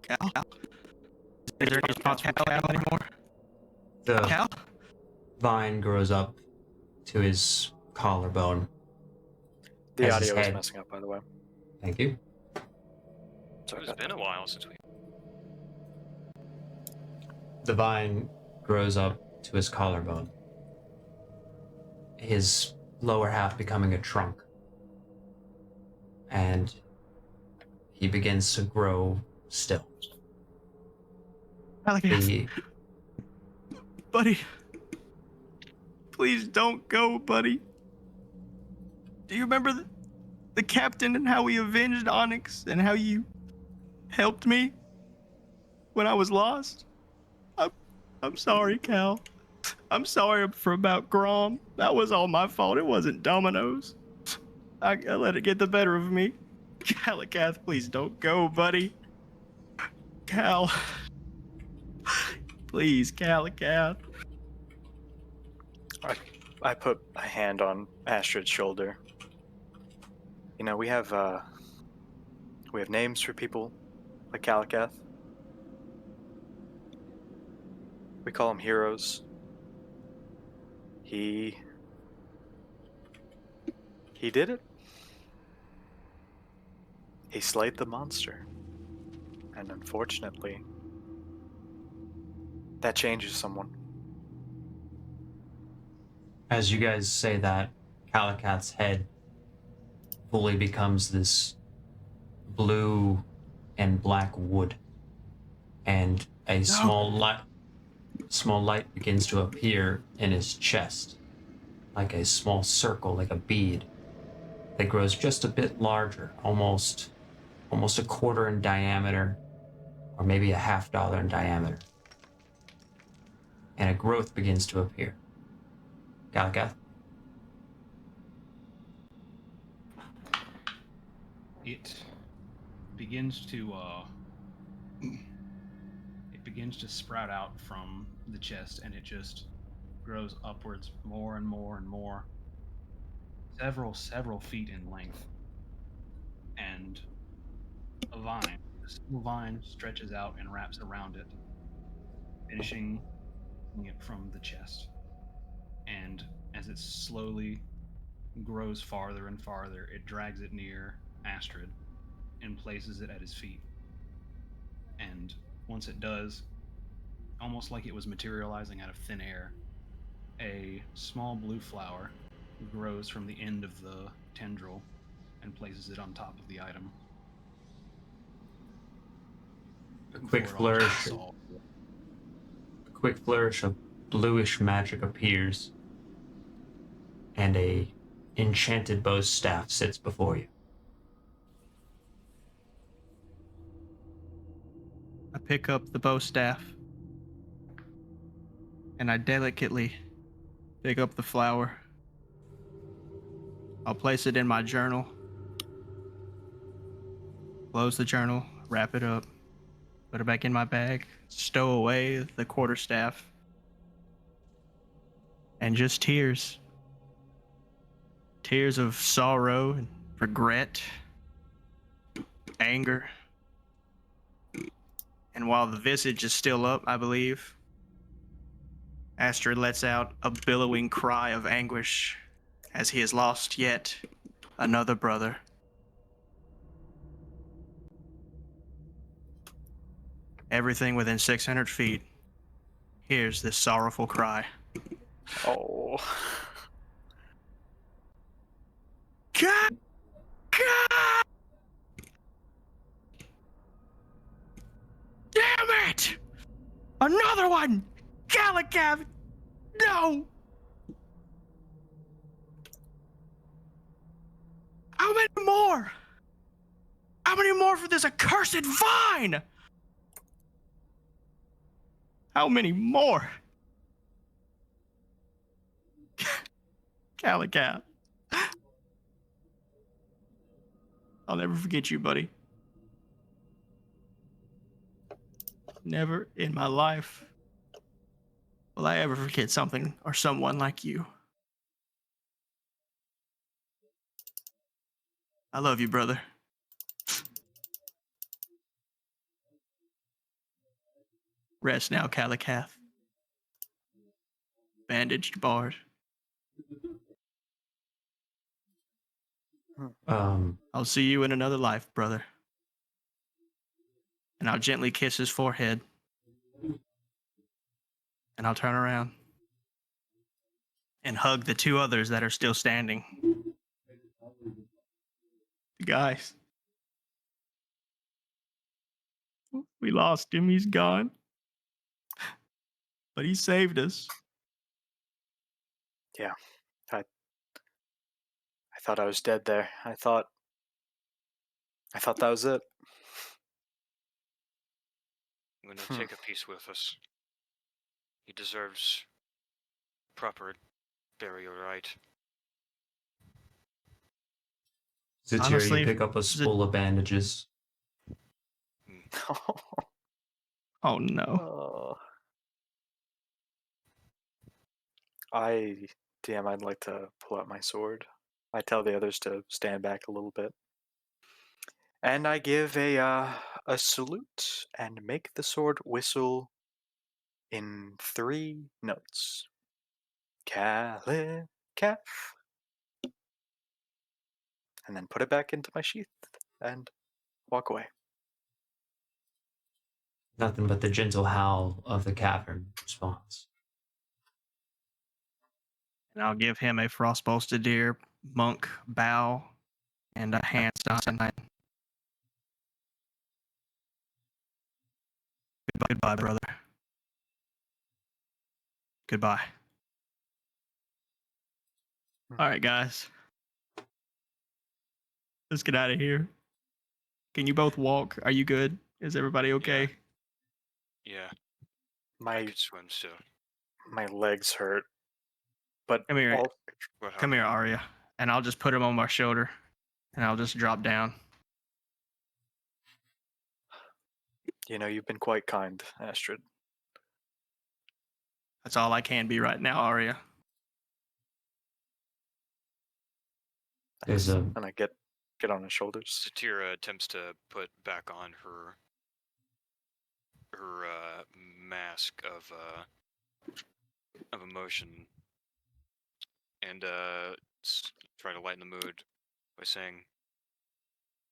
Cal? Is there any response from Cal anymore? The Cal? vine grows up to his collarbone. The As his audio is head- messing up, by the way. Thank you. Sorry It's about been that. a while since we. The vine grows up to his collarbone, his lower half becoming a trunk. And he begins to grow still. The, Buddy. Please don't go, buddy. Do you remember the captain and how we avenged Onyx and how you helped me when I was lost? I'm sorry, Cal. I'm sorry for about Grom. That was all my fault. It wasn't Domino's. I let it get the better of me. Calicath, please don't go, buddy. Cal. Please, Calicath. I put a hand on Astrid's shoulder. You know, we have names for people like Calicath. We call him heroes. He did it. He slayed the monster. And unfortunately, that changes someone. as you guys say that, Calicath's head fully becomes this blue and black wood, and a small light begins to appear in his chest, like a small circle, like a bead, that grows just a bit larger, almost a quarter in diameter, or maybe a $50 in diameter. And a growth begins to appear. Calicath? It begins to sprout out from the chest, and it just grows upwards more and more and more, several feet in length. And a single vine stretches out and wraps around it, finishing it from the chest. And as it slowly grows farther and farther, it drags it near Astrid and places it at his feet. And once it does, almost like it was materializing out of thin air, a small blue flower grows from the end of the tendril and places it on top of the item. A quick flourish of bluish magic appears, and a enchanted bow staff sits before you. I pick up the bow staff and I delicately pick up the flower. I'll place it in my journal, close the journal, wrap it up, put it back in my bag, stow away the quarterstaff, and just tears. Tears of sorrow and regret, anger. And while the visage is still up, I believe, Astrid lets out a billowing cry of anguish as he has lost yet another brother. Everything within 600 feet hears this sorrowful cry. Oh. God! God! Damn it! Another one! Gallicav! No! How many more? How many more for this accursed vine? How many more? Gallicav. I'll never forget you, buddy. Never in my life will I ever forget something or someone like you. I love you, brother. Rest now, Kalakath. Bandaged Bard. I'll see you in another life, brother. And I'll gently kiss his forehead. And I'll turn around and hug the two others that are still standing. Guys, we lost him. He's gone. But he saved us. Yeah. I thought I was dead there. I thought that was it. I'm gonna take a piece with us. He deserves proper burial right. Zatir, Honestly, you pick up a spool of bandages. Oh no. I'd like to pull out my sword. I tell the others to stand back a little bit. And I give a salute and make the sword whistle in 3 notes. Kalikath. And then put it back into my sheath and walk away. Nothing but the gentle howl of the cavern response. And I'll give him a frost-bolted deer monk bow and a hand sign. Goodbye, brother. Goodbye. All right, guys. Let's get out of here. Can you both walk? Are you good? Is everybody okay? Yeah, I My could swim still. my legs hurt. But Come here. What Come here, Arya. And I'll just put him on my shoulder. And I'll just drop down. you've been quite kind, Astrid. That's all I can be right now, Arya. There's a And I get on his shoulders. Satira attempts to put back on her mask of emotion and try to lighten the mood by saying,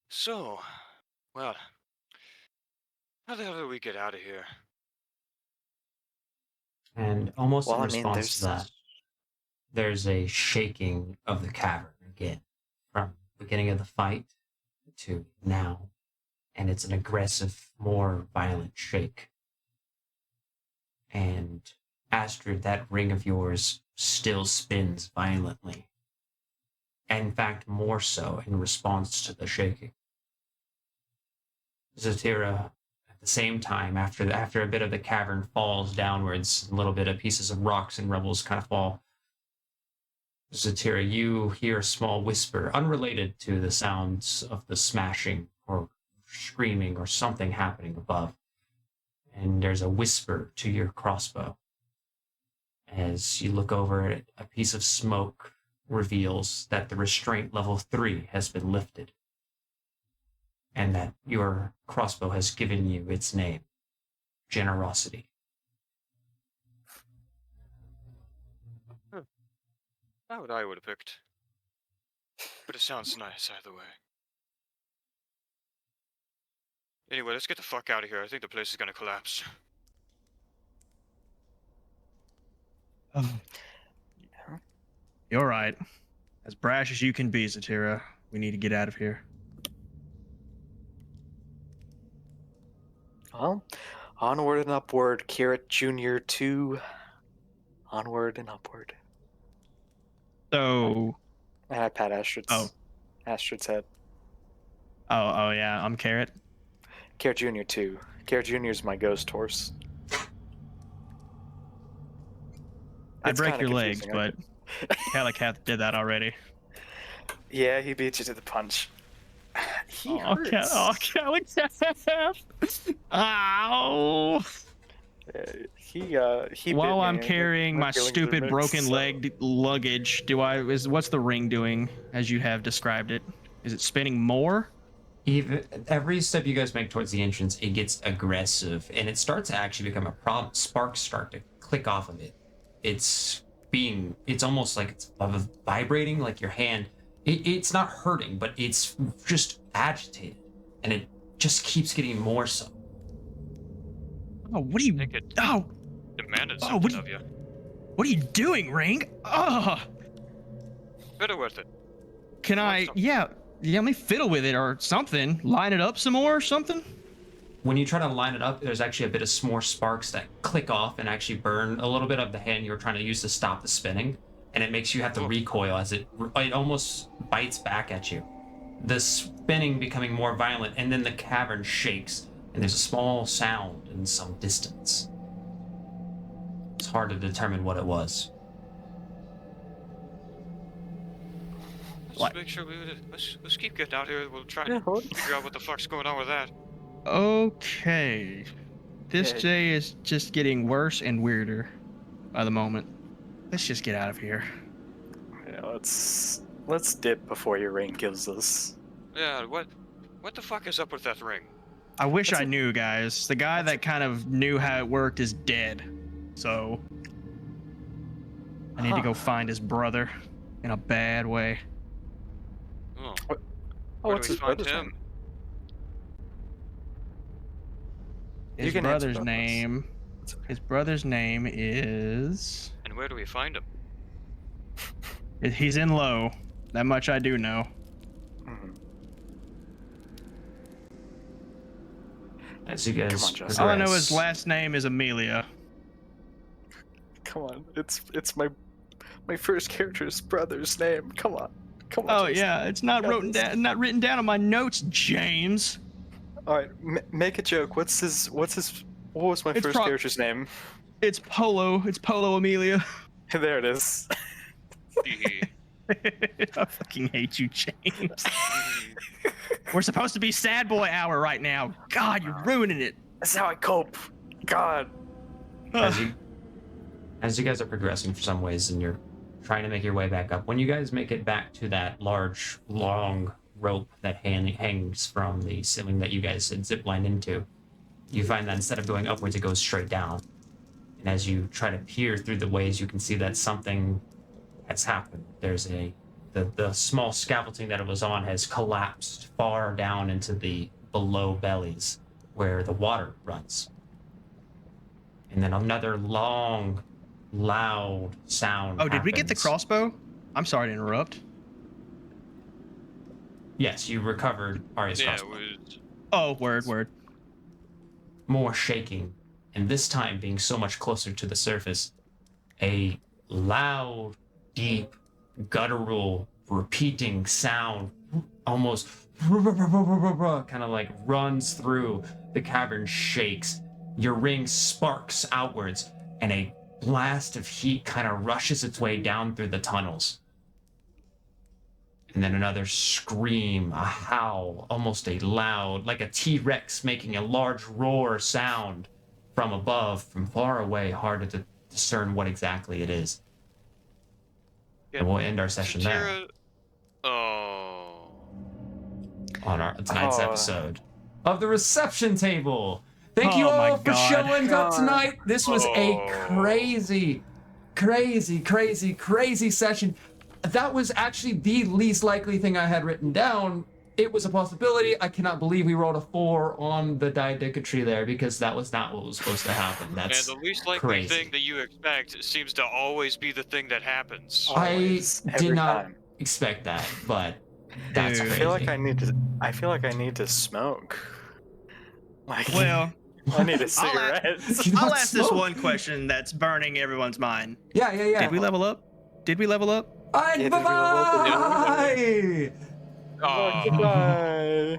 "So, well, how the hell did we get out of here?" and almost in Well, I mean, response to that, there's a shaking of the cavern again, from beginning of the fight to now, and it's an aggressive, more violent shake. And Astrid, that ring of yours still spins violently. In fact, more so in response to the shaking. Zatira, at the same time, after a bit of the cavern falls downwards, a little bit of pieces of rocks and rubbles kind of fall. Zatira, you hear a small whisper, unrelated to the sounds of the smashing or screaming or something happening above. And there's a whisper to your crossbow. As you look over it, a piece of smoke reveals that the restraint level 3 has been lifted. And that your crossbow has given you its name, Generosity. Not what I would have picked. But it sounds nice either way. Anyway, let's get the fuck out of here. I think the place is gonna collapse. You're right. As brash as you can be, Zatira, we need to get out of here. Well, onward and upward, Carrot Jr. 2. Onward and upward. So, And I pat Astrid's head. oh yeah, I'm Carrot. Carrot Jr. 2. Carrot Jr. is my ghost horse. I It's break kinda your legs, confusing, but Calicath did that already. Yeah, he beat you to the punch. He Oh, hurts. Calicath! Ow! He While bit I'm me. carrying my feelings are stupid mixed, broken so- leg luggage, what's the ring doing as you have described it? Is it spinning more? Even every step you guys make towards the entrance, it gets aggressive, and it starts to actually become a problem. Sparks start to click off of it. It's almost like it's vibrating, like your hand. It's not hurting, but it's just agitated, and it just keeps getting more so. Oh, what are you? I think it Oh, demanded Oh, something of you. what are you doing, Ring? Oh, Better worth it. can I? something. Yeah, let me fiddle with it or something. Line it up some more or something. When you try to line it up, there's actually a bit of more sparks that click off and actually burn a little bit of the hand you were trying to use to stop the spinning, and it makes you have to recoil as it almost bites back at you. The spinning becoming more violent, and then the cavern shakes, and there's a small sound in some distance. It's hard to determine what it was. Let's What? make sure let's keep getting out here. We'll try Yeah, and hold. figure out what the fuck's going on with that. Okay, this Yeah. day is just getting worse and weirder by the moment. Let's just get out of here. Yeah, let's dip before your rain kills us. Yeah, what the fuck is up with that ring? I wish That's I knew, guys. The guy that kind of knew how it worked is dead. So I need to go find his brother in a bad way. Oh, Oh, where what's do we his find brother's him? name? You His can answer brother's both those. name. It's okay. His brother's name is. And where do we find him? He's in low. That much I do know. Mhm. As you guys Come on, Justin. All I know is progress- last name is Amelia. Come on, it's my first character's brother's name. Come on. Oh Justin. yeah, it's not Got written this. down. Not written down on my notes, James. All right, make a joke. What was my It's first character's name? It's Polo. It's Polo Amelia. There it is. Hee I fucking hate you, James. We're supposed to be sad boy hour right now. God, you're ruining it. That's how I cope. God. as you guys are progressing for some ways, and you're trying to make your way back up, when you guys make it back to that large, long rope that hangs from the ceiling that you guys had ziplined into, you find that instead of going upwards, it goes straight down. And as you try to peer through the ways, you can see that something has happened. There's the small scaffolding that it was on has collapsed far down into the below bellies where the water runs. And then another long, loud sound. Oh, did we get the happens. crossbow? I'm sorry to interrupt. Yes, you recovered Arya's Yeah, it crossbow. was. Oh, word. More shaking, and this time being so much closer to the surface, a loud, deep, guttural, repeating sound almost kind of like runs through the cavern, shakes. Your ring sparks outwards, and a blast of heat kind of rushes its way down through the tunnels. And then another scream, a howl, almost a loud, like a T-Rex making a large roar sound from above, from far away, hard to discern what exactly it is. Yeah, And we'll end our session there Zatira- Oh. on tonight's Oh. episode of the reception table. Thank you Oh my all for God. showing up God. tonight. This was a Oh. crazy, crazy, crazy, crazy session. that was actually the least likely thing I had written down. It was a possibility. I cannot believe we rolled a 4 on the diadicatry there because that was not what was supposed to happen. That's And the least likely crazy. thing that you expect seems to always be the thing that happens. Always, I every did not time. expect that, but that's Dude. crazy. I feel like I need to smoke. Like, Well, I need a I'll cigarette. I'll ask this one question that's burning everyone's mind. Yeah. Did we level up? Did we level up? Bye. Yeah, did we level up? Bye. Aw. Goodbye.